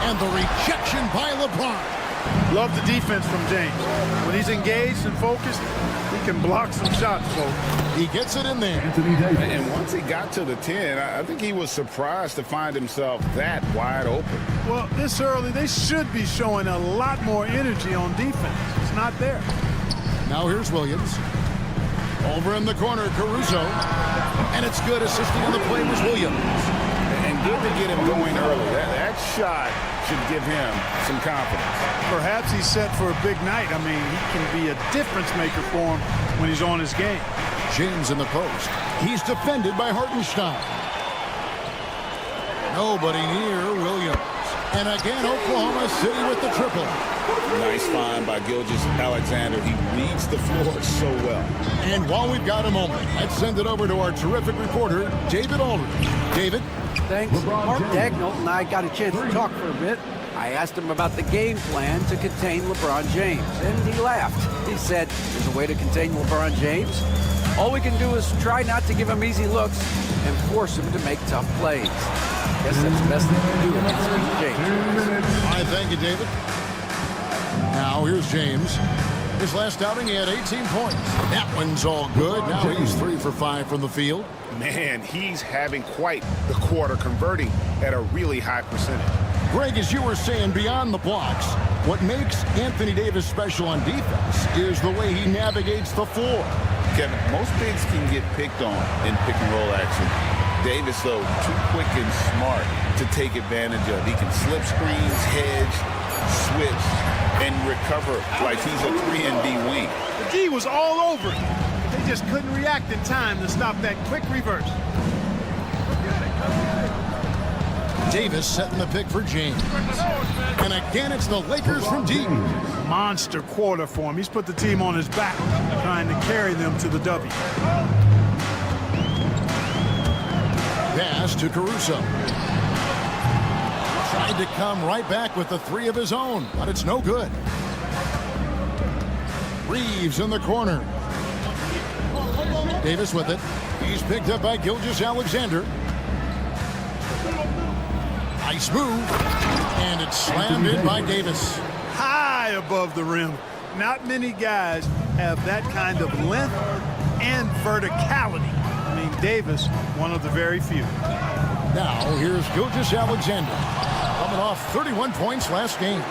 And the rejection by LeBron. Love the defense from James. When he's engaged and focused, he can block some shots, folks. He gets it in there. And once he got to the 10, I think he was surprised to find himself that wide open. Well, this early, they should be showing a lot more energy on defense. It's not there. Now here's Williams. Over in the corner, Caruso. And it's good. Assisting on the play was Williams. And good to get him going early. That shot should give him some confidence. Perhaps he's set for a big night. I mean, he can be a difference maker for him when he's on his game. James in the post. He's defended by Hartenstein. Nobody near Williams. And again, Oklahoma City with the triple. Nice find by Gilgeous-Alexander. He reads the floor so well. And while we've got a moment, let's send it over to our terrific reporter, David Aldridge. David? Thanks. Mark Dagnall and I got a chance to talk for a bit. I asked him about the game plan to contain LeBron James, and he laughed. He said, there's a way to contain LeBron James. All we can do is try not to give him easy looks and force him to make tough plays. Guess that's the best thing to do against James. All right, thank you, David. Now here's James. His last outing, he had 18 points. That one's all good. Now he's 3 for 5 from the field. Man, he's having quite the quarter, converting at a really high percentage. Greg, as you were saying, beyond the blocks, what makes Anthony Davis special on defense is the way he navigates the floor. Kevin, most bigs can get picked on in pick-and-roll action. Davis, though, too quick and smart to take advantage of. He can slip screens, hedge, switch, and recover like he's a 3-and-D wing. The D was all over it. They just couldn't react in time to stop that quick reverse. Davis setting the pick for James. And again, it's the Lakers from deep. Monster quarter for him. He's put the team on his back, trying to carry them to the W. Pass to Caruso. Tried to come right back with the 3 of his own, but it's no good. Reeves in the corner. Davis with it. He's picked up by Gilgeous-Alexander. Nice move. And it's slammed in by Davis. High above the rim. Not many guys have that kind of length and verticality. I mean, Davis, one of the very few. Now, here's Gilgeous-Alexander. Coming off 31 points last game.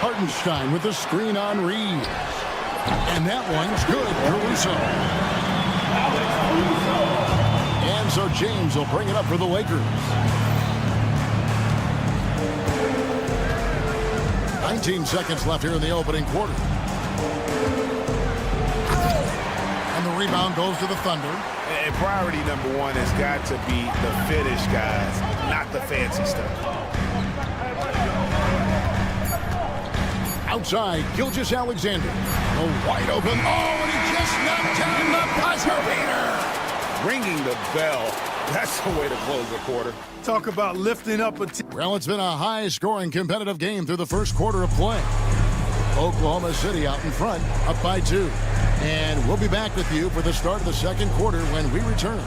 Hartenstein with the screen on Reeves. And that one's good, Caruso. And so James will bring it up for the Lakers. 19 seconds left here in the opening quarter. And the rebound goes to the Thunder. And priority number one has got to be the finish, guys, not the fancy stuff. Outside, Gilgeous-Alexander. Oh, wide open. Oh, and he just knocked down the buzzer beater. Ringing the bell. That's the way to close the quarter. Talk about lifting up a team. Well, it's been a high-scoring competitive game through the first quarter of play. Oklahoma City out in front, up by 2. And we'll be back with you for the start of the second quarter when we return.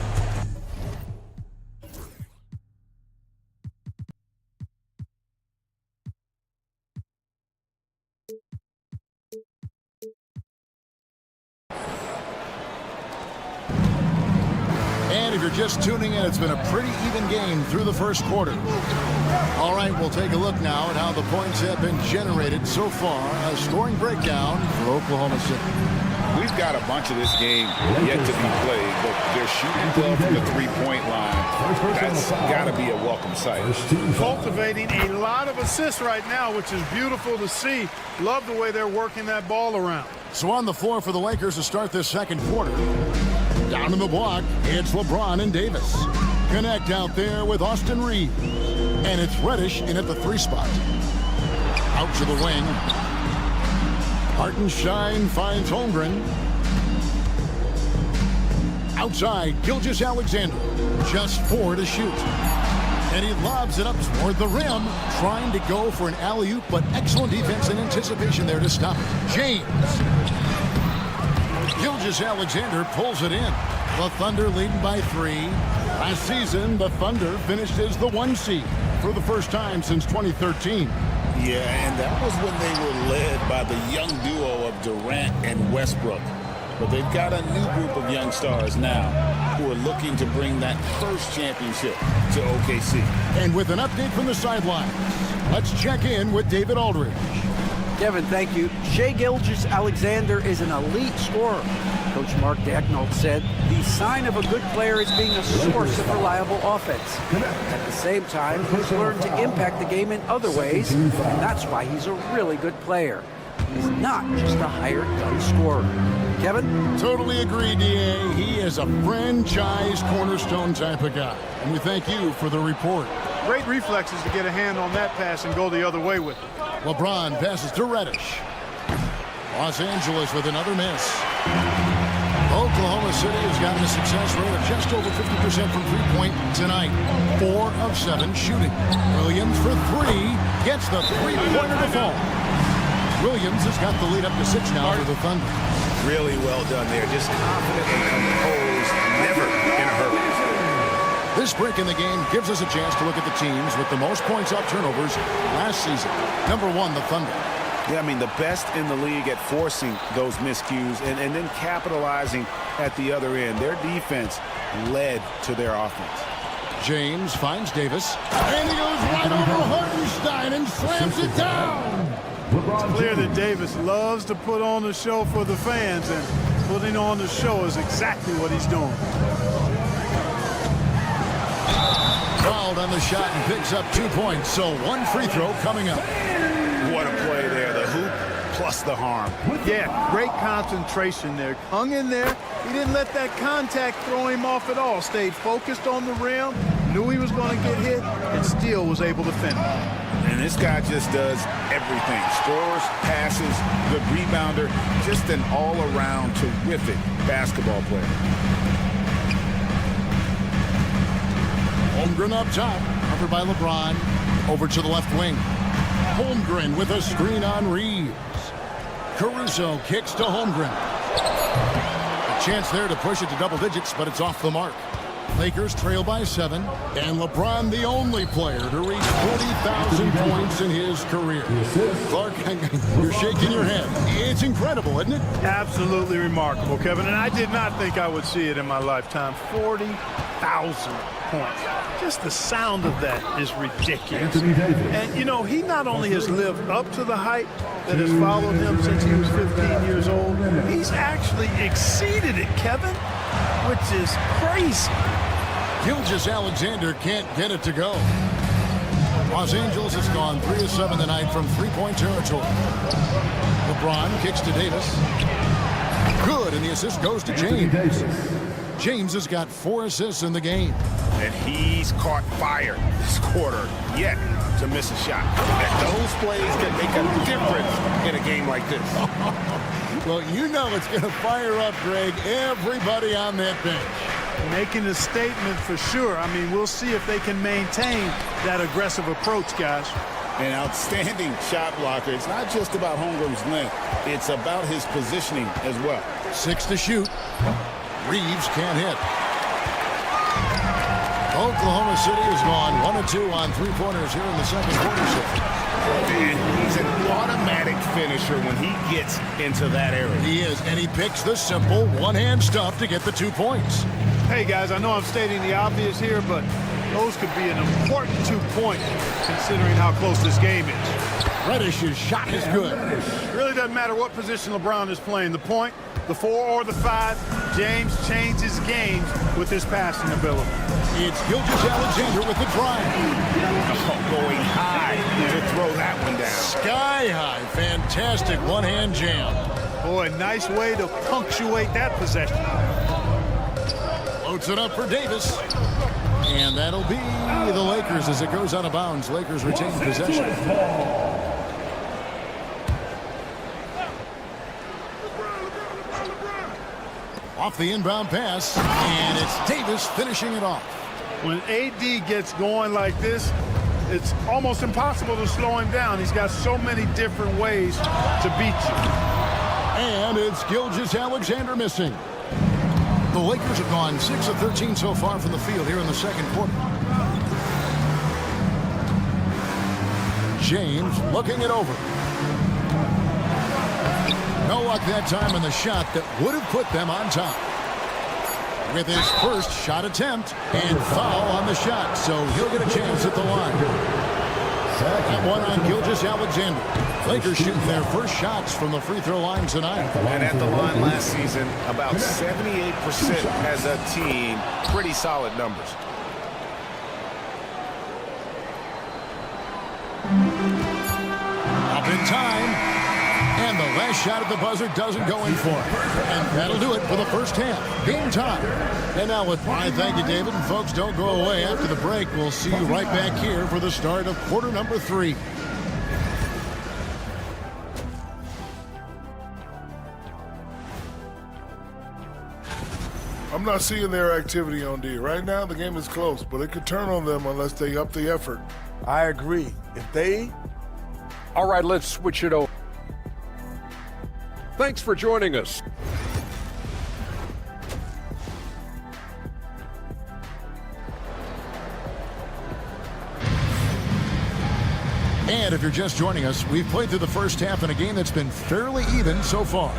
And if you're just tuning in, it's been a pretty even game through the first quarter. All right, we'll take a look now at how the points have been generated so far. A scoring breakdown for Oklahoma City. We've got a bunch of this game yet to be played, but they're shooting well from the three-point line. That's got to be a welcome sight. Cultivating a lot of assists right now, which is beautiful to see. Love the way they're working that ball around. So on the floor for the Lakers to start this second quarter. Down in the block, it's LeBron and Davis. Connect out there with Austin Reeves. And it's Reddish in at the 3 spot. Out to the wing. Hartenstein finds Holmgren. Outside, Gilgeous-Alexander. Just 4 to shoot. And he lobs it up toward the rim, trying to go for an alley-oop, but excellent defense and anticipation there to stop it. James. Gilgeous-Alexander pulls it in. The Thunder leading by 3. Last season, the Thunder finished as the 1 seed for the first time since 2013. Yeah, and that was when they were led by the young duo of Durant and Westbrook. But they've got a new group of young stars now who are looking to bring that first championship to OKC. And with an update from the sidelines, let's check in with David Aldridge. Kevin, thank you. Shai Gilgeous-Alexander is an elite scorer. Coach Mark Daigneault said the sign of a good player is being a source of reliable offense. At the same time, he's learned to impact the game in other ways, and that's why he's a really good player. He's not just a hired gun scorer. Kevin? Totally agree, D.A. He is a franchise cornerstone type of guy. And we thank you for the report. Great reflexes to get a hand on that pass and go the other way with it. LeBron passes to Reddish. Los Angeles with another miss. Oklahoma City has gotten a success rate of just over 50% from three-point tonight. 4 of 7 shooting. Williams for 3 gets the three-pointer to fall. Williams has got the lead up to 6 now for the Thunder. Really well done there. Just confident and composed, never in a hurry. This break in the game gives us a chance to look at the teams with the most points off turnovers last season. Number 1, the Thunder. Yeah, I mean, the best in the league at forcing those miscues and then capitalizing at the other end. Their defense led to their offense. James finds Davis. And he goes right over Hartenstein and slams it down. It's clear that Davis loves to put on the show for the fans, and putting on the show is exactly what he's doing. Fouled on the shot and picks up 2 points, so 1 free throw coming up. What a play there, the hoop plus the harm. Yeah, great concentration there. Hung in there. He didn't let that contact throw him off at all. Stayed focused on the rim, knew he was going to get hit, and still was able to finish. And this guy just does everything. Scores, passes, good rebounder, just an all-around terrific basketball player. Holmgren up top, covered by LeBron. Over to the left wing. Holmgren with a screen on Reeves. Caruso kicks to Holmgren. A chance there to push it to double digits, but it's off the mark. Lakers trail by 7, and LeBron the only player to reach 40,000 points in his career. Clark, you're shaking your head. It's incredible, isn't it? Absolutely remarkable, Kevin, and I did not think I would see it in my lifetime. 40,000 points. Just the sound of that is ridiculous. Anthony Davis. And, you know, he not only has lived up to the hype that has followed him since he was 15 years old, he's actually exceeded it, Kevin, which is crazy. Gilgeous-Alexander can't get it to go. Los Angeles has gone 3 of 7 tonight from three-point territory. LeBron kicks to Davis. Good, and the assist goes to James. James has got 4 assists in the game. And he's caught fire this quarter yet to miss a shot. And those plays can make a difference in a game like this. Well, you know it's going to fire up, Greg, everybody on that bench. Making a statement for sure. I mean, we'll see if they can maintain that aggressive approach, guys. An outstanding shot blocker. It's not just about Holmgren's length. It's about his positioning as well. 6 to shoot. Reeves can't hit. Oklahoma City has gone 1 of 2 on three-pointers here in the second quarter. And he's an automatic finisher when he gets into that area. He is, and he picks the simple one-hand stuff to get the 2 points. Hey, guys, I know I'm stating the obvious here, but those could be an important 2 points considering how close this game is. Reddish's shot is good. It really doesn't matter what position LeBron is playing, the point, the 4 or the 5, James changes games with his passing ability. It's Gilgeous-Alexander with the drive. Going high to throw that one down. Sky high. Fantastic one-hand jam. Boy, nice way to punctuate that possession. Loads it up for Davis. And that'll be the Lakers as it goes out of bounds. Lakers retain possession. Off the inbound pass, and it's Davis finishing it off. When AD gets going like this, it's almost impossible to slow him down. He's got so many different ways to beat you. And it's Gilgeous-Alexander missing. The Lakers have gone 6 of 13 so far from the field here in the second quarter. James looking it over. No luck that time in the shot that would have put them on top. With his first shot attempt and foul on the shot, so he'll get a chance at the line. That one on Gilgeous-Alexander. Lakers shooting their first shots from the free throw line tonight. And at the line last season, about 78% as a team. Pretty solid numbers. Up in time. And the last shot at the buzzer doesn't go in for it. And that'll do it for the first half. Game time. And now with my thank you, David. And folks, don't go away after the break. We'll see you right back here for the start of quarter number 3. I'm not seeing their activity on D. Right now, the game is close, but it could turn on them unless they up the effort. I agree. If they... All right, let's switch it over. Thanks for joining us. And if you're just joining us, we've played through the first half in a game that's been fairly even so far.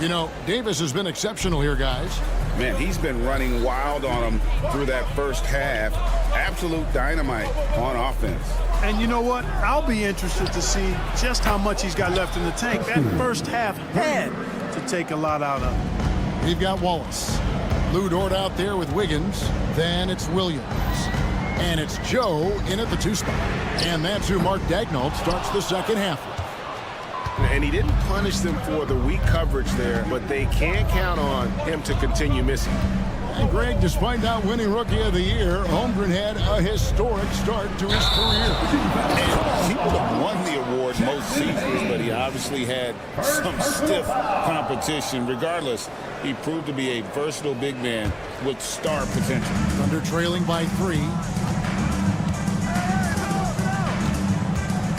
You know, Davis has been exceptional here, guys. Man, he's been running wild on them through that first half. Absolute dynamite on offense. And you know what? I'll be interested to see just how much he's got left in the tank. That first half had to take a lot out of him. We've got Wallace. Lou Dort out there with Wiggins. Then it's Williams. And it's Joe in at the 2 spot. And that's who Mark Daigneault starts the second half with. And he didn't punish them for the weak coverage there, but they can't count on him to continue missing. And Greg, despite not winning Rookie of the Year, Holmgren had a historic start to his career. And he would have won the award most seasons, but he obviously had some stiff competition. Regardless, he proved to be a versatile big man with star potential. Thunder trailing by 3.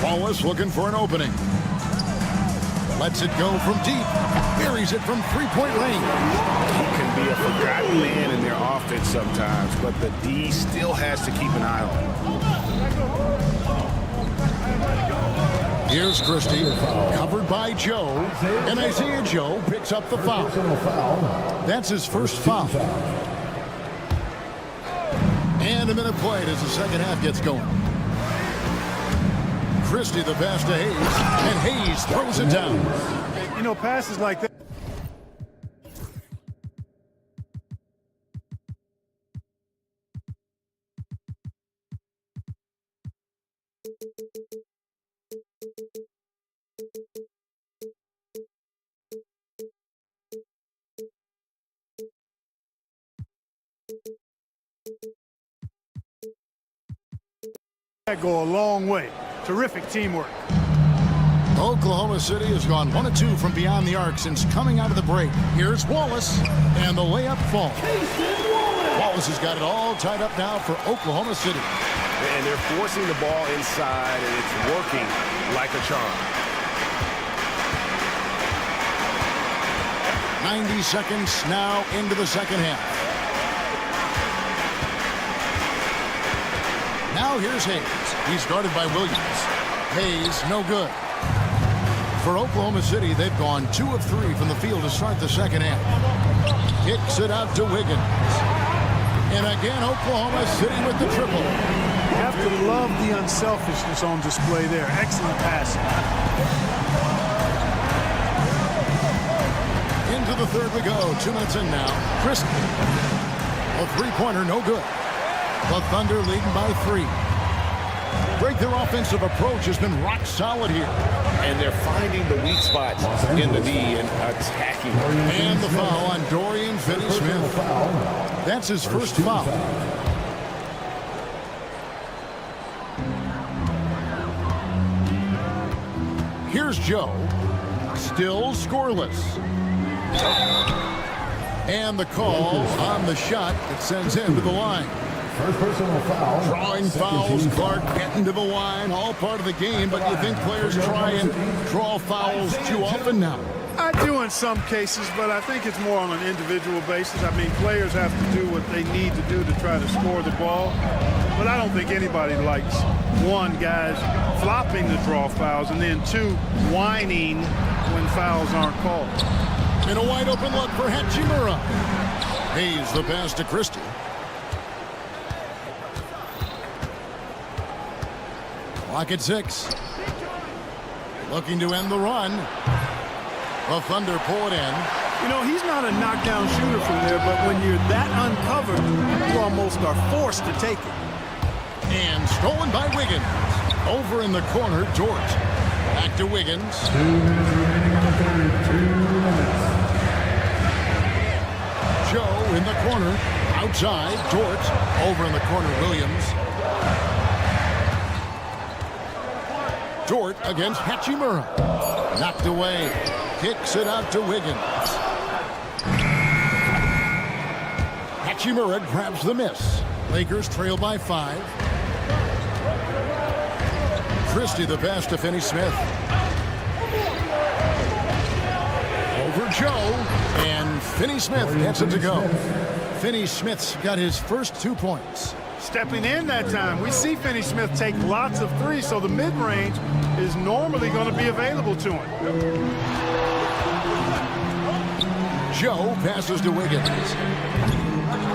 Wallace looking for an opening. Lets it go from deep. Buries it from three-point range. He can be a forgotten man in their offense sometimes, but the D still has to keep an eye on him. Here's Christie, covered by Joe, and Isaiah Joe picks up the foul. That's his first foul. And And a minute played as the second half gets going. Christie the pass to Hayes, and Hayes throws it down. You know, passes like that. That go a long way. Terrific teamwork. Oklahoma City has gone 1 of 2 from beyond the arc since coming out of the break. Here's Wallace, and the layup falls. Wallace has got it all tied up now for Oklahoma City. And they're forcing the ball inside, and it's working like a charm. 90 seconds now into the second half. Now here's Hayes. He's guarded by Williams. Hayes, no good. For Oklahoma City, they've gone 2 of 3 from the field to start the second half. Kicks it out to Wiggins. And again, Oklahoma City with the triple. You have to love the unselfishness on display there. Excellent passing. Into the third we go. 2 minutes in now. Christie. A three-pointer, no good. The Thunder leading by 3. Greg, their offensive approach has been rock solid here. And they're finding the weak spots in the D and attacking. And the foul on Dorian Finney-Smith. That's his first foul. Here's Joe. Still scoreless. And the call on the shot that sends him to the line. First personal foul. Drawing fouls, Clark getting to the line, all part of the game, but you think players try and draw fouls too often now? I do in some cases, but I think it's more on an individual basis. I mean, players have to do what they need to do to try to score the ball. But I don't think anybody likes, 1, guys flopping the draw fouls, and then 2, whining when fouls aren't called. And a wide open look for Hachimura. Hayes the pass to Christie. Clock at 6. Looking to end the run. The Thunder pull it in. You know, he's not a knockdown shooter from there, but when you're that uncovered, you almost are forced to take it. And stolen by Wiggins. Over in the corner, George. Back to Wiggins. 2 minutes remaining in the third. 2 minutes. Joe in the corner. Outside, George. Over in the corner, Williams. Dort against Hachimura. Knocked away. Kicks it out to Wiggins. Hachimura grabs the miss. Lakers trail by 5. Christie the pass to Finney-Smith. Over Joe. And Finney-Smith gets it to go. Finney-Smith's got his first 2 points. Stepping in that time, we see Finney-Smith take lots of threes, so the mid-range is normally going to be available to him. Joe passes to Wiggins.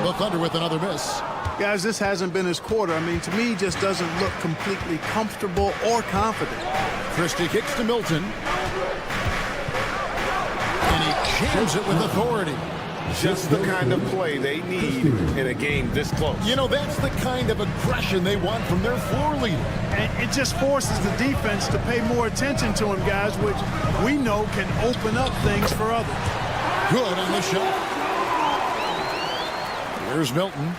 The Thunder with another miss. Guys, this hasn't been his quarter. I mean, to me, he just doesn't look completely comfortable or confident. Christie kicks to Milton. And he jams it with authority. Just the kind of play they need in a game this close. You know, that's the kind of aggression they want from their floor leader. And it just forces the defense to pay more attention to him, guys, which we know can open up things for others. Good on the shot. Here's Milton.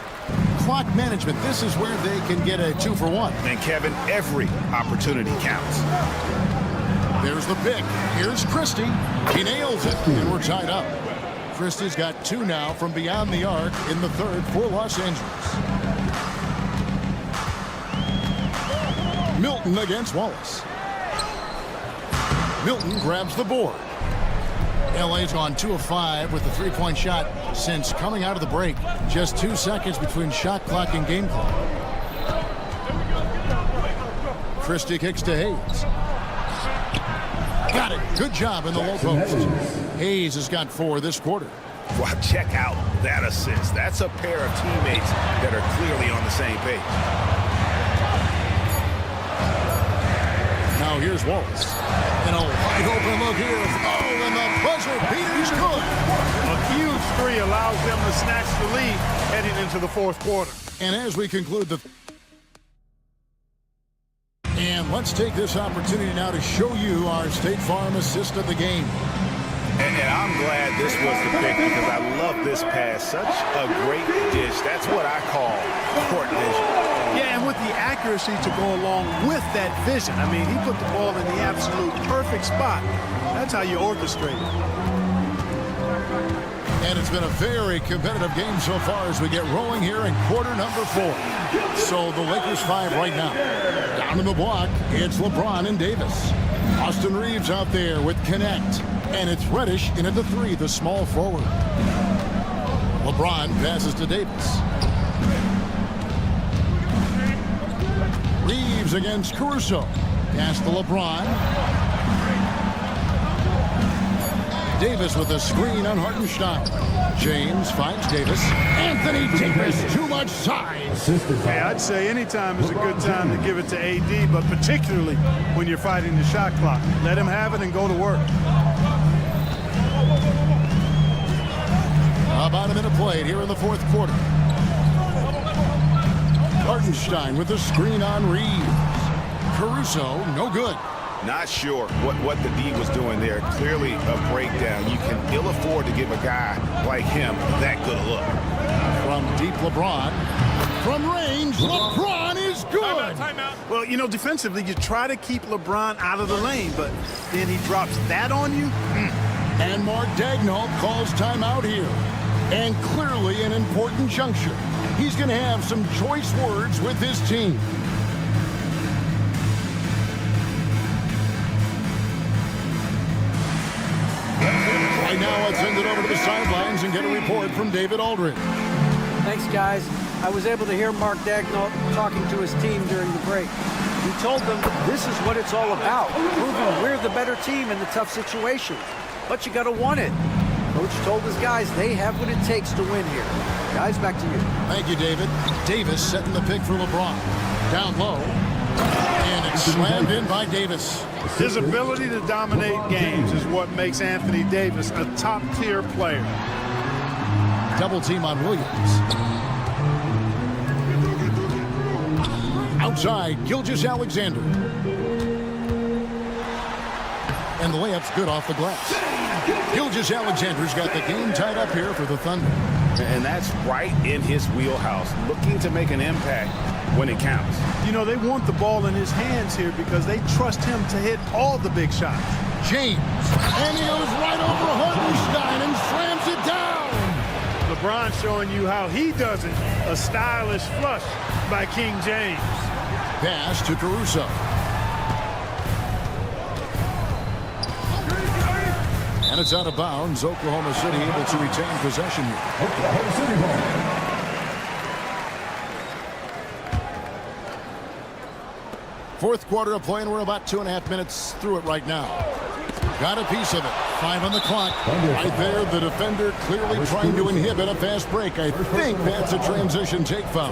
Clock management. This is where they can get a 2-for-1. And Kevin, every opportunity counts. There's the pick. Here's Christie. He nails it, and we're tied up. Christie's got 2 now from beyond the arc in the third for Los Angeles. Milton against Wallace. Milton grabs the board. LA's gone 2 of 5 with the 3-point shot since coming out of the break. Just 2 seconds between shot clock and game clock. Christie kicks to Hayes. Got it. Good job in the low post. Hayes has got 4 this quarter. Wow, check out that assist. That's a pair of teammates that are clearly on the same page. Now here's Wallace. And a wide open look here. Oh, and the buzzer beater's good. A huge three allows them to snatch the lead heading into the fourth quarter. And as we conclude the... And let's take this opportunity now to show you our State Farm assist of the game. And I'm glad this was the pick because I love this pass. Such a great dish. That's what I call court vision. Yeah, and with the accuracy to go along with that vision. I mean, he put the ball in the absolute perfect spot. That's how you orchestrate it. And it's been a very competitive game so far as we get rolling here in quarter number 4. So the Lakers 5 right now. Down in the block, it's LeBron and Davis. Austin Reeves out there with Connect. And it's Reddish in at the 3, the small forward. LeBron passes to Davis. Reeves against Caruso. Pass to LeBron. Davis with a screen on Hartenstein. James finds Davis. Anthony Davis, too much size. Hey, I'd say any time is a good time to give it to AD, but particularly when you're fighting the shot clock. Let him have it and go to work. About a minute played here in the fourth quarter. Hartenstein with the screen on Reeves. Caruso, no good. Not sure what the D was doing there. Clearly a breakdown. You can ill afford to give a guy like him that good a look. From deep LeBron. From range, LeBron is good. Timeout. Well, you know, defensively, you try to keep LeBron out of the lane, but then he drops that on you. And Mark Daigneault calls timeout here. And clearly an important juncture. He's going to have some choice words with his team. Right now, let's send it over to the sidelines and get a report from David Aldridge. Thanks, guys. I was able to hear Mark Daigneault talking to his team during the break. He told them this is what it's all about, proving we're the better team in the tough situations. But you got to want it. Coach told his guys they have what it takes to win here. Guys, back to you. Thank you, David. Davis setting the pick for LeBron. Down low. And it's slammed in by Davis. His ability to dominate games is what makes Anthony Davis a top-tier player. Double team on Williams. Outside, Gilgeous-Alexander. And the layup's good off the glass. Gilgeous-Alexander's got the game tied up here for the Thunder. And that's right in his wheelhouse, looking to make an impact when it counts. You know, they want the ball in his hands here because they trust him to hit all the big shots. James, and he goes right over Hartenstein and slams it down. LeBron showing you how he does it. A stylish flush by King James. Pass to Caruso. And it's out of bounds. Oklahoma City able to retain possession here. Oklahoma City ball. Fourth quarter of play, and we're about 2.5 minutes through it right now. Got a piece of it. 5 on the clock. Right there, the defender clearly trying to inhibit a fast break. I think that's a transition take foul.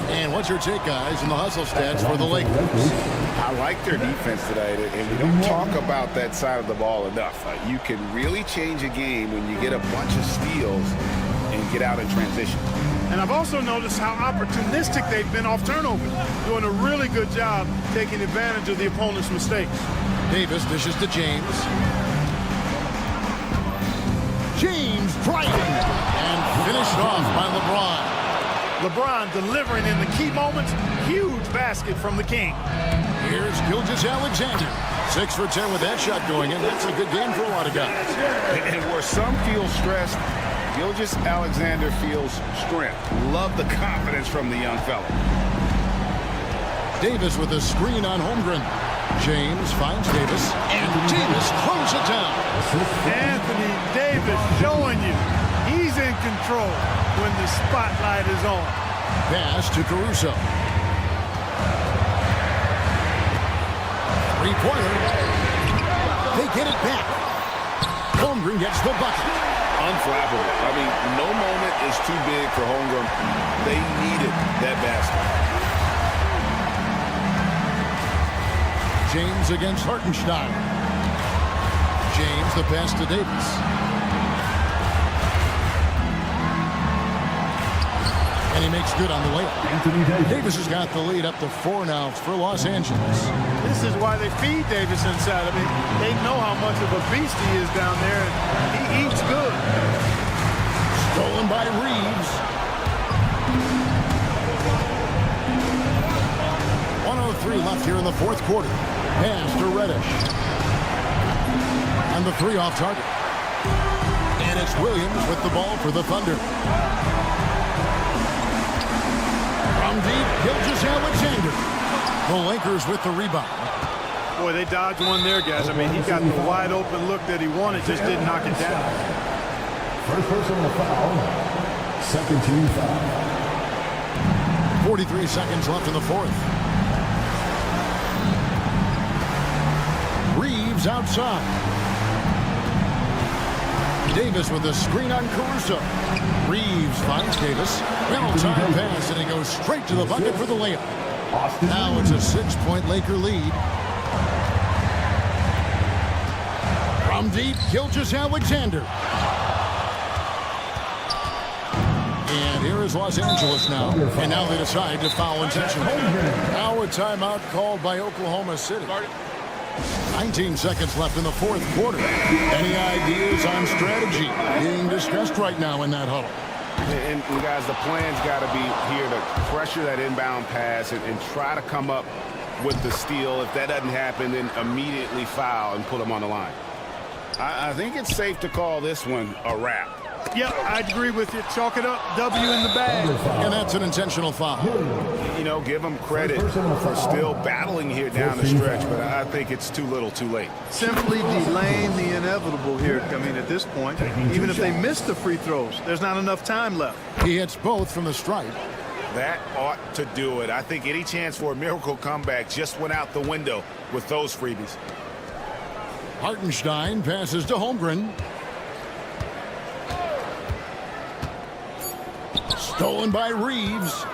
And what's your take, guys, in the hustle stats for the Lakers? I like their defense today, and we don't talk about that side of the ball enough. You can really change a game when you get a bunch of steals and get out in transition. And I've also noticed how opportunistic they've been off turnovers, doing a really good job taking advantage of the opponent's mistakes. Davis dishes to James. James driving and finished off by LeBron. LeBron delivering in the key moments. Huge basket from the King. Here's Gilgeous-Alexander. 6 for 10 with that shot going in. That's a good game for a lot of guys. And where some feel stressed, Gilgeous-Alexander feels strength. Love the confidence from the young fella. Davis with a screen on Holmgren. James finds Davis, and Davis throws it down. Anthony Davis showing you he's in control when the spotlight is on. Pass to Caruso. Three-pointer. They get it back. Holmgren gets the bucket. unflappable. I mean, no moment is too big for homegrown. They needed that basket. James against Hartenstein. James, the pass to Davis. And he makes good on the layup. Davis has got the lead up to 4 now for Los Angeles. This is why they feed Davis inside. I mean, they know how much of a beast he is down there, and he eats good. Stolen by Reeves. 1:03 left here in the fourth quarter. Pass to Reddish. And the 3 off target. And it's Williams with the ball for the Thunder. From deep, Gilgeous-Alexander. The Lakers with the rebound. Boy, they dodged one there, guys. I mean, he got the wide open look that he wanted, just didn't knock it down. First personal foul. Second team foul. 43 seconds left in the fourth. Reeves outside. Davis with a screen on Caruso. Reeves finds Davis. Well-timed pass, and he goes straight to the bucket for the layup. Now it's a 6-point Laker lead. From deep, Gilgeous-Alexander. And here is Los Angeles now. And now they decide to foul intentionally. Now a timeout called by Oklahoma City. 19 seconds left in the fourth quarter. Any ideas on strategy being discussed right now in that huddle? And guys, the plan's got to be here to pressure that inbound pass and try to come up with the steal. If that doesn't happen, then immediately foul and put them on the line. I think it's safe to call this one a wrap. Yep, I'd agree with you. Chalk it up. W in the bag. And that's an intentional foul. You know, give them credit for still battling here down the stretch, but I think it's too little too late. Simply delaying the inevitable here. I mean, at this point, even if they miss the free throws, there's not enough time left. He hits both from the stripe. That ought to do it. I think any chance for a miracle comeback just went out the window with those freebies. Hartenstein passes to Holmgren. Stolen by Reeves.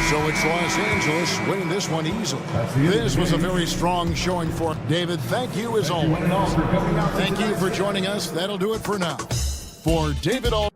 So it's Los Angeles winning this one easily. This was a very strong showing for David. Thank you as always. Thank you for joining us. That'll do it for now. For David Aldridge.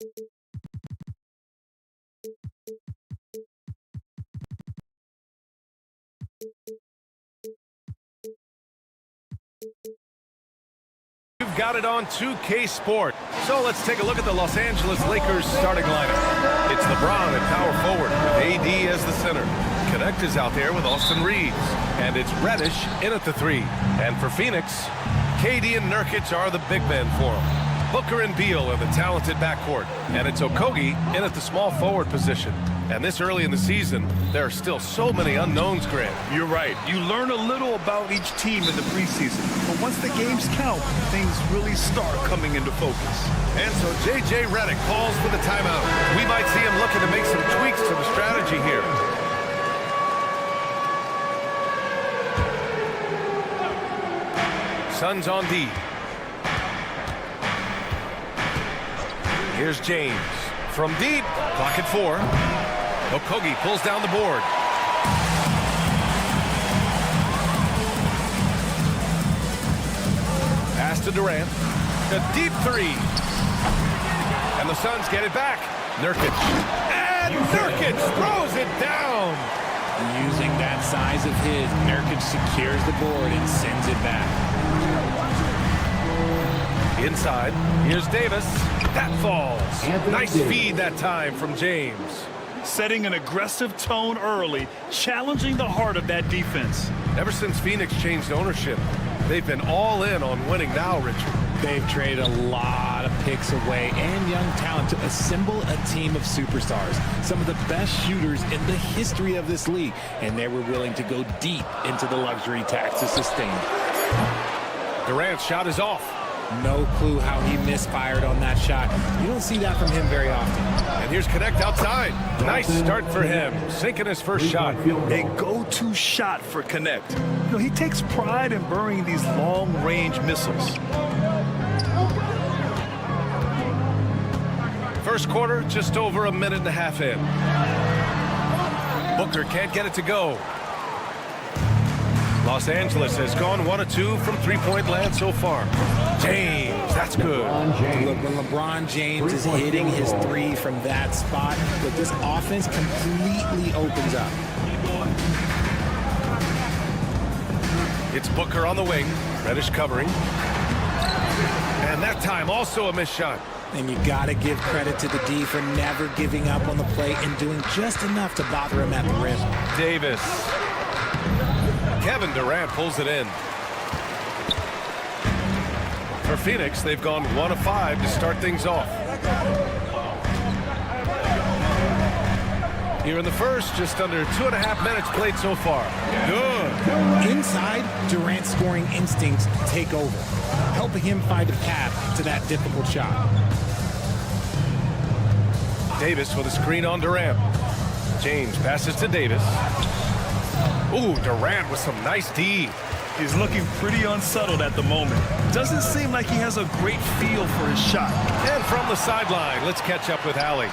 You've got it on 2K Sport. So let's take a look at the Los Angeles Lakers starting lineup. It's LeBron at power forward with AD as the center. Connect is out there with Austin Reeves. And it's Reddish in at the 3. And for Phoenix, KD and Nurkic are the big men for him. Booker and Beal are the talented backcourt. And it's Okogie in at the small forward position. And this early in the season, there are still so many unknowns, Grant. You're right. You learn a little about each team in the preseason. But once the games count, things really start coming into focus. And so J.J. Redick calls for the timeout. We might see him looking to make some tweaks to the strategy here. Suns on D. Here's James. From deep, clock at 4. Okogie pulls down the board. Pass to Durant. The deep 3. And the Suns get it back. Nurkic. And Nurkic throws it down. Using that size of his, Nurkic secures the board and sends it back. Inside, here's Davis. That falls. Nice feed that time from James. Setting an aggressive tone early, challenging the heart of that defense. Ever since Phoenix changed ownership, they've been all in on winning now, Richard. They've traded a lot of picks away and young talent to assemble a team of superstars. Some of the best shooters in the history of this league. And they were willing to go deep into the luxury tax to sustain. Durant's shot is off. No clue how he misfired on that shot. You don't see that from him very often. And here's Connect outside. Nice start for him. Sinking his first shot. A go-to shot for Connect. You know, he takes pride in burying these long-range missiles. First quarter, just over a minute and a half in. Booker can't get it to go. Los Angeles has gone 1 of 2 from three-point land so far. James, that's good. Look, when LeBron James is hitting his 3 from that spot, look, this offense completely opens up. It's Booker on the wing. Reddish covering. And that time also a missed shot. And you got to give credit to the D for never giving up on the play and doing just enough to bother him at the rim. Davis. Kevin Durant pulls it in. For Phoenix, they've gone 1 of 5 to start things off. Here in the first, just under 2.5 minutes played so far. Good. Inside, Durant's scoring instincts take over, helping him find a path to that difficult shot. Davis with a screen on Durant. James passes to Davis. Ooh, Durant with some nice D. He's looking pretty unsettled at the moment. Doesn't seem like he has a great feel for his shot. And from the sideline, let's catch up with Allie.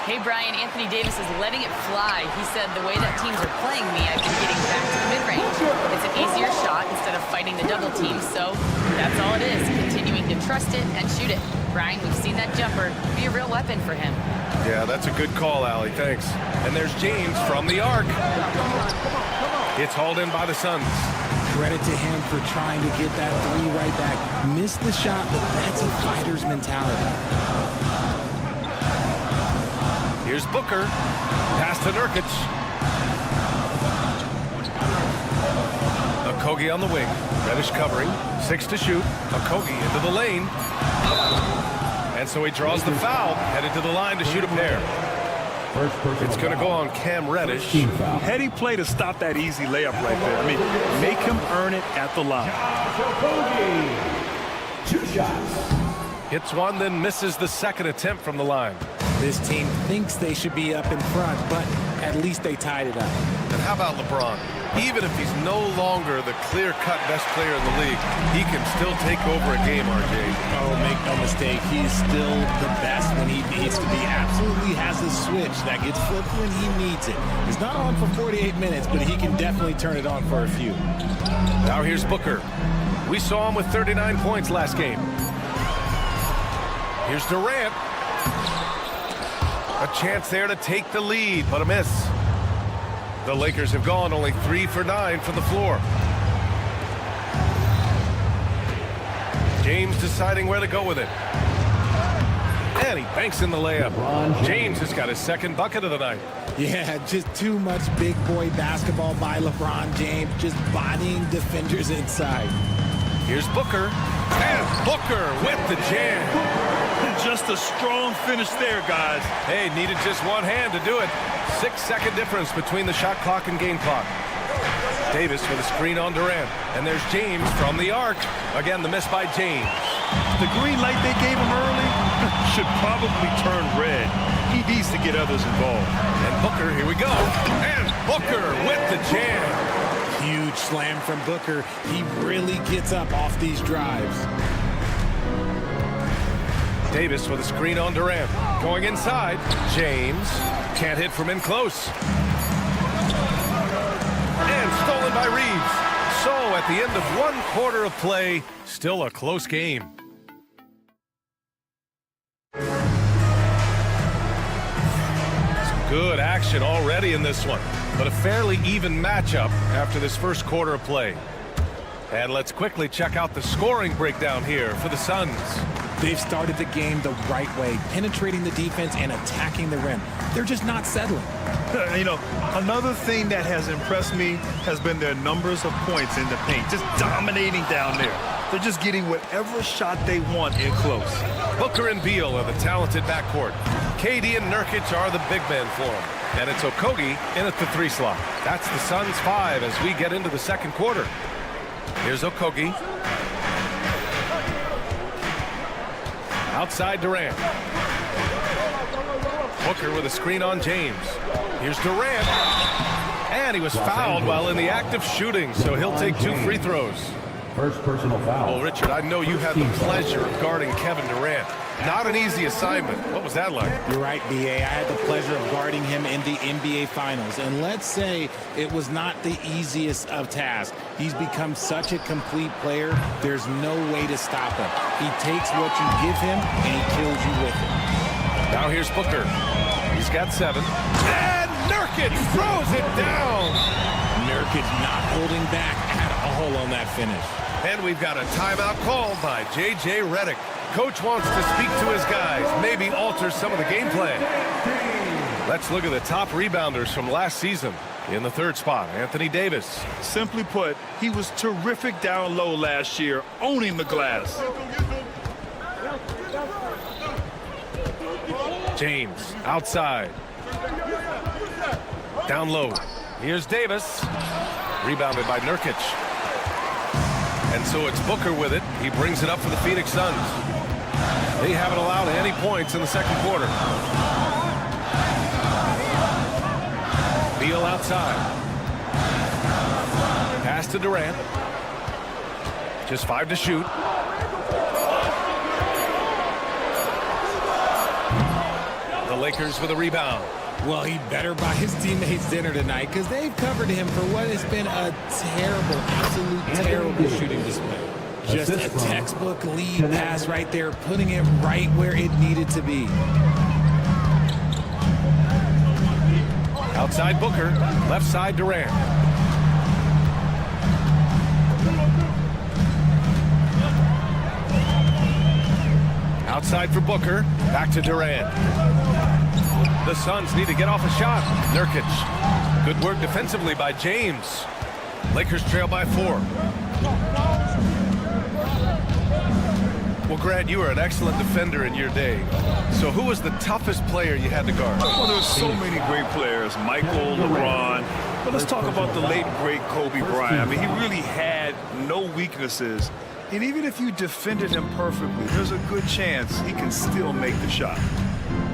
Hey, Brian, Anthony Davis is letting it fly. He said, the way that teams are playing me, I've been getting back to the mid-range. It's an easier shot instead of fighting the double team, so that's all it is, continuing to trust it and shoot it. Brian, we've seen that jumper be a real weapon for him. Yeah, that's a good call, Allie. Thanks. And there's James from the arc. It's hauled in by the Suns. Credit to him for trying to get that 3 right back. Missed the shot, but that's a fighter's mentality. Here's Booker. Pass to Nurkic. Okogie on the wing. Reddish covering. 6 to shoot. Okogie into the lane. And so he draws the foul. Headed to the line to shoot a pair. It's going to go on Cam Reddish. Heady play to stop that easy layup right there. I mean, make him earn it at the line. 2 shots. Hits one, then misses the second attempt from the line. This team thinks they should be up in front, but at least they tied it up. And how about LeBron? Even if he's no longer the clear-cut best player in the league, he can still take over a game, RJ. Oh, make no mistake, he's still the best when he needs to be. Absolutely has a switch that gets flipped when he needs it. He's not on for 48 minutes, but he can definitely turn it on for a few. Now here's Booker. We saw him with 39 points last game. Here's Durant. A chance there to take the lead, but a miss. The Lakers have gone only 3 for 9 from the floor. James deciding where to go with it. And he banks in the layup. James has got his second bucket of the night. Yeah, just too much big boy basketball by LeBron James, just bodying defenders inside. Here's Booker. And Booker with the jam. Just a strong finish there, guys. Hey, needed just one hand to do it. 6-second difference between the shot clock and game clock. Davis with a screen on Durant. And there's James from the arc. Again, the miss by James. The green light they gave him early should probably turn red. He needs to get others involved. And Booker, here we go. And Booker with the jam. Huge slam from Booker. He really gets up off these drives. Davis with a screen on Durant. Going inside. James can't hit from in close. And stolen by Reeves. So at the end of 1 quarter of play, still a close game. Some good action already in this one, but a fairly even matchup after this first quarter of play. And let's quickly check out the scoring breakdown here for the Suns. They've started the game the right way, penetrating the defense and attacking the rim. They're just not settling. You know, another thing that has impressed me has been their numbers of points in the paint, just dominating down there. They're just getting whatever shot they want in close. Booker and Beal are the talented backcourt. KD and Nurkic are the big men for them. And it's Okogie in at the 3 slot. That's the Suns 5 as we get into the second quarter. Here's Okogie. Outside Durant. Booker with a screen on James. Here's Durant. And he was fouled while in the act of shooting, so he'll take 2 free throws. First personal foul. Well, Richard, I know you had the pleasure of guarding Kevin Durant. Not an easy assignment. What was that like? You're right, B.A. I had the pleasure of guarding him in the NBA Finals. And let's say it was not the easiest of tasks. He's become such a complete player, there's no way to stop him. He takes what you give him, and he kills you with it. Now here's Booker. He's got 7. And Nurkic throws it down. Nurkic not holding back at all on that finish. And we've got a timeout called by J.J. Redick. Coach wants to speak to his guys, maybe alter some of the game plan. Let's look at the top rebounders from last season. In the 3rd spot, Anthony Davis. Simply put, he was terrific down low last year, owning the glass. James outside. Down low. Here's Davis. Rebounded by Nurkic. And so it's Booker with it. He brings it up for the Phoenix Suns. They haven't allowed any points in the second quarter. Beal outside. Pass to Durant. Just 5 to shoot. The Lakers with a rebound. Well, he better buy his teammates dinner tonight because they've covered him for what has been a terrible, absolute terrible shooting display. Just a textbook lead pass right there, putting it right where it needed to be. Outside Booker, left side Durant. Outside for Booker, back to Durant. The Suns need to get off a shot. Nurkic. Good work defensively by James. Lakers trail by 4. Well, Grant, you were an excellent defender in your day. So who was the toughest player you had to guard? Well, there's so many great players. Michael, LeBron. But let's talk about the late, great Kobe Bryant. I mean, he really had no weaknesses. And even if you defended him perfectly, there's a good chance he can still make the shot.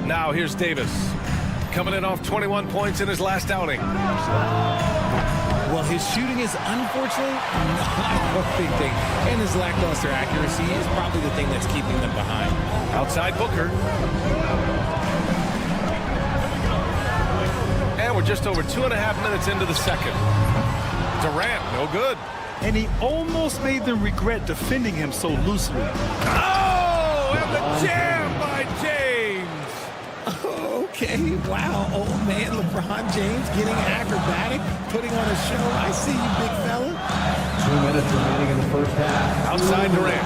Now here's Davis. Coming in off 21 points in his last outing. Well, his shooting is unfortunately not a big thing. And his lackluster accuracy is probably the thing that's keeping them behind. Outside Booker. And we're just over 2.5 minutes into the second. Durant, no good. And he almost made them regret defending him so loosely. Oh, and the jam by James. Okay, wow, old man LeBron James getting acrobatic, putting on a show. I see you, big fella. 2 minutes remaining in the first half. Outside Durant.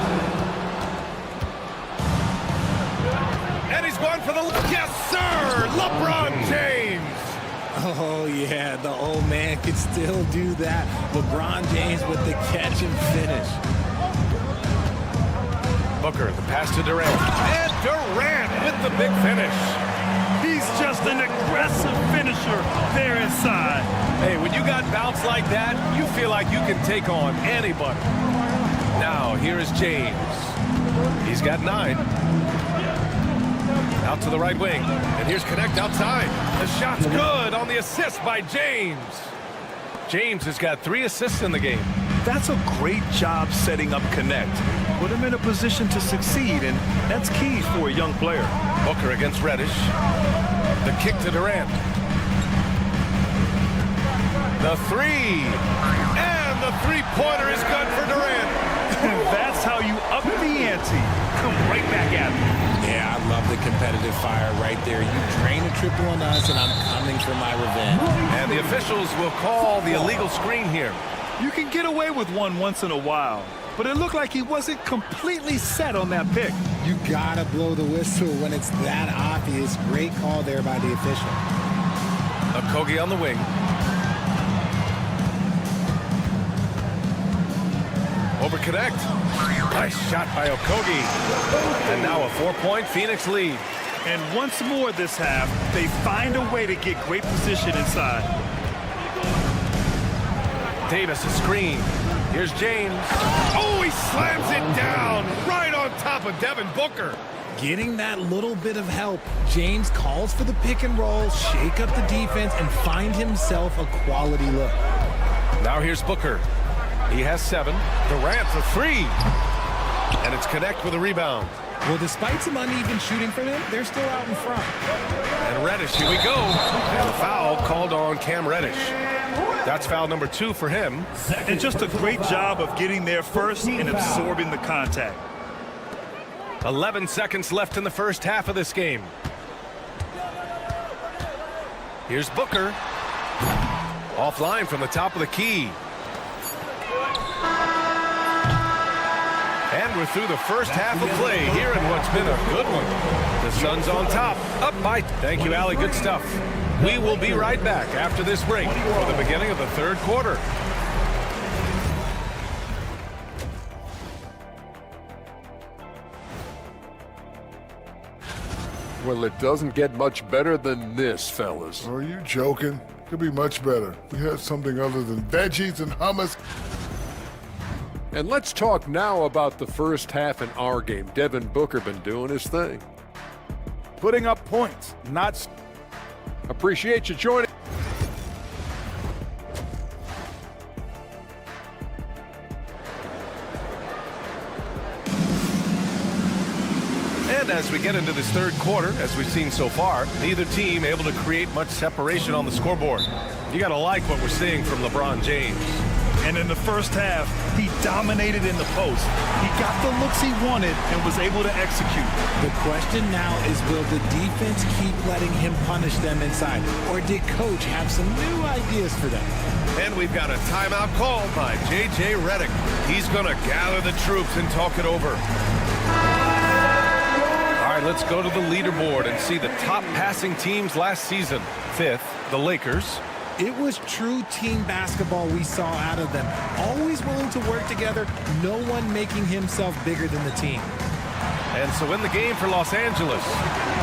And he's going for the... Yes, sir! LeBron James! Oh, yeah, the old man could still do that. LeBron James with the catch and finish. Booker, the pass to Durant. And Durant with the big finish. He's just an aggressive finisher there inside. Hey, when you got bounce like that, you feel like you can take on anybody. Now, here is James. He's got 9. Out to the right wing. And here's Connect outside. The shot's good on the assist by James. James has got 3 assists in the game. That's a great job setting up Connect. Put him in a position to succeed, and that's key for a young player. Booker against Reddish. The kick to Durant. The 3. And the three-pointer is good for Durant. That's how you up the ante. Come right back at me. Yeah, I love the competitive fire right there. You drain a triple on us, and I'm coming for my revenge. And the officials will call the illegal screen here. You can get away with one once in a while, but it looked like he wasn't completely set on that pick. You gotta blow the whistle when it's that obvious. Great call there by the official. Okogie on the wing. Over Connect. Nice shot by Okogie. And now a 4-point Phoenix lead. And once more this half, they find a way to get great position inside. Davis a screen. Here's James. Oh, he slams it down right on top of Devin Booker. Getting that little bit of help. James calls for the pick and roll, shake up the defense, and find himself a quality look. Now here's Booker. He has 7. Durant for 3. And it's Connect with a rebound. Well, despite some uneven shooting for them, they're still out in front. And Reddish, here we go. And a foul called on Cam Reddish. That's foul number 2 for him. And just a great job of getting there first and absorbing the contact. 11 seconds left in the first half of this game. Here's Booker. Offline from the top of the key. And we're through the first half of play here in what's been a good one. The Suns on top, up by... Thank you, Allie. Good stuff. We will be right back after this break for the beginning of the third quarter. Well, it doesn't get much better than this, fellas. Are you joking? Could be much better. We had something other than veggies and hummus. And let's talk now about the first half in our game. Devin Booker been doing his thing. Putting up points, not... Appreciate you joining. And as we get into this third quarter, as we've seen so far, neither team able to create much separation on the scoreboard. You got to like what we're seeing from LeBron James. And in the first half, he dominated in the post. He got the looks he wanted and was able to execute. The question now is, will the defense keep letting him punish them inside? Or did Coach have some new ideas for them? And we've got a timeout called by J.J. Redick. He's going to gather the troops and talk it over. All right, let's go to the leaderboard and see the top passing teams last season. 5th, the Lakers. It was true team basketball we saw out of them. Always willing to work together, no one making himself bigger than the team. And so in the game for Los Angeles,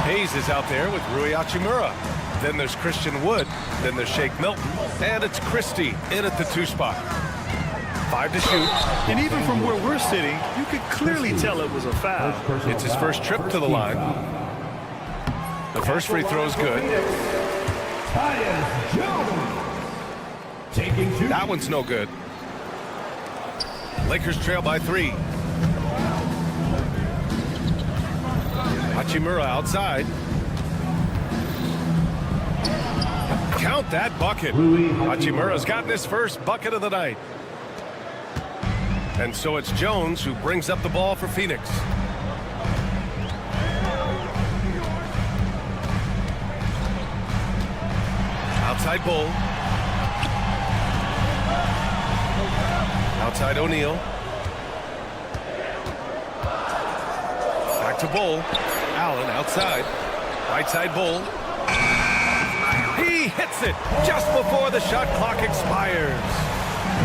Hayes is out there with Rui Hachimura. Then there's Christian Wood. Then there's Shake Milton. And it's Christie in at the 2 spot. 5 to shoot. And even from where we're sitting, you could clearly tell it was a foul. It's his first trip to the line. The first free throw is good. That one's no good. Lakers trail by 3. Hachimura outside. Count that bucket. Hachimura's gotten his first bucket of the night. And so it's Jones who brings up the ball for Phoenix. Outside Bull. Outside O'Neal. Back to Bull. Allen outside. Right side Bull. He hits it just before the shot clock expires.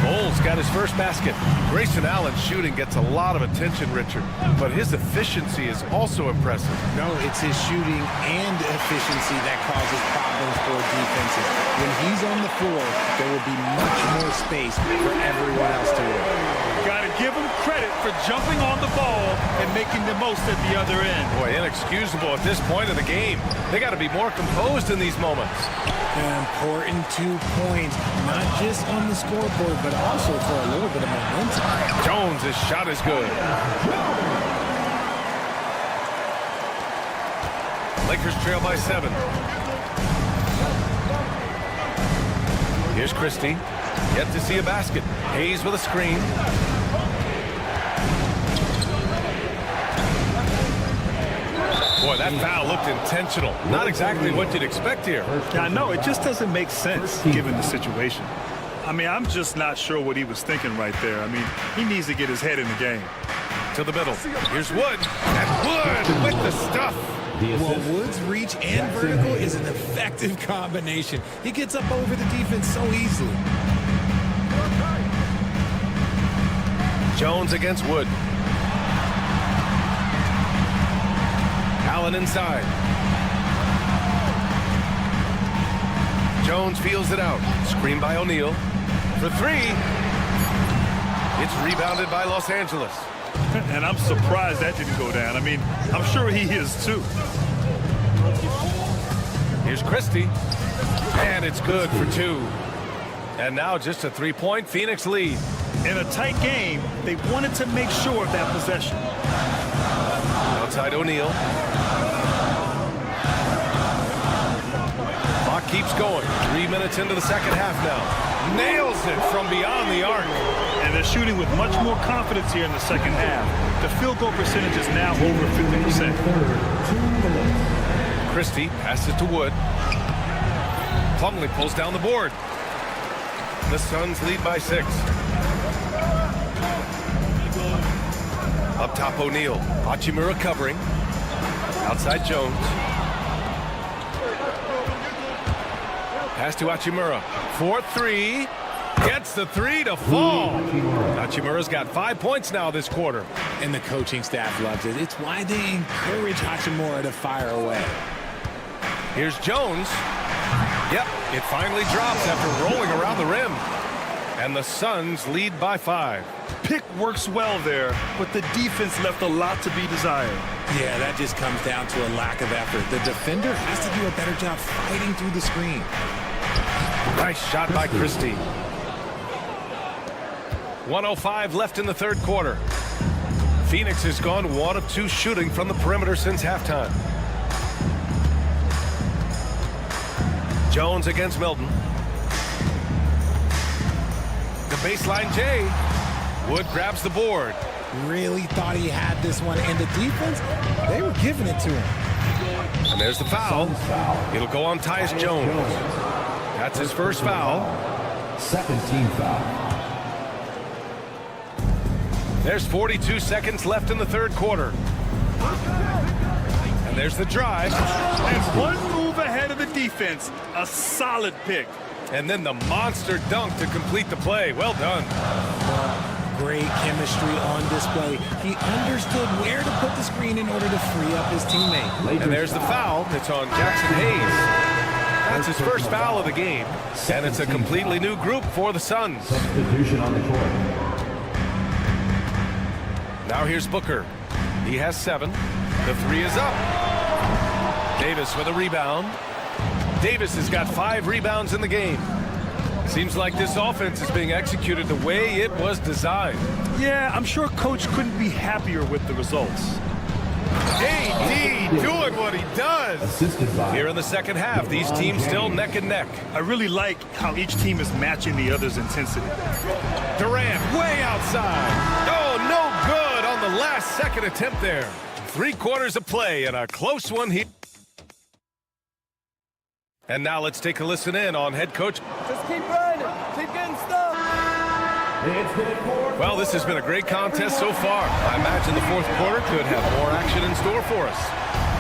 Bull's got his first basket. Grayson Allen's shooting gets a lot of attention, Richard, but his efficiency is also impressive. No, it's his shooting and efficiency that causes problems for defenses. When he's on the floor, there will be much more space for everyone else to work. Got to give him credit for jumping on the ball and making the most at the other end. Boy, inexcusable at this point of the game. They got to be more composed in these moments. An important 2 points, not just on the scoreboard, but also for a little bit of momentum. Jones, his shot is good. Lakers trail by 7. Here's Christie. Yet to see a basket. Hayes with a screen. Boy, that foul looked intentional. Not exactly what you'd expect here. Yeah, I know. It just doesn't make sense given the situation. I mean, I'm just not sure what he was thinking right there. I mean, he needs to get his head in the game. To the middle. Here's Wood. And Wood with the stuff. Well, Wood's reach and vertical is an effective combination. He gets up over the defense so easily. Jones against Wood. Allen inside. Jones feels it out. Screen by O'Neal. For 3. It's rebounded by Los Angeles. And I'm surprised that didn't go down. I mean, I'm sure he is too. Here's Christie. And it's good for 2. And now just a 3-point Phoenix lead. In a tight game, they wanted to make sure of that possession. Outside O'Neal. Clock keeps going. 3 minutes into the second half now. Nails it from beyond the arc. And they're shooting with much more confidence here in the second half. The field goal percentage is now over 50%. Christie passes to Wood. Plumlee pulls down the board. The Suns lead by 6. Up top O'Neal. Hachimura covering. Outside Jones. Pass to Hachimura. 4-3. Gets the 3 to fall. Hachimura's got 5 points now this quarter. And the coaching staff loves it. It's why they encourage Hachimura to fire away. Here's Jones. Yep, it finally drops after rolling around the rim. And the Suns lead by 5. Pick works well there, but the defense left a lot to be desired. Yeah, that just comes down to a lack of effort. The defender has to do a better job fighting through the screen. Nice shot by Christie. 1:05 left in the third quarter. Phoenix has gone 1 of 2 shooting from the perimeter since halftime. Jones against Milton. The baseline J. Wood grabs the board. Really thought he had this one. And the defense, they were giving it to him. And there's the foul. It'll go on Tyus Jones. That's his first foul. Second team foul. There's 42 seconds left in the third quarter. And there's the drive. And one move ahead of the defense. A solid pick. And then the monster dunk to complete the play. Well done. Great chemistry on display. He understood where to put the screen in order to free up his teammate. And there's the foul. It's on Jackson Hayes. That's his first foul of the game. And it's a completely new group for the Suns. Substitution on the court. Now here's Booker. He has 7. The 3 is up. Davis with a rebound. Davis has got 5 rebounds in the game. Seems like this offense is being executed the way it was designed. Yeah, I'm sure Coach couldn't be happier with the results. AD doing what he does. Here in the second half, these teams still neck and neck. I really like how each team is matching the other's intensity. Durant way outside. Oh, no good on the last second attempt there. 3 quarters of play and a close one here. And now let's take a listen in on head coach. Just keep running. Keep getting stuff. Well, this has been a great contest so far. I imagine the fourth quarter could have more action in store for us.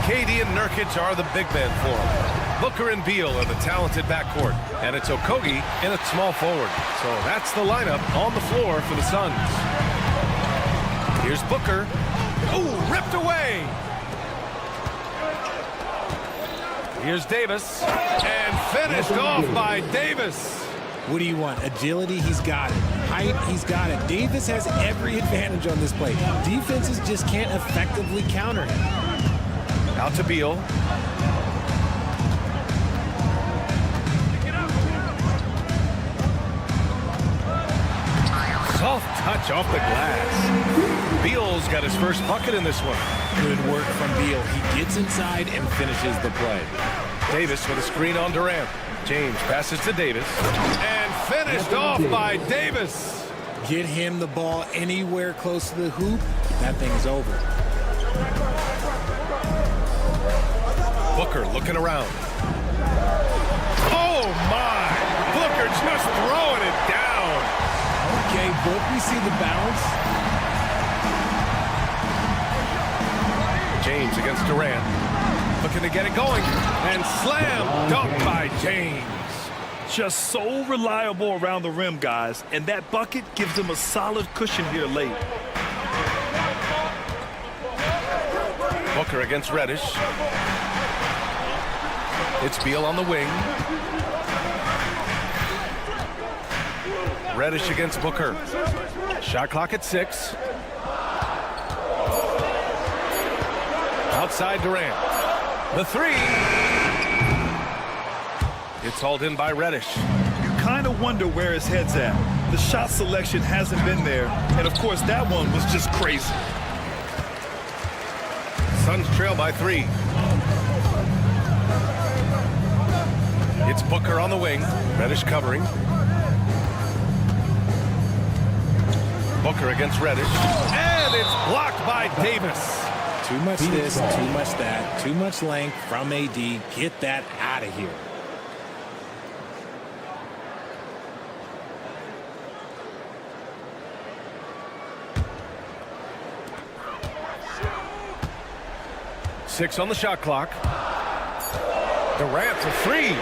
KD and Nurkic are the big men for them. Booker and Beal are the talented backcourt. And it's Okogie in at small forward. So that's the lineup on the floor for the Suns. Here's Booker. Ooh, ripped away. Here's Davis. And finished off by Davis. What do you want? Agility, he's got it. Height, he's got it. Davis has every advantage on this play. Defenses just can't effectively counter him. Out to Beal. Soft touch off the glass. Beal's got his first bucket in this one. Good work from Beal. He gets inside and finishes the play. Davis with a screen on Durant. James passes to Davis. And finished off by Davis. Get him the ball anywhere close to the hoop. That thing's over. Booker looking around. Oh, my. Booker just throwing it down. Okay, Book, we see the bounce. James against Durant. Looking to get it going. And slam dunk by James. Just so reliable around the rim, guys. And that bucket gives him a solid cushion here late. Booker against Reddish. It's Beal on the wing. Reddish against Booker. Shot clock at 6. Outside Durant. The 3. It's hauled in by Reddish. You kind of wonder where his head's at. The shot selection hasn't been there. And, of course, that one was just crazy. Suns trail by 3. It's Booker on the wing. Reddish covering. Booker against Reddish. And it's blocked by Davis. Too much this, too much that, too much length from AD. Get that out of here. Six on the shot clock. Durant to 3.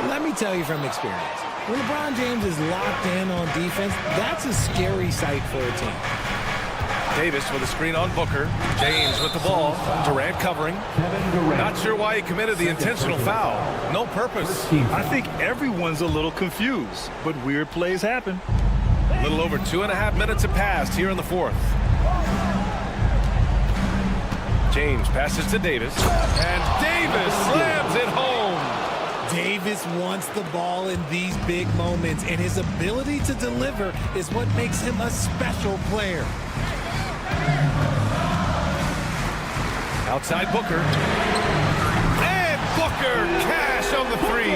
Let me tell you from experience, when LeBron James is locked in on defense, that's a scary sight for a team. Davis with a screen on Booker. James with the ball. Durant covering. Not sure why he committed the intentional foul. No purpose. I think everyone's a little confused, but weird plays happen. A little over 2.5 minutes have passed here in the fourth. James passes to Davis. And Davis slams it home. Davis wants the ball in these big moments, and his ability to deliver is what makes him a special player. Outside Booker. And Booker cash on the 3.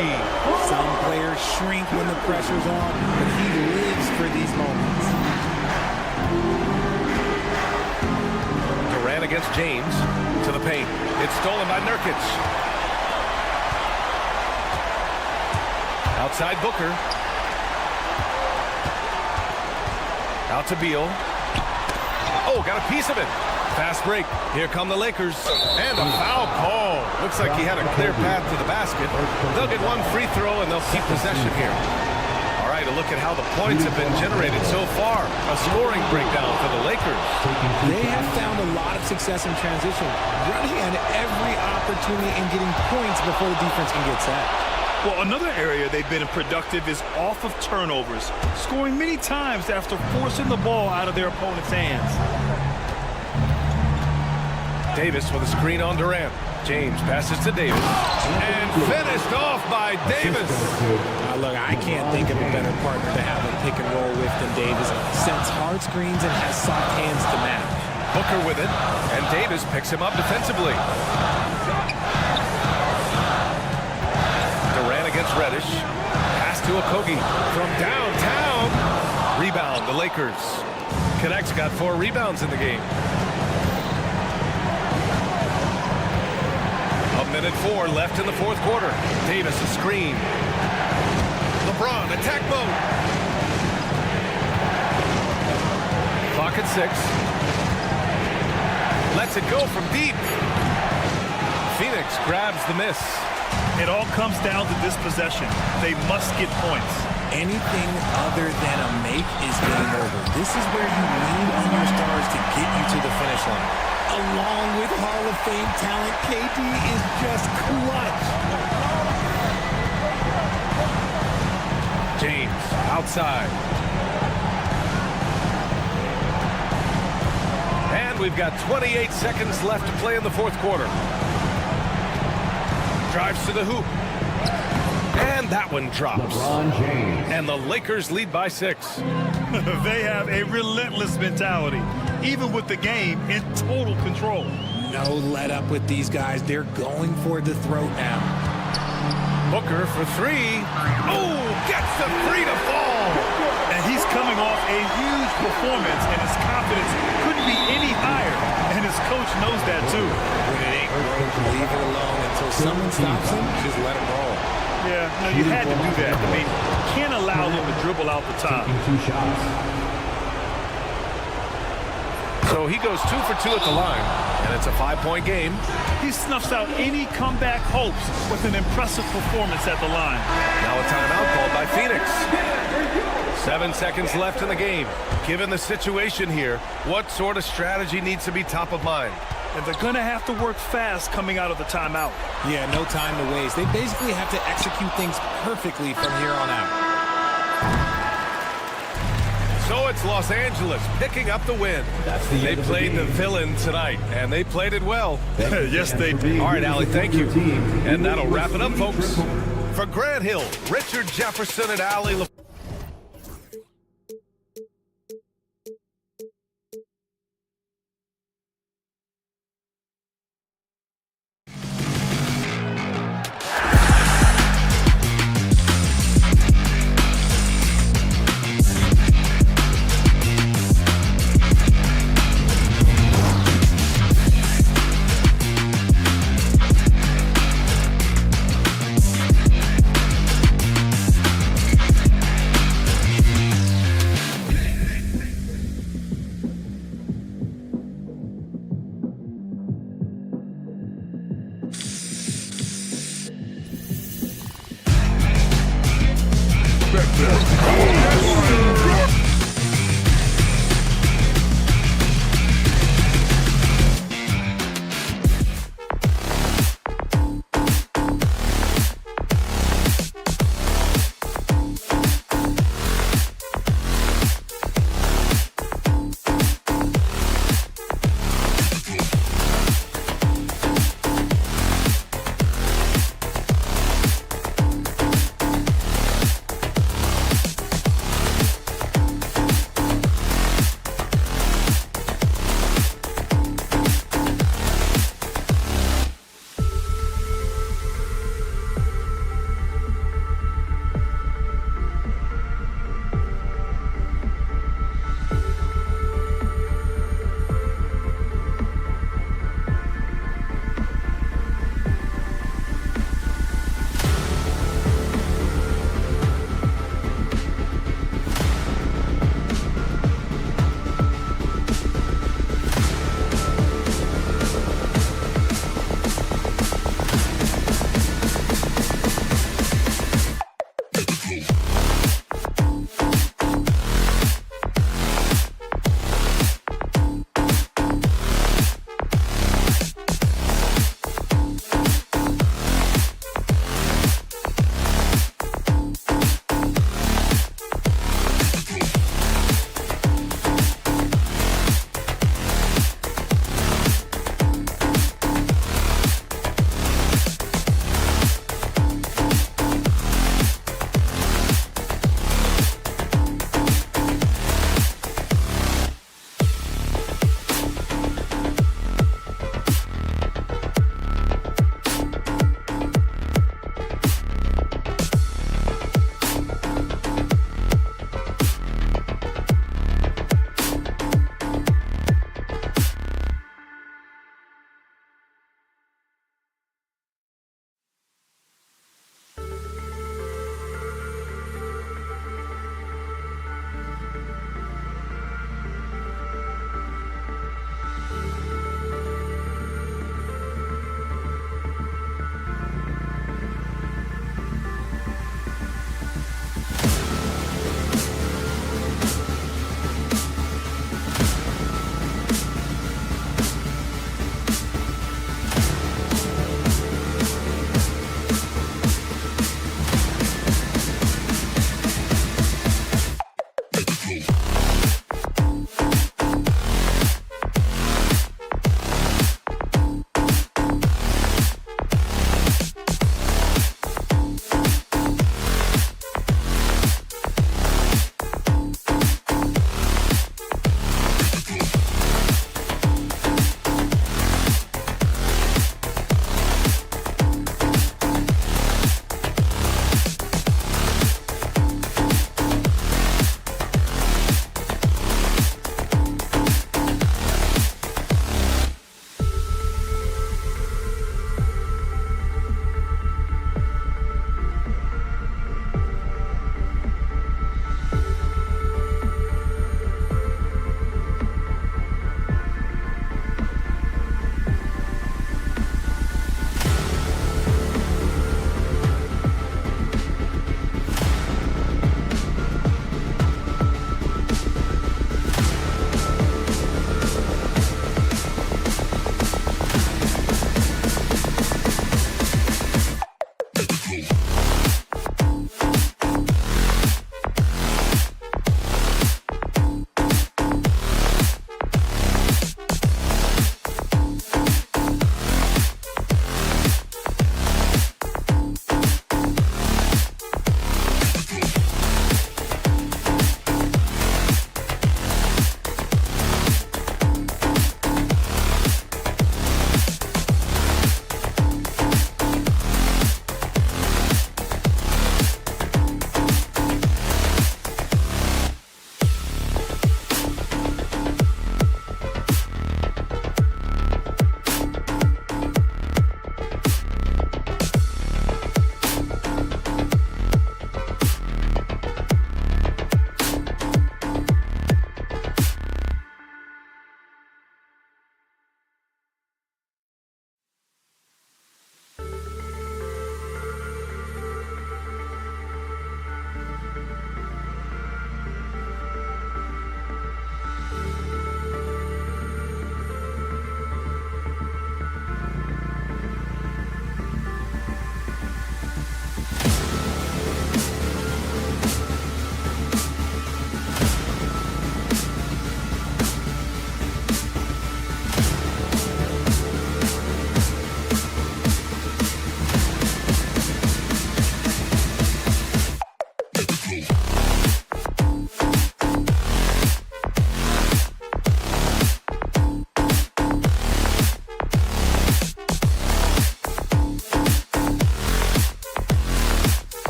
Some players shrink when the pressure's on, but he lives for these moments. Durant against James. To the paint. It's stolen by Nurkic. Outside Booker. Out to Beal. Oh, got a piece of it. Fast break. Here come the Lakers. And a foul call. Looks like he had a clear path to the basket. They'll get one free throw and they'll keep possession here. All right, a look at how the points have been generated so far. A scoring breakdown for the Lakers. They have found a lot of success in transition, running at every opportunity and getting points before the defense can get set. Well, another area they've been productive is off of turnovers, scoring many times after forcing the ball out of their opponent's hands. Davis with a screen on Durant. James passes to Davis. And finished off by Davis. Look, I can't think of a better partner to have a pick and roll with than Davis. Sets hard screens and has soft hands to match. Booker with it. And Davis picks him up defensively. Durant against Reddish. Pass to Okogie from downtown. Rebound, the Lakers. Connect's got 4 rebounds in the game. Up Minute 4 left in the fourth quarter. Davis a screen. LeBron attack mode. Clock at 6. Lets it go from deep. Phoenix grabs the miss. It all comes down to this possession. They must get points. Anything other than a make is game over. This is where you lean on your stars to get you to the finish line. Along with Hall of Fame talent, KD is just clutch. James outside. And we've got 28 seconds left to play in the fourth quarter. Drives to the hoop. And that one drops. And the Lakers lead by 6. They have a relentless mentality, even with the game in total control. No let up with these guys. They're going for the throat now. Booker for 3. Oh, gets the 3 to fall. And he's coming off a huge performance, and his confidence couldn't be any higher. And his coach knows that too. When it ain't broke, leave it alone until someone stops him. Just let him roll. Yeah, no, you had to do that. I mean, can't allow them to dribble out the top. So he goes 2 for 2 at the line, and it's a 5-point game. He snuffs out any comeback hopes with an impressive performance at the line. Now a timeout called by Phoenix. 7 seconds left in the game. Given the situation here, what sort of strategy needs to be top of mind? And they're going to have to work fast coming out of the timeout. Yeah, no time to waste. They basically have to execute things perfectly from here on out. So it's Los Angeles picking up the win. They played the villain tonight, and they played it well. Yes, they did. All right, Allie, thank you. And that'll wrap it up, folks. For Grant Hill, Richard Jefferson, and Allie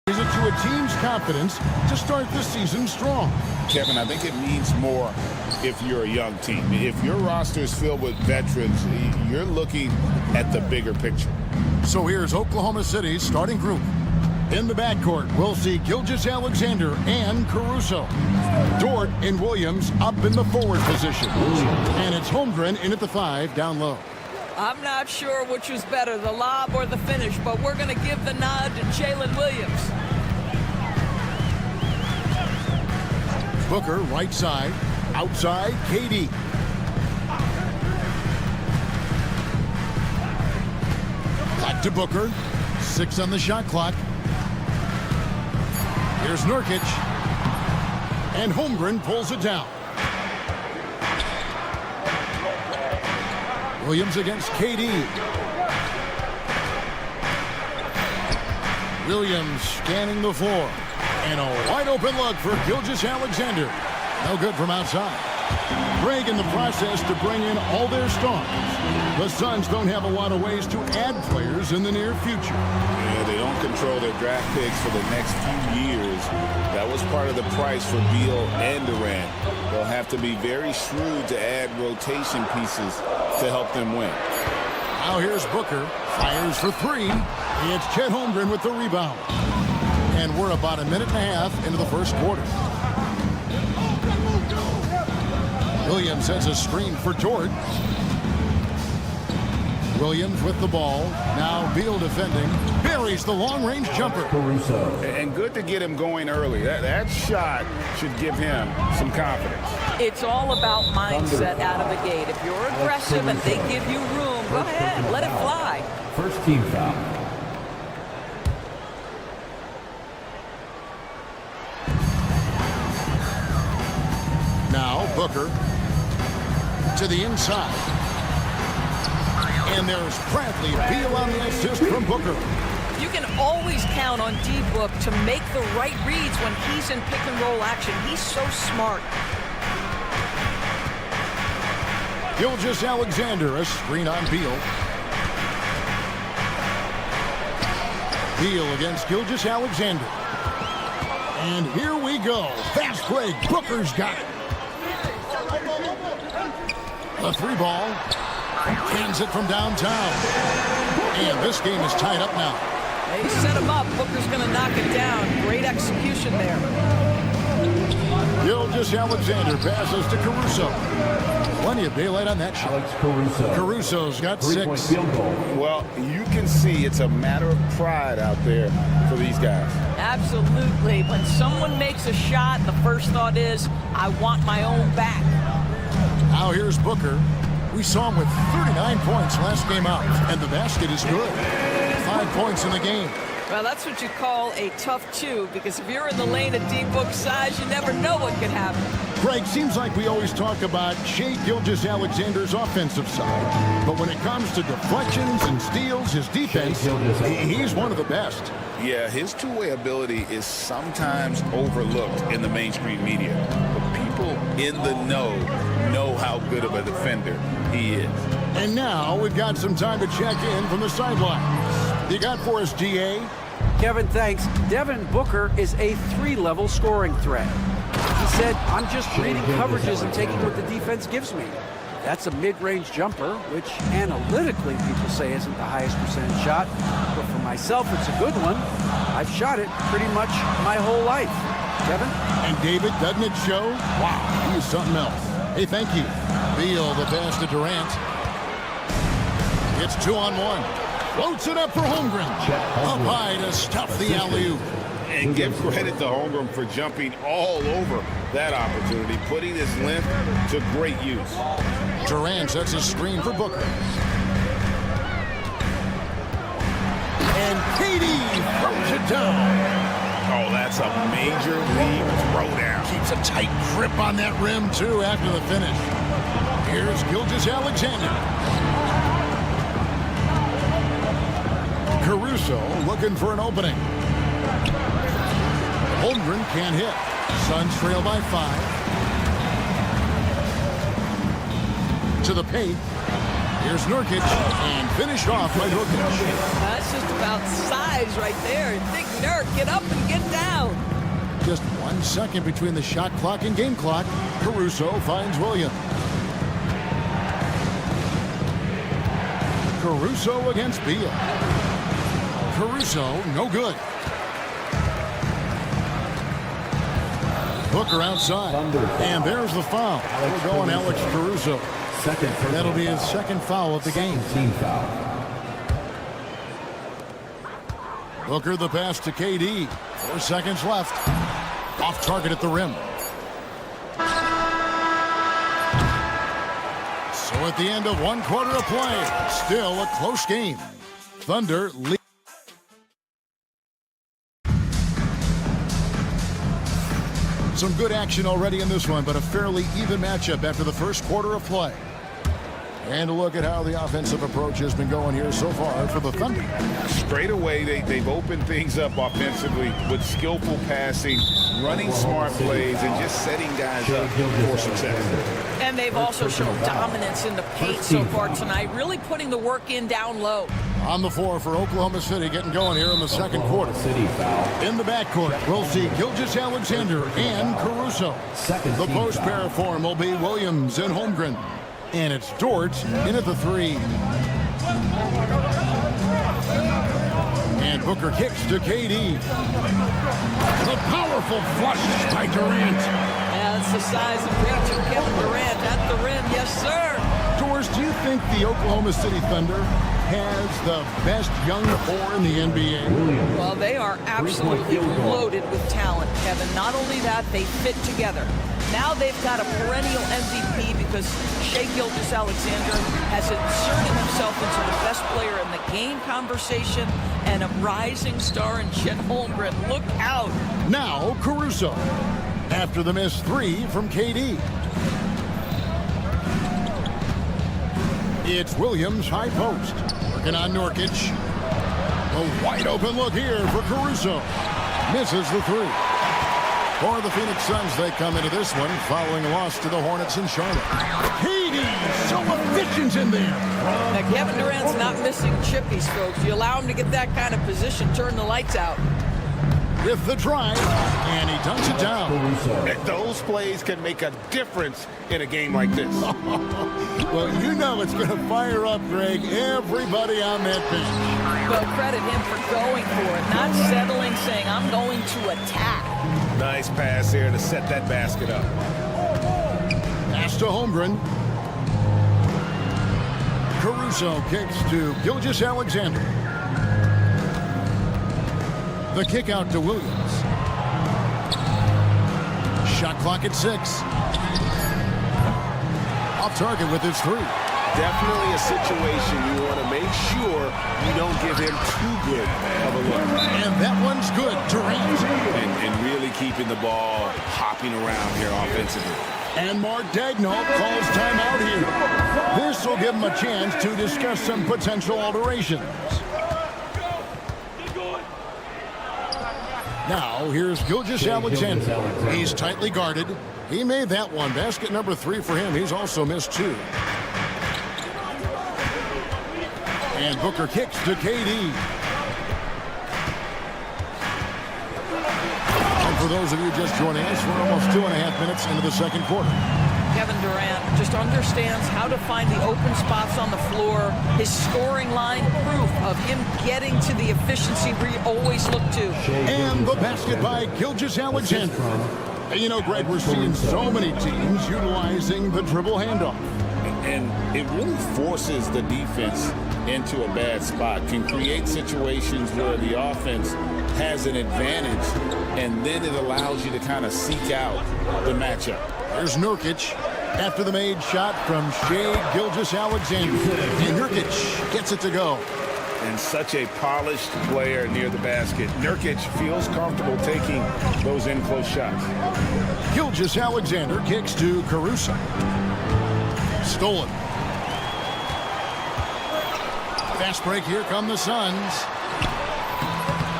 Is it to a team's confidence to start the season strong? Kevin, I think it means more if you're a young team. If your roster is filled with veterans, you're looking at the bigger picture. So here's Oklahoma City's starting group. In the backcourt, we'll see Gilgeous-Alexander and Caruso. Dort and Williams up in the forward position. And it's Holmgren in at the 5 down low. I'm not sure which was better, the lob or the finish, but we're going to give the nod to Jalen Williams. Booker, right side. Outside, KD. Back to Booker. 6 on the shot clock. Here's Nurkic. And Holmgren pulls it down. Williams against KD. Williams scanning the floor. And a wide open look for Gilgeous-Alexander. No good from outside. Greg in the process to bring in all their stars. The Suns don't have a lot of ways to add players in the near future. Yeah, they don't control their draft picks for the next few years. That was part of the price for Beal and Durant. They'll have to be very shrewd to add rotation pieces to help them win. Now here's Booker. Fires for 3. It's Chet Holmgren with the rebound. And we're about a minute and a half into the first quarter. Williams has a screen for Dort. Williams with the ball. Now Beal defending. Buries the long-range jumper. And good to get him going early. That shot should give him some confidence. It's all about mindset out of the gate. If you're aggressive and they give you room, go ahead, let it fly. First team foul. Now Booker to the inside. And there's Bradley. Beal on the assist from Booker. You can always count on D-Book to make the right reads when he's in pick-and-roll action. He's so smart. Gilgeous-Alexander, a screen on Beal. Beal against Gilgeous-Alexander. And here we go. Fast break. Booker's got it. The 3 ball. Hands it from downtown. And this game is tied up now. They set him up. Booker's going to knock it down. Great execution there. Gilgeous-Alexander passes to Caruso. Plenty of daylight on that shot. Caruso's got 6. Well, you can see it's a matter of pride out there for these guys. Absolutely. When someone makes a shot, the first thought is, I want my own back. Now here's Booker. We saw him with 39 points last game out, and the basket is good. 5 points in the game. Well, that's what you call a tough 2, because if you're in the lane of D-Book size, you never know what could happen. Greg, seems like we always talk about Shai Gilgeous-Alexander's offensive side, but when it comes to deflections and steals, his defense, he's one of the best. Yeah, his two-way ability is sometimes overlooked in the mainstream media, but people in the know how good of a defender he is. And now we've got some time to check in from the sidelines. You got for us, DA? Kevin, thanks. Devin Booker is a 3-level scoring threat. He said, I'm just reading coverages and taking what the defense gives me. That's a mid-range jumper, which analytically people say isn't the highest percentage shot. But for myself, it's a good one. I've shot it pretty much my whole life. Kevin? And David, doesn't it show? Wow, he's something else. Hey, thank you. Beal, the pass to Durant. It's 2-on-1. Floats it up for Holmgren. Up high to stuff the alley-oop. And give credit to Holmgren for jumping all over that opportunity, putting his length to great use. Durant sets a screen for Booker. And KD throws it down. Oh, that's a major league throwdown. Keeps a tight grip on that rim, too, after the finish. Here's Gilgeous-Alexander. Caruso looking for an opening. Holmgren can't hit. Suns trail by 5. To the paint. Here's Nurkic, and finished off by Nurkic. That's just about size right there. Big Nurk, get up and get down. Just 1 second between the shot clock and game clock. Caruso finds Williams. Caruso against Beal. Caruso, no good. Booker outside. And there's the foul. We're going Alex Caruso. That'll be his second foul of the game. Team foul. Booker the pass to KD. 4 seconds left. Off target at the rim. So at the end of 1 quarter of play, still a close game. Thunder lead. Some good action already in this one, but a fairly even matchup after the first quarter of play. And a look at how the offensive approach has been going here so far for the Thunder. Straight away, they've opened things up offensively with skillful passing, running smart plays, and just setting guys up for success. And they've also shown dominance in the paint so far tonight, really putting the work in down low. On the floor for Oklahoma City, getting going here in the second quarter. In the backcourt, we'll see Gilgeous-Alexander and Caruso. The post pair form will be Williams and Holmgren. And it's Dort in at the 3. And Booker kicks to KD. The powerful flush by Durant. Yeah, that's the size and reach of Kevin Durant at the rim. Yes, sir. Doors, do you think the Oklahoma City Thunder has the best young core in the NBA? Well, they are absolutely loaded with talent, Kevin. Not only that, they fit together. Now they've got a perennial MVP because Shai Gilgeous-Alexander has inserted himself into the best player in the game conversation and a rising star in Chet Holmgren. Look out. Now Caruso after the missed 3 from KD. It's Williams high post. Working on Nurkic. A wide open look here for Caruso. Misses the 3. For the Phoenix Suns, they come into this one following a loss to the Hornets in Charlotte. KD, so efficient in there. Now, Kevin Durant's not missing chippies, folks. You allow him to get that kind of position, turn the lights out. With the drive, and he dunks it down. Those plays can make a difference in a game like this. Well, you know it's going to fire up, Greg, everybody on that bench. Well, credit him for going for it, not settling, saying, I'm going to attack. Nice pass here to set that basket up. Pass to Holmgren. Caruso kicks to Gilgeous-Alexander. The kick out to Williams. Shot clock at 6. Off target with his 3. Definitely a situation you want to make sure you don't give him too good of a look. And that one's good. Durant. And really keeping the ball hopping around here offensively. And Mark Daigneault calls timeout here. This will give him a chance to discuss some potential alterations. Now, here's Gilgeous-Alexander. He's tightly guarded. He made that one. Basket number 3 for him. He's also missed 2. And Booker kicks to KD. And for those of you just joining us, we're almost 2.5 minutes into the second quarter. Kevin Durant just understands how to find the open spots on the floor. His scoring line, proof of him getting to the efficiency we always look to. And the basket by Gilgeous-Alexander. You know, Greg, we're seeing so many teams utilizing the dribble handoff. And it really forces the defense into a bad spot, can create situations where the offense has an advantage, and then it allows you to kind of seek out the matchup. There's Nurkic after the made shot from Shai Gilgeous-Alexander. And Nurkic gets it to go. And such a polished player near the basket. Nurkic feels comfortable taking those in-close shots. Gilgeous-Alexander kicks to Caruso. Stolen. Fast break, here come the Suns.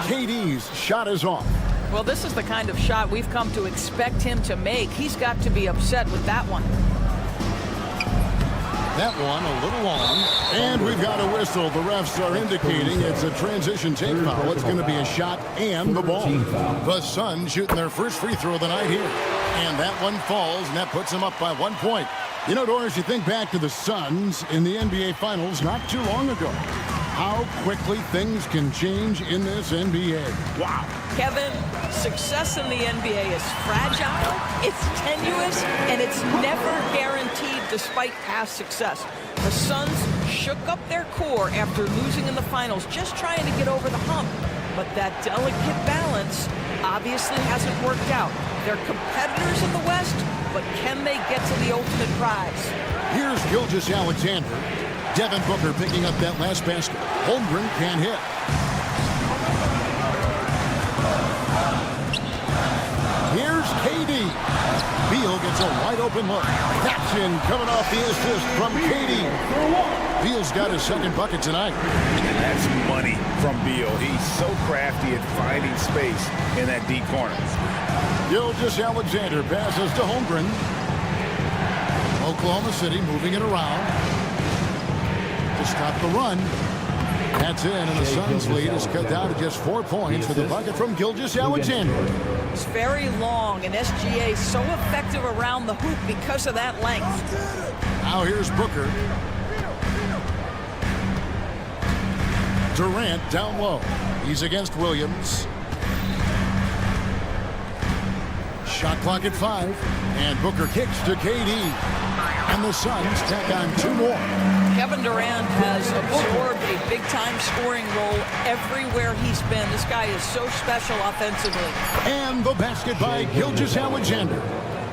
KD's shot is off. Well, this is the kind of shot we've come to expect him to make. He's got to be upset with that one. That one a little long. And we've got a whistle. The refs are indicating it's a transition take foul. It's going to be a shot and the ball. The Suns shooting their first free throw of the night here. And that one falls, and that puts them up by 1 point. You know, Doris, you think back to the Suns in the NBA Finals not too long ago. How quickly things can change in this NBA. Wow. Kevin, success in the NBA is fragile, it's tenuous, and it's never guaranteed despite past success. The Suns shook up their core after losing in the finals, just trying to get over the hump. But that delicate balance obviously hasn't worked out. They're competitors in the West, but can they get to the ultimate prize? Here's Gilgeous-Alexander. Devin Booker picking up that last basket. Holmgren can't hit. Here's KD. Beal gets a wide open look. That's in, coming off the assist from KD. Beal's got his second bucket tonight. And that's money from Beal. He's so crafty at finding space in that deep corner. Gilgeous-Alexander passes to Holmgren. Oklahoma City moving it around to stop the run. That's in, and the Suns' lead is cut down to just 4 points with a bucket from Gilgeous-Alexander. It's very long, and SGA so effective around the hoop because of that length. Now here's Booker. Durant down low. He's against Williams. Shot clock at 5, and Booker kicks to KD. And the Suns tack on 2 more. Kevin Durant has absorbed a big-time scoring role everywhere he's been. This guy is so special offensively. And the basket by Gilgeous-Alexander.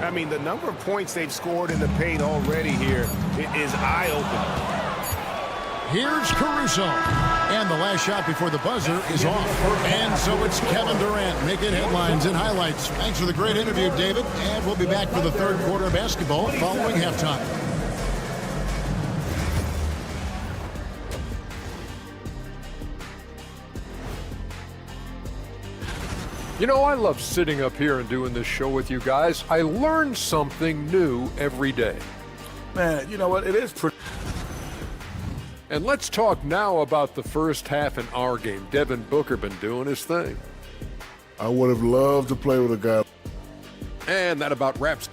I mean, the number of points they've scored in the paint already here is eye-opening. Here's Caruso. And the last shot before the buzzer is off. And so it's Kevin Durant making headlines and highlights. Thanks for the great interview, David. And we'll be back for the third quarter of basketball following halftime. You know, I love sitting up here and doing this show with you guys. I learn something new every day. Man, you know what? It is pretty. And let's talk now about the first half in our game. Devin Booker been doing his thing. I would have loved to play with a guy. And that about wraps.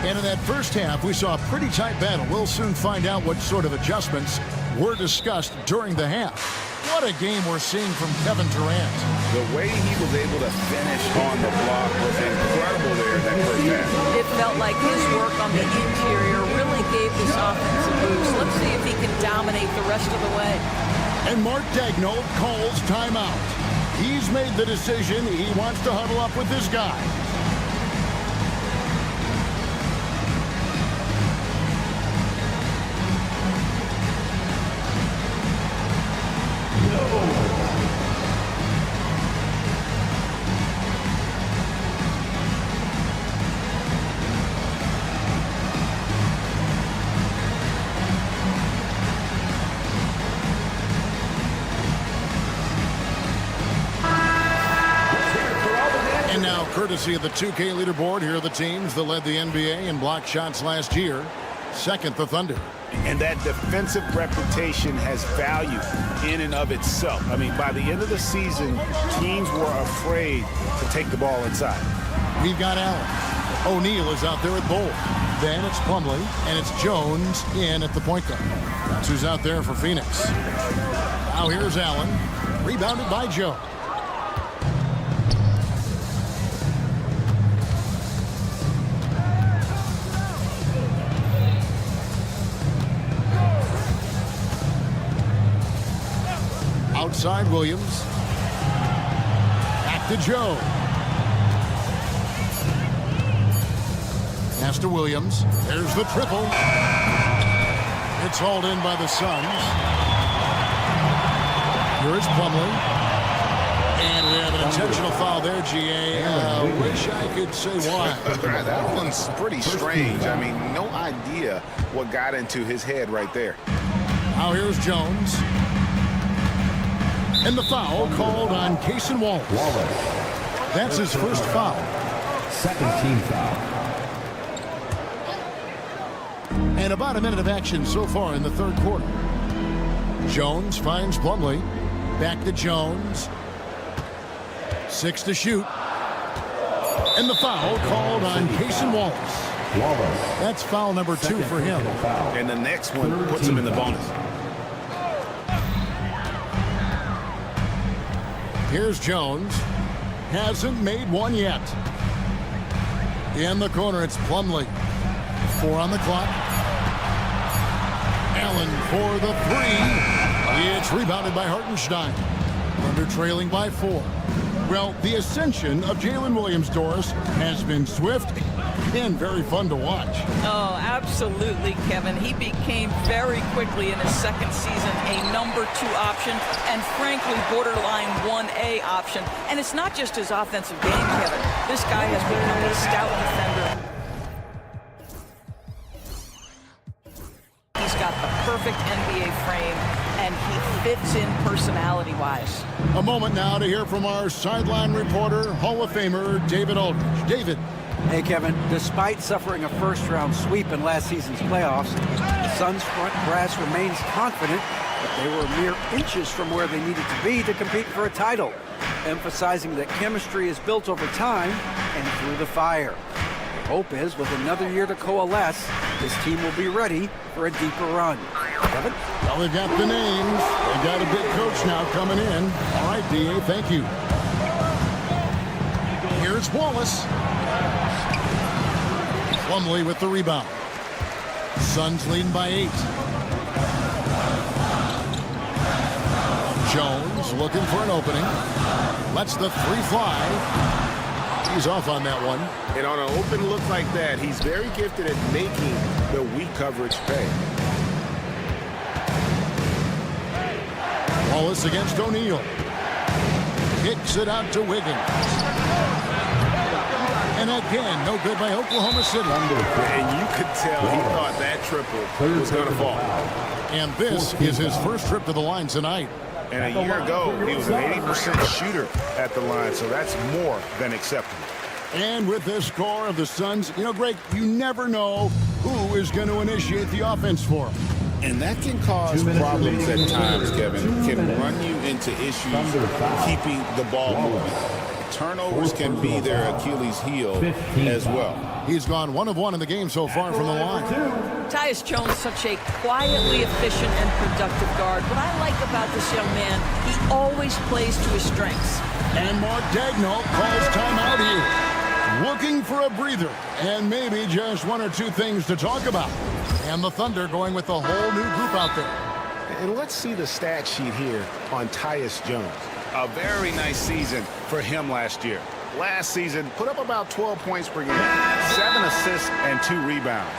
And in that first half, we saw a pretty tight battle. We'll soon find out what sort of adjustments were discussed during the half. What a game we're seeing from Kevin Durant. The way he was able to finish on the block was incredible there in that first half. It felt like his work on the interior really gave this offense a boost. Let's see if he can dominate the rest of the way. And Mark Daigneault calls timeout. He's made the decision. He wants to huddle up with this guy. And now, courtesy of the 2K leaderboard, here are the teams that led the NBA in block shots last year. Second, the Thunder. And that defensive reputation has value in and of itself. I mean, by the end of the season, teams were afraid to take the ball inside. We've got Allen. O'Neal is out there at Bowl. Then it's Plumlee, and it's Jones in at the point guard. That's who's out there for Phoenix. Now here's Allen. Rebounded by Joe. Outside Williams. Back to Joe. Pass to Williams. There's the triple. It's hauled in by the Suns. Here's Plumlee. And we have an intentional foul there, GA. Wish I could say why. That one's pretty strange. I mean, no idea what got into his head right there. Now here's Jones. And the foul called on Cason Wallace. That's his first foul. Second team foul. And about a minute of action so far in the third quarter. Jones finds Plumlee. Back to Jones. 6 to shoot. And the foul called on Cason Wallace. That's foul number 2 for him. And the next one puts him in the bonus. Here's Jones. Hasn't made one yet. In the corner, it's Plumlee. 4 on the clock. Allen for the 3. It's rebounded by Hartenstein. Thunder trailing by 4. Well, the ascension of Jalen Williams-Doris has been swift and very fun to watch. Oh, absolutely, Kevin. He became very quickly in his second season a number 2 option and frankly borderline 1A option. And it's not just his offensive game, Kevin. This guy has become a stout defender. He's got the perfect NBA frame, and he fits in personality-wise. A moment now to hear from our sideline reporter, Hall of Famer David Aldridge. David. Hey, Kevin, despite suffering a first-round sweep in last season's playoffs, the Suns' front brass remains confident that they were mere inches from where they needed to be to compete for a title, emphasizing that chemistry is built over time and through the fire. The hope is, with another year to coalesce, this team will be ready for a deeper run. Kevin? Well, they've got the names. They've got a big coach now coming in. All right, D.A., thank you. Here's Wallace. Plumlee with the rebound. Suns leading by 8. Jones looking for an opening. Lets the 3 fly. He's off on that one. And on an open look like that, he's very gifted at making the weak coverage pay. Wallace against O'Neal. Kicks it out to Wiggins. And again, no good by Oklahoma City. And you could tell he thought that triple was going to fall. And this is his first trip to the line tonight. And a year ago, he was an 80% shooter at the line, so that's more than acceptable. And with this score of the Suns, you know, Greg, you never know who is going to initiate the offense for them. And that can cause problems at times, Kevin. Can run you into issues keeping the ball moving. Turnovers can be their Achilles heel as well. He's gone 1 of 1 in the game so far from the line. Tyus Jones, such a quietly efficient and productive guard. What I like about this young man, he always plays to his strengths. And Mark Daigneault calls timeout here. Looking for a breather and maybe just 1 or 2 things to talk about. And the Thunder going with a whole new group out there. And let's see the stat sheet here on Tyus Jones. A very nice season for him last year. Last season, put up about 12 points per game, 7 assists and 2 rebounds.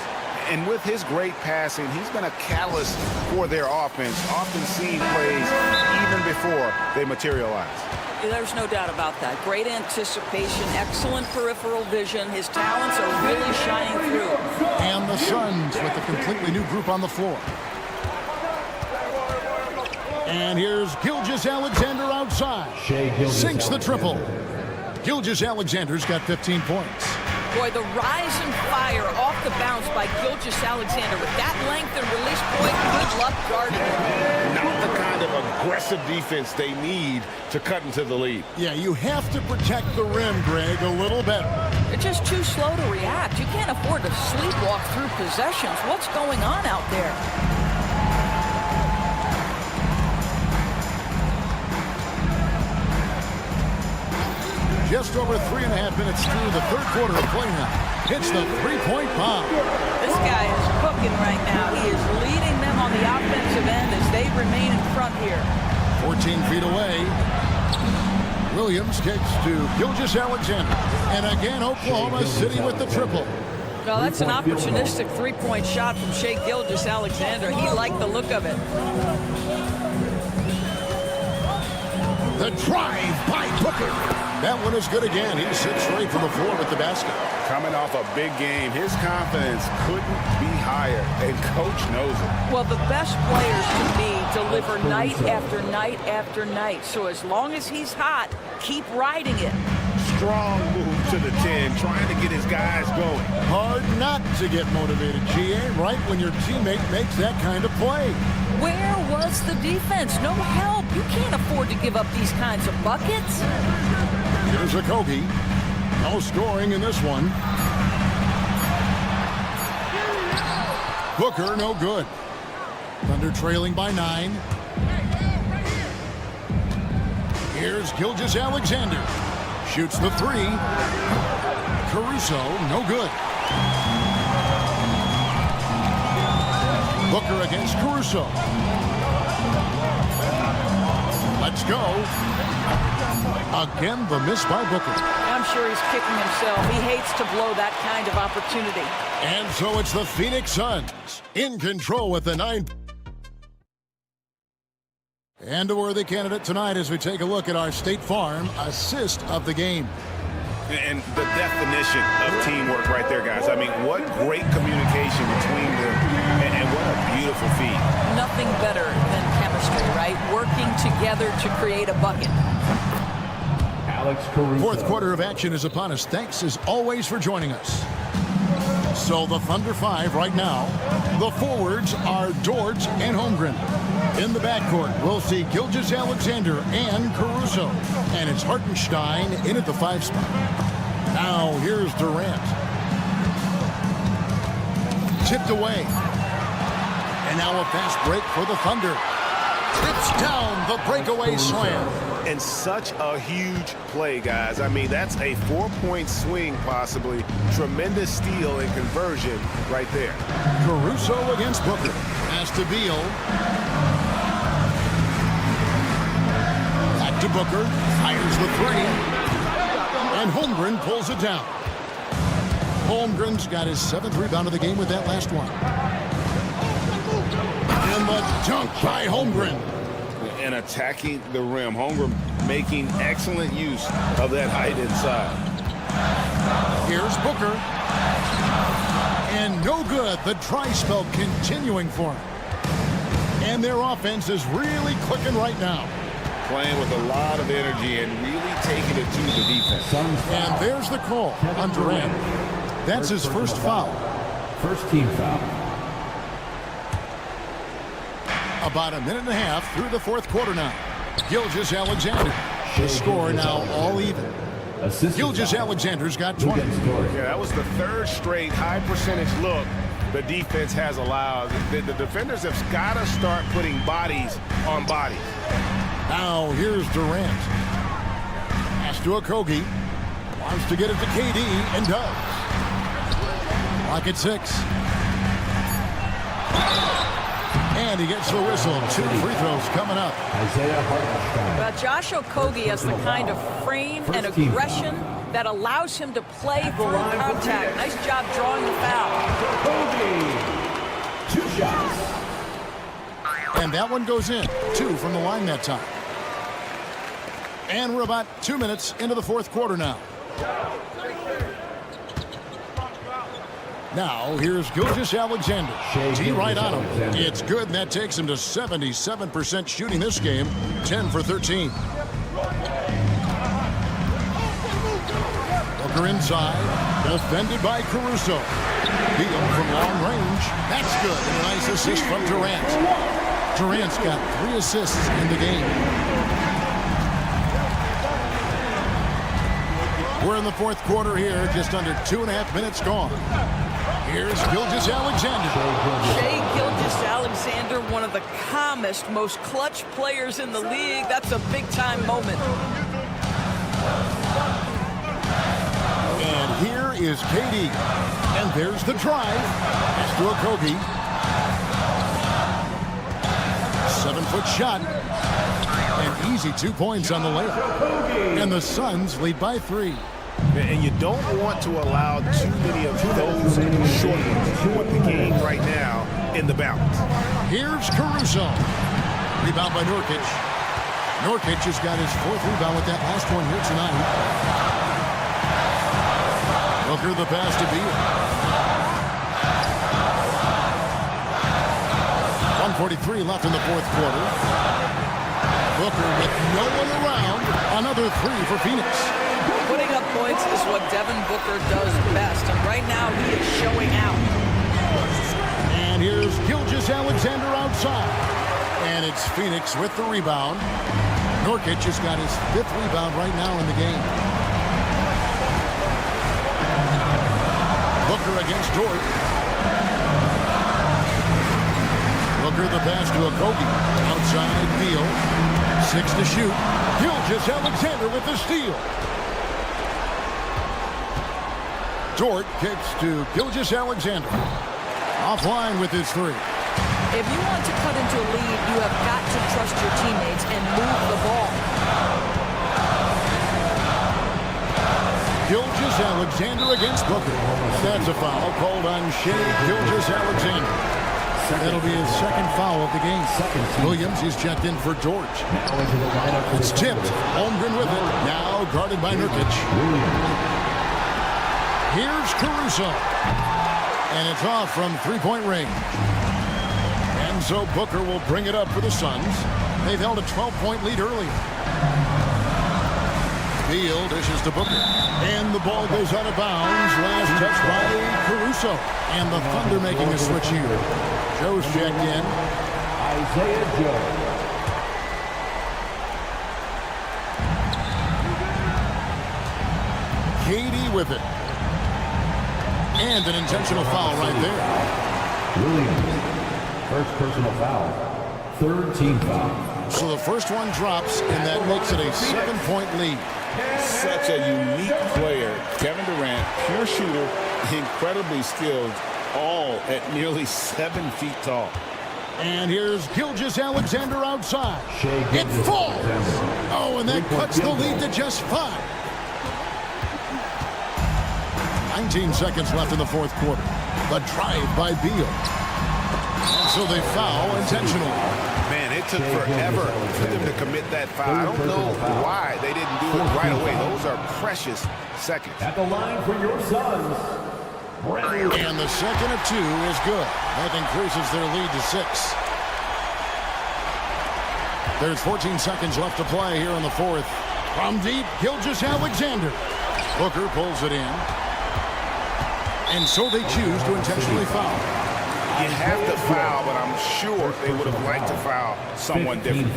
And with his great passing, he's been a catalyst for their offense, often seeing plays even before they materialize. There's no doubt about that. Great anticipation, excellent peripheral vision. His talents are really shining through. And the Suns with a completely new group on the floor. And here's Gilgeous-Alexander outside. Sinks the triple. Gilgeous-Alexander's got 15 points. Boy, the rise and fire off the bounce by Gilgeous-Alexander. With that length and release point, good luck guarding him. Not the kind of aggressive defense they need to cut into the lead. Yeah, you have to protect the rim, Greg, a little better. They're just too slow to react. You can't afford to sleepwalk through possessions. What's going on out there? Just over 3.5 minutes through the third quarter of play now. Hits the 3-point bomb. This guy is cooking right now. He is leading them on the offensive end as they remain in front here. 14 feet away. Williams kicks to Gilgeous-Alexander. And again, Oklahoma City with the triple. Well, that's an opportunistic 3-point shot from Shai Gilgeous-Alexander. He liked the look of it. The drive by Booker. That one is good again. He sits straight to the floor with the basket. Coming off a big game, his confidence couldn't be higher, and Coach knows it. Well, the best players to me deliver night after night after night. So as long as he's hot, keep riding it. Strong move to the 10, trying to get his guys going. Hard not to get motivated, GA, right when your teammate makes that kind of play. Where was the defense? No help. You can't afford to give up these kinds of buckets. Here's a Kogi. No scoring in this one. Booker, no good. Thunder trailing by 9. Here's Gilgeous-Alexander. Shoots the 3. Caruso, no good. Booker against Caruso. Let's go. Again, the miss by Booker. I'm sure he's kicking himself. He hates to blow that kind of opportunity. And so it's the Phoenix Suns in control with the 9. And a worthy candidate tonight as we take a look at our State Farm assist of the game. And the definition of teamwork right there, guys. I mean, what great communication between them, and what a beautiful feat. Nothing better than chemistry, right? Working together to create a bucket. Fourth quarter of action is upon us. Thanks as always for joining us. So the Thunder 5 right now. The forwards are Dort and Holmgren. In the backcourt, we'll see Gilgeous-Alexander and Caruso. And it's Hartenstein in at the 5 spot. Now here's Durant. Tipped away. And now a fast break for the Thunder. Tips down the breakaway slam. And such a huge play, guys. I mean, that's a 4-point swing, possibly. Tremendous steal and conversion right there. Caruso against Booker. Pass to Beal. Back to Booker. Fires the 3. And Holmgren pulls it down. Holmgren's got his 7th rebound of the game with that last one. And the dunk by Holmgren. And attacking the rim. Holmgren making excellent use of that height inside. Here's Booker. And no good. The dry spell continuing for him. And their offense is really clicking right now. Playing with a lot of energy and really taking it to the defense. And there's the call on Durant. That's his first foul. First team foul. About a minute and a half through the fourth quarter now. Gilgeous-Alexander. The score now all even. Gilgeous-Alexander's got 20. Yeah, that was the 3rd straight high percentage look the defense has allowed. The defenders have got to start putting bodies on bodies. Now here's Durant. Pass to Okogie. Wants to get it to KD and does. Clock at 6. And he gets the whistle. 2 free throws coming up. Well, Josh Okogie has the kind of frame and aggression that allows him to play through contact. Nice job drawing the foul. Okogie. 2 shots. And that one goes in. 2 from the line that time. And we're about 2 minutes into the fourth quarter now. Now, here's Gilgeous-Alexander. T right on him. It's good, and that takes him to 77% shooting this game. 10 for 13. Booker inside. Defended by Caruso. Beal from long range. That's good. And a nice assist from Durant. Durant's got 3 assists in the game. We're in the fourth quarter here. Just under 2.5 minutes gone. Here's Gilgeous-Alexander. Shai Gilgeous-Alexander, one of the calmest, most clutch players in the league. That's a big-time moment. And here is KD. And there's the drive. Pass to Okogie. 7-foot shot. An easy 2 points on the layup. And the Suns lead by 3. And you don't want to allow too many of those short ones with the game right now in the balance. Here's Caruso. Rebound by Nurkic. Nurkic has got his 4th rebound with that last one here tonight. Booker the pass to Beal. 1:43 left in the 4th quarter. Booker with no one around. Another 3 for Phoenix. Putting up points is what Devin Booker does best, and right now he is showing out. And here's Gilgeous-Alexander outside. And it's Phoenix with the rebound. Nurkic has got his 5th rebound right now in the game. Booker against Dort. Booker the pass to Okogie. Outside Beal. 6 to shoot. Gilgeous-Alexander with the steal. Dort kicks to Gilgeous-Alexander. Offline with his 3. If you want to cut into a lead, you have got to trust your teammates and move the ball. Gilgeous-Alexander against Booker. That's a foul called on Shea Gilgeous-Alexander. That'll be his 2nd foul of the game. Williams is checked in for George. It's tipped. Holmgren with it. Now guarded by Nurkic. Here's Caruso. And it's off from 3-point range. And so Booker will bring it up for the Suns. They've held a 12-point lead earlier. Beal dishes to Booker. And the ball goes out of bounds. Last touch by Caruso. And the Thunder making a switch here. Joe's checked in. Isaiah Joe. Katie with it. And an intentional foul right there. Williams. First personal foul. 3rd team foul. So the first one drops, and that makes it a 7-point lead. Such a unique player. Kevin Durant, pure shooter, incredibly skilled, all at nearly 7 feet tall. And here's Gilgeous-Alexander outside. It falls. Oh, and that cuts the lead to just 5. 19 seconds left in the 4th quarter. The drive by Beal. And so they foul intentionally. Man, it took forever for them to commit that foul. I don't know why they didn't do it right away. Those are precious seconds. At the line for your Suns. And the 2nd of 2 is good. That increases their lead to 6. There's 14 seconds left to play here in the 4th. From deep, Gilgeous-Alexander. Booker pulls it in. And so they choose to intentionally foul. You have to foul, but I'm sure they would have liked to foul someone different.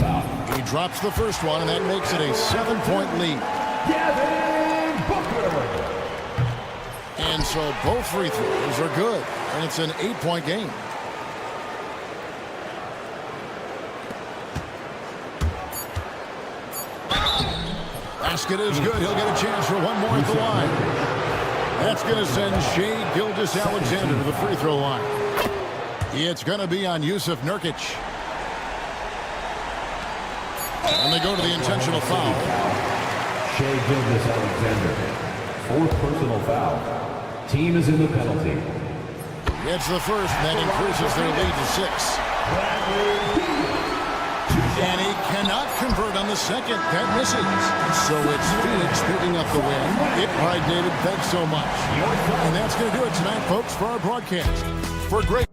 He drops the first one, and that makes it a 7-point lead. Devin Booker. And so both free throws are good, and it's an 8-point game. Basket is good. He'll get a chance for one more at the line. That's going to send Shea Gilgeous-Alexander to the free throw line. It's going to be on Yusuf Nurkic. And they go to the intentional foul. Shea Gilgeous-Alexander. 4th personal foul. Team is in the penalty. It's the first, and that increases their lead to 6. And he cannot convert on the second. That misses. So it's Phoenix picking up the win. All right, David, thanks so much. And that's going to do it tonight, folks, for our broadcast. For great...